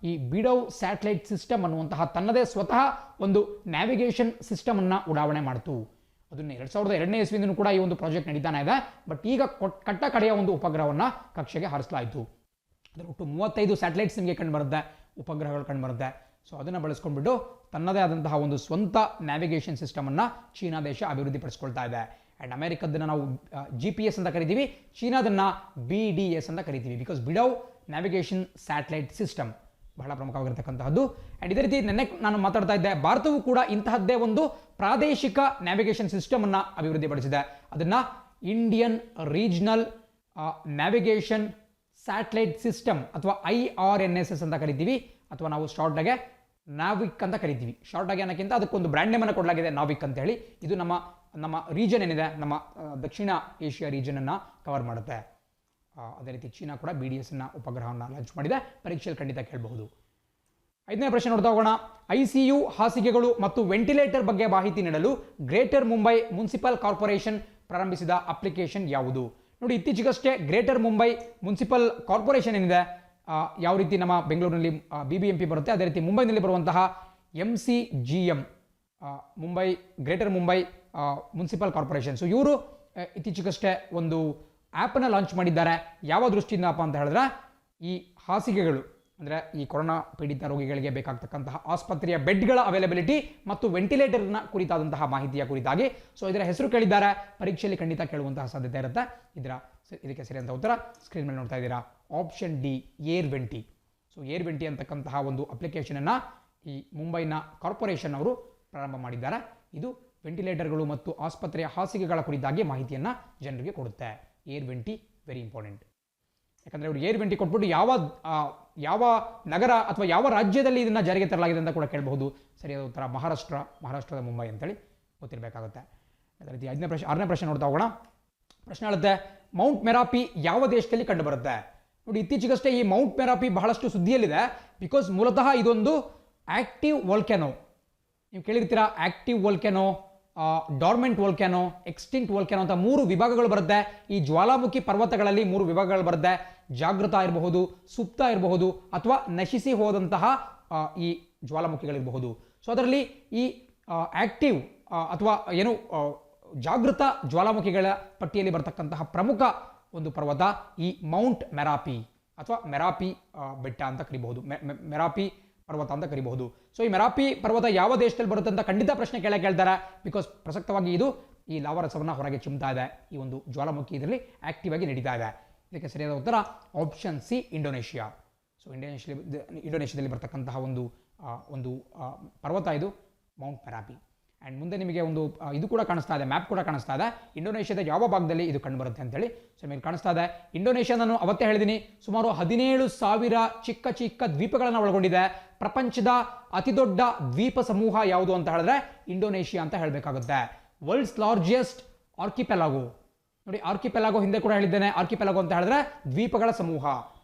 ಈ ಬಿಡೌ ಸ್ಯಾಟಲೈಟ್ ಸಿಸ್ಟಮ್ ಅನ್ನುವಂತಹ ತನ್ನದೇ ಸ್ವತಃ ಒಂದು ನ್ಯಾವಿಗೇಷನ್ ಸಿಸ್ಟಮ್ ಅನ್ನ ಉಡಾವಣೆ ಮಾಡಿತು. ಅದನ್ನ 2002ನೇ ಇಸ್ವಿಯಿಂದ ಕೂಡ ಈ ಒಂದು ಪ್ರಾಜೆಕ್ಟ್ ನಡೀತಾನೆ ಇದೆ. ಬಟ್ ಈಗ ಕಟ್ಟ ಕಡೆಯ ಒಂದು ಉಪಗ್ರಹವನ್ನ ಕಕ್ಷೆಗೆ ಹಾರಿಸಲಾಯಿತು. ಅದರ ಒಟ್ಟು 35 ಸ್ಯಾಟಲೈಟ್ಸ್ ನಿಮಗೆ ಕಂಡುಬರುತ್ತೆ, ಉಪಗ್ರಹಗಳು ಕಂಡುಬರುತ್ತೆ. ಸೊ ಅದನ್ನು ಬಳಸ್ಕೊಂಡ್ಬಿಟ್ಟು ತನ್ನದೇ ಆದಂತಹ ಒಂದು ಸ್ವಂತ ನ್ಯಾವಿಗೇಷನ್ ಸಿಸ್ಟಮ್ ಅನ್ನ ಚೀನಾ ದೇಶ ಅಭಿವೃದ್ಧಿ ಪಡಿಸ್ಕೊಳ್ತಾ ಇದೆ. ಆ್ಯಂಡ್ ಅಮೆರಿಕದನ್ನ ನಾವು GPS ಅಂತ ಕರಿತೀವಿ, ಚೀನಾದನ್ನ BDS ಅಂತ ಕರಿತೀವಿ. ಬಿಕಾಸ್ ಬಿಡೌ ನ್ಯಾವಿಗೇಷನ್ ಸ್ಯಾಟಲೈಟ್ ಸಿಸ್ಟಮ್ ಬಹಳ ಪ್ರಮುಖವಾಗಿರ್ತಕ್ಕಂತಹದ್ದು. ಆ್ಯಂಡ್ ಇದೇ ರೀತಿ ನೆನ್ನೆ ನಾನು ಮಾತಾಡ್ತಾ ಇದ್ದೆ, ಭಾರತವು ಕೂಡ ಇಂತಹದ್ದೇ ಒಂದು ಪ್ರಾದೇಶಿಕ ನ್ಯಾವಿಗೇಷನ್ ಸಿಸ್ಟಮ್ ಅನ್ನ ಅಭಿವೃದ್ಧಿಪಡಿಸಿದೆ. ಅದನ್ನ Indian regional navigation satellite system ಅಥವಾ IRNSS ಅಂತ ಕರಿತೀವಿ, ಅಥವಾ ನಾವು ಶಾರ್ಟ್ ಆಗಿ ನಾವಿಕ್ ಅಂತ ಕರಿತೀವಿ. ಶಾರ್ಟ್ ಆಗಿ ಅನ್ನೋಕ್ಕಿಂತ ಅದಕ್ಕೊಂದು ಬ್ರ್ಯಾಂಡ್ ನೇಮ್ ಅನ್ನು ಕೊಡಲಾಗಿದೆ, ನಾವಿಕ್ ಅಂತ ಹೇಳಿ. ಇದು ನಮ್ಮ ರೀಜನ್ ಏನಿದೆ, ನಮ್ಮ ದಕ್ಷಿಣ ಏಷ್ಯಾ ರೀಜನ್ ಅನ್ನ ಕವರ್ ಮಾಡುತ್ತೆ. ಅದೇ ರೀತಿ ಚೀನಾ ಕೂಡ BDS ಉಪಗ್ರಹವನ್ನು ಲಾಂಚ್ ಮಾಡಿದೆ. ಪರೀಕ್ಷೆಯಲ್ಲಿ ಖಂಡಿತ ಕೇಳಬಹುದು. 5ನೇ ಪ್ರಶ್ನೆ ನೋಡ್ತಾ ಹೋಗೋಣ. ICU ಹಾಸಿಗೆಗಳು ಮತ್ತು ವೆಂಟಿಲೇಟರ್ ಬಗ್ಗೆ ಮಾಹಿತಿ ನೀಡಲು ಗ್ರೇಟರ್ ಮುಂಬೈ ಮುನ್ಸಿಪಲ್ ಕಾರ್ಪೊರೇಷನ್ ಪ್ರಾರಂಭಿಸಿದ ಅಪ್ಲಿಕೇಶನ್ ಯಾವುದು? ನೋಡಿ, ಇತ್ತೀಚೆಗಷ್ಟೇ ಗ್ರೇಟರ್ ಮುಂಬೈ ಮುನ್ಸಿಪಲ್ ಕಾರ್ಪೊರೇಷನ್ ಏನಿದೆ, ಯಾವ ರೀತಿ ನಮ್ಮ ಬೆಂಗಳೂರಿನಲ್ಲಿ BBMP ಬರುತ್ತೆ, ಅದೇ ರೀತಿ ಮುಂಬೈನಲ್ಲಿ ಬರುವಂತಹ MCGM, greater Mumbai municipal corporation. So ಇವರು ಇತ್ತೀಚೆಗಷ್ಟೇ ಒಂದು ಆ್ಯಪನ್ನು ಲಾಂಚ್ ಮಾಡಿದ್ದಾರೆ. ಯಾವ ದೃಷ್ಟಿಯಿಂದಪ್ಪ ಅಂತ ಹೇಳಿದ್ರೆ, ಈ ಹಾಸಿಗೆಗಳು ಅಂದರೆ ಈ ಕೊರೋನಾ ಪೀಡಿತ ರೋಗಿಗಳಿಗೆ ಬೇಕಾಗ್ತಕ್ಕಂತಹ ಆಸ್ಪತ್ರೆಯ ಬೆಡ್ಗಳ ಅವೈಲಬಿಲಿಟಿ ಮತ್ತು ವೆಂಟಿಲೇಟರ್ನ ಕುರಿತಾದಂತಹ ಮಾಹಿತಿಯ ಕುರಿತಾಗಿ. ಸೊ ಇದರ ಹೆಸರು ಕೇಳಿದ್ದಾರೆ, ಪರೀಕ್ಷೆಯಲ್ಲಿ ಖಂಡಿತ ಕೇಳುವಂತಹ ಸಾಧ್ಯತೆ ಇರುತ್ತೆ. ಇದಕ್ಕೆ ಸರಿಯಾದ ಉತ್ತರ ಸ್ಕ್ರೀನ್ ಮೇಲೆ ನೋಡ್ತಾ ಇದ್ದೀರಾ, option D, Air Venti. So Air Venti ಅಂತಕ್ಕಂತಹ ಒಂದು ಅಪ್ಲಿಕೇಶನನ್ನು ಈ ಮುಂಬೈನ ಕಾರ್ಪೊರೇಷನ್ ಅವರು ಪ್ರಾರಂಭ ಮಾಡಿದ್ದಾರೆ. ಇದು ವೆಂಟಿಲೇಟರ್ಗಳು ಮತ್ತು ಆಸ್ಪತ್ರೆಯ ಹಾಸಿಗೆಗಳ ಕುರಿತಾಗಿ ಮಾಹಿತಿಯನ್ನು ಜನರಿಗೆ ಕೊಡುತ್ತೆ. Air Venti very important. ಯಾಕಂದರೆ ಅವರು ಏರ್ ವೆಂಟಿ ಕೊಟ್ಬಿಟ್ಟು ಯಾವ ನಗರ ಅಥವಾ ಯಾವ ರಾಜ್ಯದಲ್ಲಿ ಇದನ್ನು ಜಾರಿಗೆ ತರಲಾಗಿದೆ ಅಂತ ಕೂಡ ಕೇಳಬಹುದು. ಸರಿಯಾದ ಉತ್ತರ ಮಹಾರಾಷ್ಟ್ರದ ಮುಂಬೈ ಅಂತೇಳಿ ಗೊತ್ತಿರಬೇಕಾಗುತ್ತೆ. ಅದೇ ರೀತಿ 6ನೇ ಪ್ರಶ್ನೆ ನೋಡ್ತಾ ಹೋಗೋಣ. ಪ್ರಶ್ನೆ ಹೇಳುತ್ತೆ, ಮೌಂಟ್ ಮೆರಾಪಿ ಯಾವ ದೇಶದಲ್ಲಿ ಕಂಡುಬರುತ್ತೆ? ನೋಡಿ, ಇತ್ತೀಚೆಗಷ್ಟೇ ಈ ಮೌಂಟ್ ಮೆರಾಪಿ ಬಹಳಷ್ಟು ಸುದ್ದಿಯಲ್ಲಿದೆ. ಬಿಕಾಸ್ ಮೂಲತಃ ಇದೊಂದು ಆಕ್ಟಿವ್ ವೋಲ್ಕ್ಯಾನೋ. ನೀವು ಕೇಳಿರ್ತೀರಾ, active volcano, dormant volcano, extinct volcano ಅಂತ 3 ವಿಭಾಗಗಳು ಬರುತ್ತೆ. ಈ ಜ್ವಾಲಾಮುಖಿ ಪರ್ವತಗಳಲ್ಲಿ 3 ವಿಭಾಗಗಳು ಬರುತ್ತೆ. ಜಾಗೃತ ಇರಬಹುದು, ಸುಪ್ತ ಇರಬಹುದು, ಅಥವಾ ನಶಿಸಿ ಹೋದಂತಹ ಈ ಜ್ವಾಲಾಮುಖಿಗಳಿರಬಹುದು. ಸೊ ಅದರಲ್ಲಿ ಈ ಆಕ್ಟಿವ್ ಅಥವಾ ಏನು ಜಾಗೃತ ಜ್ವಾಲಾಮುಖಿಗಳ ಪಟ್ಟಿಯಲ್ಲಿ ಬರ್ತಕ್ಕಂತಹ ಪ್ರಮುಖ ಒಂದು ಪರ್ವತ ಈ ಮೌಂಟ್ ಮೆರಾಪಿ ಅಥವಾ ಮೆರಾಪಿ ಬೆಟ್ಟ ಅಂತ ಕರಿಬಹುದು, ಮೆರಾಪಿ ಪರ್ವತ ಅಂತ ಕರಿಬಹುದು. ಸೊ ಈ ಮೆರಾಪಿ ಪರ್ವತ ಯಾವ ದೇಶದಲ್ಲಿ ಬರುತ್ತೆ ಅಂತ ಖಂಡಿತ ಪ್ರಶ್ನೆ ಕೇಳ್ತಾರೆ. ಬಿಕಾಸ್ ಪ್ರಸಕ್ತವಾಗಿ ಇದು ಈ ಲಾವರಸವನ್ನು ಹೊರಗೆ ಚಿಮ್ತಾ ಇದೆ. ಈ ಒಂದು ಜ್ವಾಲಾಮುಖಿ ಇದರಲ್ಲಿ ಆಕ್ಟಿವ್ ಆಗಿ ನಡೀತಾ ಇದೆ. ಇದಕ್ಕೆ ಸರಿಯಾದ ಉತ್ತರ ಆಪ್ಷನ್ ಸಿ, ಇಂಡೋನೇಷಿಯಾ. ಸೊ ಇಂಡೋನೇಷಿಯಾದಲ್ಲಿ ಬರ್ತಕ್ಕಂತಹ ಒಂದು ಪರ್ವತ ಇದು ಮೌಂಟ್ ಮೆರಾಪಿ. ಆ್ಯಂಡ್ ಮುಂದೆ ನಿಮಗೆ ಒಂದು ಇದು ಕೂಡ ಕಾಣಿಸ್ತಾ ಇದೆ, ಮ್ಯಾಪ್ ಕೂಡ ಕಾಣಿಸ್ತಾ ಇದೆ, ಇಂಡೋನೇಷ್ಯಾದ ಯಾವ ಭಾಗದಲ್ಲಿ ಇದು ಕಂಡುಬರುತ್ತೆ ಅಂತೇಳಿ. ಸೊ ನಿಮಗೆ ಕಾಣಿಸ್ತಾ ಇದೆ. ಇಂಡೋನೇಷ್ಯಾ ನಾನು ಅವತ್ತೇ ಹೇಳಿದ್ದೀನಿ, ಸುಮಾರು 17,000 ಚಿಕ್ಕ ಚಿಕ್ಕ ದ್ವೀಪಗಳನ್ನು ಒಳಗೊಂಡಿದೆ. ಪ್ರಪಂಚದ ಅತಿ ದೊಡ್ಡ ದ್ವೀಪ ಸಮೂಹ ಯಾವುದು ಅಂತ ಹೇಳಿದ್ರೆ ಇಂಡೋನೇಷ್ಯಾ ಅಂತ ಹೇಳಬೇಕಾಗುತ್ತೆ. World's largest ಆರ್ಕಿಪೆಲಾಗೋ. ನೋಡಿ, ಆರ್ಕಿಪೆಲಾಗೋ ಹಿಂದೆ ಕೂಡ ಹೇಳಿದ್ದೇನೆ. ಆರ್ಕಿಪೆಲಾಗೋ ಅಂತ ಹೇಳಿದ್ರೆ ದ್ವೀಪಗಳ ಸಮೂಹ.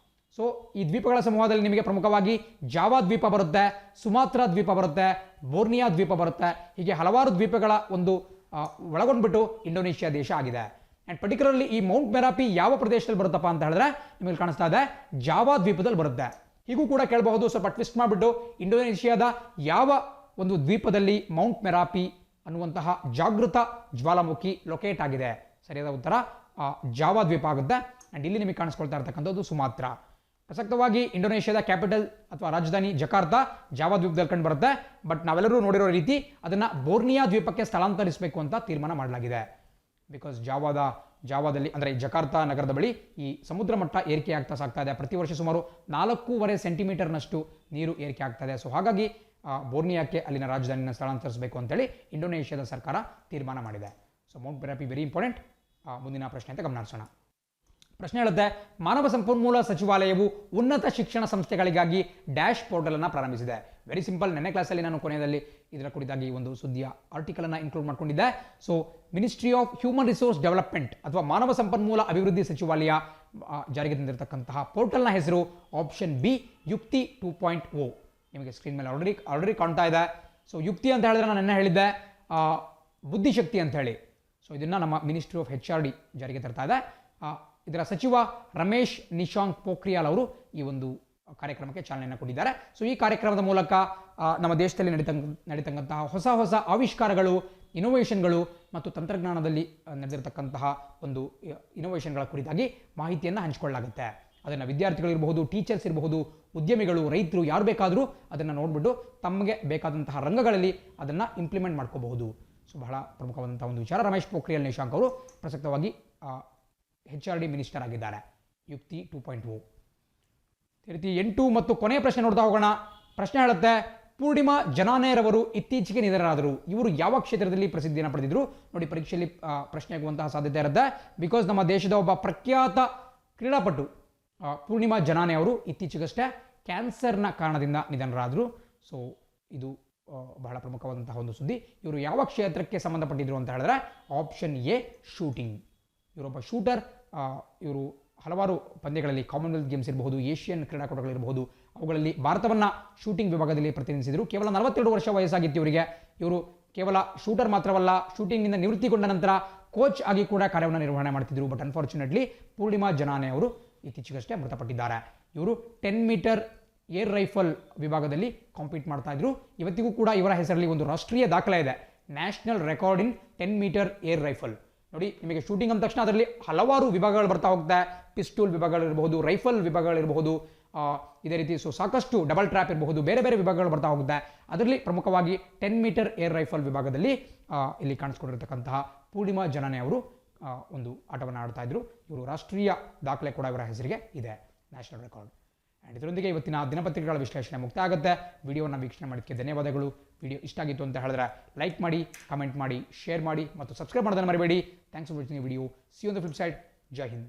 ಸೊ ಈ ದ್ವೀಪಗಳ ಸಮೂಹದಲ್ಲಿ ನಿಮಗೆ ಪ್ರಮುಖವಾಗಿ ಜಾವಾ ದ್ವೀಪ ಬರುತ್ತೆ, ಸುಮಾತ್ರಾ ದ್ವೀಪ ಬರುತ್ತೆ, ಬೋರ್ನಿಯಾ ದ್ವೀಪ ಬರುತ್ತೆ. ಹೀಗೆ ಹಲವಾರು ದ್ವೀಪಗಳ ಒಂದು ಒಳಗೊಂಡ್ಬಿಟ್ಟು ಇಂಡೋನೇಷ್ಯಾ ದೇಶ ಆಗಿದೆ. ಆ್ಯಂಡ್ ಪರ್ಟಿಕ್ಯುಲರ್ಲಿ ಈ ಮೌಂಟ್ ಮೆರಾಪಿ ಯಾವ ಪ್ರದೇಶದಲ್ಲಿ ಬರುತ್ತಪ್ಪ ಅಂತ ಹೇಳಿದ್ರೆ ನಿಮಗೆ ಕಾಣಿಸ್ತಾ ಇದೆ, ಜಾವಾ ದ್ವೀಪದಲ್ಲಿ ಬರುತ್ತೆ. ಹೀಗೂ ಕೂಡ ಕೇಳಬಹುದು. ಸ್ವಲ್ಪ ಟ್ವಿಸ್ಟ್ ಮಾಡಿಬಿಟ್ಟು ಇಂಡೋನೇಷ್ಯಾದ ಯಾವ ಒಂದು ದ್ವೀಪದಲ್ಲಿ ಮೌಂಟ್ ಮೆರಾಪಿ ಅನ್ನುವಂತಹ ಜಾಗೃತ ಜ್ವಾಲಾಮುಖಿ ಲೊಕೇಟ್ ಆಗಿದೆ? ಸರಿಯಾದ ಉತ್ತರ ಜಾವಾ ದ್ವೀಪ ಆಗುತ್ತೆ. ಆ್ಯಂಡ್ ಇಲ್ಲಿ ನಿಮಗೆ ಕಾಣಿಸ್ಕೊಳ್ತಾ ಇರ್ತಕ್ಕಂಥದ್ದು ಸುಮಾತ್ರಾ. ಪ್ರಸಕ್ತವಾಗಿ ಇಂಡೋನೇಷ್ಯಾದ ಕ್ಯಾಪಿಟಲ್ ಅಥವಾ ರಾಜಧಾನಿ ಜಕಾರ್ತಾ ಜಾವಾ ದ್ವೀಪದಲ್ಲಿ ಕಂಡು ಬರುತ್ತೆ. ಬಟ್ ನಾವೆಲ್ಲರೂ ನೋಡಿರೋ ರೀತಿ ಅದನ್ನು ಬೋರ್ನಿಯಾ ದ್ವೀಪಕ್ಕೆ ಸ್ಥಳಾಂತರಿಸಬೇಕು ಅಂತ ತೀರ್ಮಾನ ಮಾಡಲಾಗಿದೆ. ಬಿಕಾಸ್ ಜಾವಾದಲ್ಲಿ ಅಂದರೆ ಜಕಾರ್ತಾ ನಗರದ ಬಳಿ ಈ ಸಮುದ್ರ ಮಟ್ಟ ಏರಿಕೆ ಆಗ್ತಾ ಸಾಗ್ತಾ ಇದೆ. ಪ್ರತಿ ವರ್ಷ ಸುಮಾರು 4.5 ಸೆಂಟಿಮೀಟರ್ನಷ್ಟು ನೀರು ಏರಿಕೆ ಆಗ್ತಾ ಇದೆ. ಸೊ ಹಾಗಾಗಿ ಬೋರ್ನಿಯಾಕ್ಕೆ ಅಲ್ಲಿನ ರಾಜಧಾನಿನ ಸ್ಥಳಾಂತರಿಸಬೇಕು ಅಂತೇಳಿ ಇಂಡೋನೇಷ್ಯಾದ ಸರ್ಕಾರ ತೀರ್ಮಾನ ಮಾಡಿದೆ. So Mount Merapi very important. ಮುಂದಿನ ಪ್ರಶ್ನೆ ಅಂತ ಗಮನಿಸೋಣ. ಪ್ರಶ್ನೆ ಹೇಳುತ್ತೆ, ಮಾನವ ಸಂಪನ್ಮೂಲ ಸಚಿವಾಲಯವು ಉನ್ನತ ಶಿಕ್ಷಣ ಸಂಸ್ಥೆಗಳಿಗಾಗಿ ಡ್ಯಾಶ್ ಪೋರ್ಟಲ್ ಅನ್ನು ಪ್ರಾರಂಭಿಸಿದೆ. Very simple. ನೆನ್ನೆ ಕ್ಲಾಸಲ್ಲಿ ನಾನು ಕೊನೆಯಲ್ಲಿ ಇದರ ಕುರಿತಾಗಿ ಒಂದು ಸುದ್ದಿಯ ಆರ್ಟಿಕಲ್ ಅನ್ನು ಇನ್ಕ್ಲೂಡ್ ಮಾಡ್ಕೊಂಡಿದ್ದೆ. So ministry of human resource development ಅಥವಾ ಮಾನವ ಸಂಪನ್ಮೂಲ ಅಭಿವೃದ್ಧಿ ಸಚಿವಾಲಯ ಜಾರಿಗೆ ತಂದಿರತಕ್ಕಂತಹ ಪೋರ್ಟಲ್ನ ಹೆಸರು ಆಪ್ಷನ್ ಬಿ, ಯುಕ್ತಿ 2.0. ನಿಮಗೆ ಸ್ಕ್ರೀನ್ ಮೇಲೆ ಆಲ್ರೆಡಿ ಕಾಣ್ತಾ ಇದೆ. ಸೊ ಯುಕ್ತಿ ಅಂತ ಹೇಳಿದ್ರೆ ನಾನು ನೆನ್ನೆ ಹೇಳಿದ್ದೆ ಬುದ್ಧಿಶಕ್ತಿ ಅಂತ ಹೇಳಿ. ಸೊ ಇದನ್ನು ನಮ್ಮ ಮಿನಿಸ್ಟ್ರಿ ಆಫ್ HRD ಜಾರಿಗೆ ತರ್ತಾ ಇದೆ. ಇದರ ಸಚಿವ ರಮೇಶ್ ನಿಶಾಂಕ್ ಪೋಖ್ರಿಯಾಲ್ ಅವರು ಈ ಒಂದು ಕಾರ್ಯಕ್ರಮಕ್ಕೆ ಚಾಲನೆಯನ್ನು ಕೊಟ್ಟಿದ್ದಾರೆ. ಸೊ ಈ ಕಾರ್ಯಕ್ರಮದ ಮೂಲಕ ನಮ್ಮ ದೇಶದಲ್ಲಿ ನಡೀತಕ್ಕಂತಹ ಹೊಸ ಆವಿಷ್ಕಾರಗಳು, ಇನೋವೇಷನ್ಗಳು ಮತ್ತು ತಂತ್ರಜ್ಞಾನದಲ್ಲಿ ನಡೆದಿರತಕ್ಕಂತಹ ಒಂದು ಇನೋವೇಷನ್ಗಳ ಕುರಿತಾಗಿ ಮಾಹಿತಿಯನ್ನು ಹಂಚಿಕೊಳ್ಳಲಾಗುತ್ತೆ. ಅದನ್ನು ವಿದ್ಯಾರ್ಥಿಗಳಿರಬಹುದು, ಟೀಚರ್ಸ್ ಇರಬಹುದು, ಉದ್ಯಮಿಗಳು, ರೈತರು ಯಾರು ಬೇಕಾದರೂ ಅದನ್ನು ನೋಡಿಬಿಟ್ಟು ತಮಗೆ ಬೇಕಾದಂತಹ ರಂಗಗಳಲ್ಲಿ ಅದನ್ನು ಇಂಪ್ಲಿಮೆಂಟ್ ಮಾಡ್ಕೋಬಹುದು. ಸೊ ಬಹಳ ಪ್ರಮುಖವಾದಂಥ ಒಂದು ವಿಚಾರ. ರಮೇಶ್ ಪೋಖ್ರಿಯಾಲ್ ನಿಶಾಂಕ್ ಅವರು ಪ್ರಸಕ್ತವಾಗಿ HRD ಮಿನಿಸ್ಟರ್ ಆಗಿದ್ದಾರೆ. ಯುಕ್ತಿ 2.0. ಅದೇ ರೀತಿ 8 ಮತ್ತು ಕೊನೆಯ ಪ್ರಶ್ನೆ ನೋಡ್ತಾ ಹೋಗೋಣ. ಪ್ರಶ್ನೆ ಹೇಳುತ್ತೆ, ಪೂರ್ಣಿಮಾ ಜನಾನೆರವರು ಇತ್ತೀಚೆಗೆ ನಿಧನರಾದರು. ಇವರು ಯಾವ ಕ್ಷೇತ್ರದಲ್ಲಿ ಪ್ರಸಿದ್ಧಿಯನ್ನು ಪಡೆದಿದ್ರು? ನೋಡಿ, ಪರೀಕ್ಷೆಯಲ್ಲಿ ಪ್ರಶ್ನೆ ಆಗುವಂತಹ ಸಾಧ್ಯತೆ ಇರುತ್ತೆ. ಬಿಕಾಸ್ ನಮ್ಮ ದೇಶದ ಒಬ್ಬ ಪ್ರಖ್ಯಾತ ಕ್ರೀಡಾಪಟು ಪೂರ್ಣಿಮಾ ಜನಾನೆ ಅವರು ಇತ್ತೀಚೆಗಷ್ಟೇ ಕ್ಯಾನ್ಸರ್ನ ಕಾರಣದಿಂದ ನಿಧನರಾದರು. ಸೊ ಇದು ಬಹಳ ಪ್ರಮುಖವಾದಂತಹ ಒಂದು ಸುದ್ದಿ. ಇವರು ಯಾವ ಕ್ಷೇತ್ರಕ್ಕೆ ಸಂಬಂಧಪಟ್ಟಿದ್ರು ಅಂತ ಹೇಳಿದ್ರೆ ಆಪ್ಷನ್ ಎ, ಶೂಟಿಂಗ್. ಇವರೊಬ್ಬ ಶೂಟರ್. ಇವರು ಹಲವಾರು ಪಂದ್ಯಗಳಲ್ಲಿ, ಕಾಮನ್ವೆಲ್ತ್ ಗೇಮ್ಸ್ ಇರಬಹುದು, ಏಷ್ಯನ್ ಕ್ರೀಡಾಕೂಟಗಳಿರಬಹುದು, ಅವುಗಳಲ್ಲಿ ಭಾರತವನ್ನು ಶೂಟಿಂಗ್ ವಿಭಾಗದಲ್ಲಿ ಪ್ರತಿನಿಧಿಸಿದರು. ಕೇವಲ 42 ವರ್ಷ ವಯಸ್ಸಾಗಿತ್ತು ಇವರಿಗೆ. ಇವರು ಕೇವಲ ಶೂಟರ್ ಮಾತ್ರವಲ್ಲ, ಶೂಟಿಂಗ್ನಿಂದ ನಿವೃತ್ತಿಗೊಂಡ ನಂತರ ಕೋಚ್ ಆಗಿ ಕೂಡ ಕಾರ್ಯವನ್ನು ನಿರ್ವಹಣೆ ಮಾಡ್ತಿದ್ರು. ಬಟ್ ಅನ್ಫಾರ್ಚುನೇಟ್ಲಿ ಪೂರ್ಣಿಮಾ ಜನಾನೆ ಅವರು ಇತ್ತೀಚೆಗಷ್ಟೇ ಮೃತಪಟ್ಟಿದ್ದಾರೆ. ಇವರು 10 ಮೀಟರ್ ಏರ್ ರೈಫಲ್ ವಿಭಾಗದಲ್ಲಿ ಕಾಂಪೀಟ್ ಮಾಡ್ತಾ ಇದ್ರು. ಇವತ್ತಿಗೂ ಕೂಡ ಇವರ ಹೆಸರಲ್ಲಿ ಒಂದು ರಾಷ್ಟ್ರೀಯ ದಾಖಲೆ ಇದೆ, national record in 10 metre air rifle. ನೋಡಿ, ನಿಮಗೆ ಶೂಟಿಂಗ್ ಅಂದ ತಕ್ಷಣ ಅದರಲ್ಲಿ ಹಲವಾರು ವಿಭಾಗಗಳು ಬರ್ತಾ ಹೋಗ್ತಾ, ಪಿಸ್ಟೂಲ್ ವಿಭಾಗಗಳಿರಬಹುದು, ರೈಫಲ್ ವಿಭಾಗಗಳಿರಬಹುದು, ಇದೇ ರೀತಿ ಸಾಕಷ್ಟು ಡಬಲ್ ಟ್ರ್ಯಾಪ್ ಇರಬಹುದು, ಬೇರೆ ಬೇರೆ ವಿಭಾಗಗಳು ಬರ್ತಾ ಹೋಗುತ್ತೆ. ಅದರಲ್ಲಿ ಪ್ರಮುಖವಾಗಿ 10 ಮೀಟರ್ ಏರ್ ರೈಫಲ್ ವಿಭಾಗದಲ್ಲಿ ಇಲ್ಲಿ ಕಾಣಿಸ್ಕೊಂಡಿರತಕ್ಕಂತಹ ಪೂರ್ಣಿಮಾ ಜನಾನೆ ಅವರು ಒಂದು ಆಟವನ್ನು ಆಡ್ತಾ ಇದ್ರು. ಇವರು ರಾಷ್ಟ್ರೀಯ ದಾಖಲೆ ಕೂಡ ಇವರ ಹೆಸರಿಗೆ ಇದೆ, ನ್ಯಾಷನಲ್ ರೆಕಾರ್ಡ್. ಆ್ಯಂಡ್ ಇದರೊಂದಿಗೆ ಇವತ್ತಿನ ದಿನಪತ್ರಿಕೆಗಳ ವಿಶ್ಲೇಷಣೆ ಮುಕ್ತಾಯ ಆಗುತ್ತೆ. ವಿಡಿಯೋವನ್ನು ವೀಕ್ಷಣೆ ಮಾಡೋದಕ್ಕೆ ಧನ್ಯವಾದಗಳು. ವಿಡಿಯೋ ಇಷ್ಟ ಆಗಿತ್ತು ಅಂತ ಹೇಳಿದ್ರೆ ಲೈಕ್ ಮಾಡಿ, ಕಮೆಂಟ್ ಮಾಡಿ, ಶೇರ್ ಮಾಡಿ ಮತ್ತು ಸಬ್ಸ್ಕ್ರೈಬ್ ಮಾಡೋದನ್ನು ಮರಿಬೇಡಿ. Thanks for watching video. C on the flip side. Jai Hind.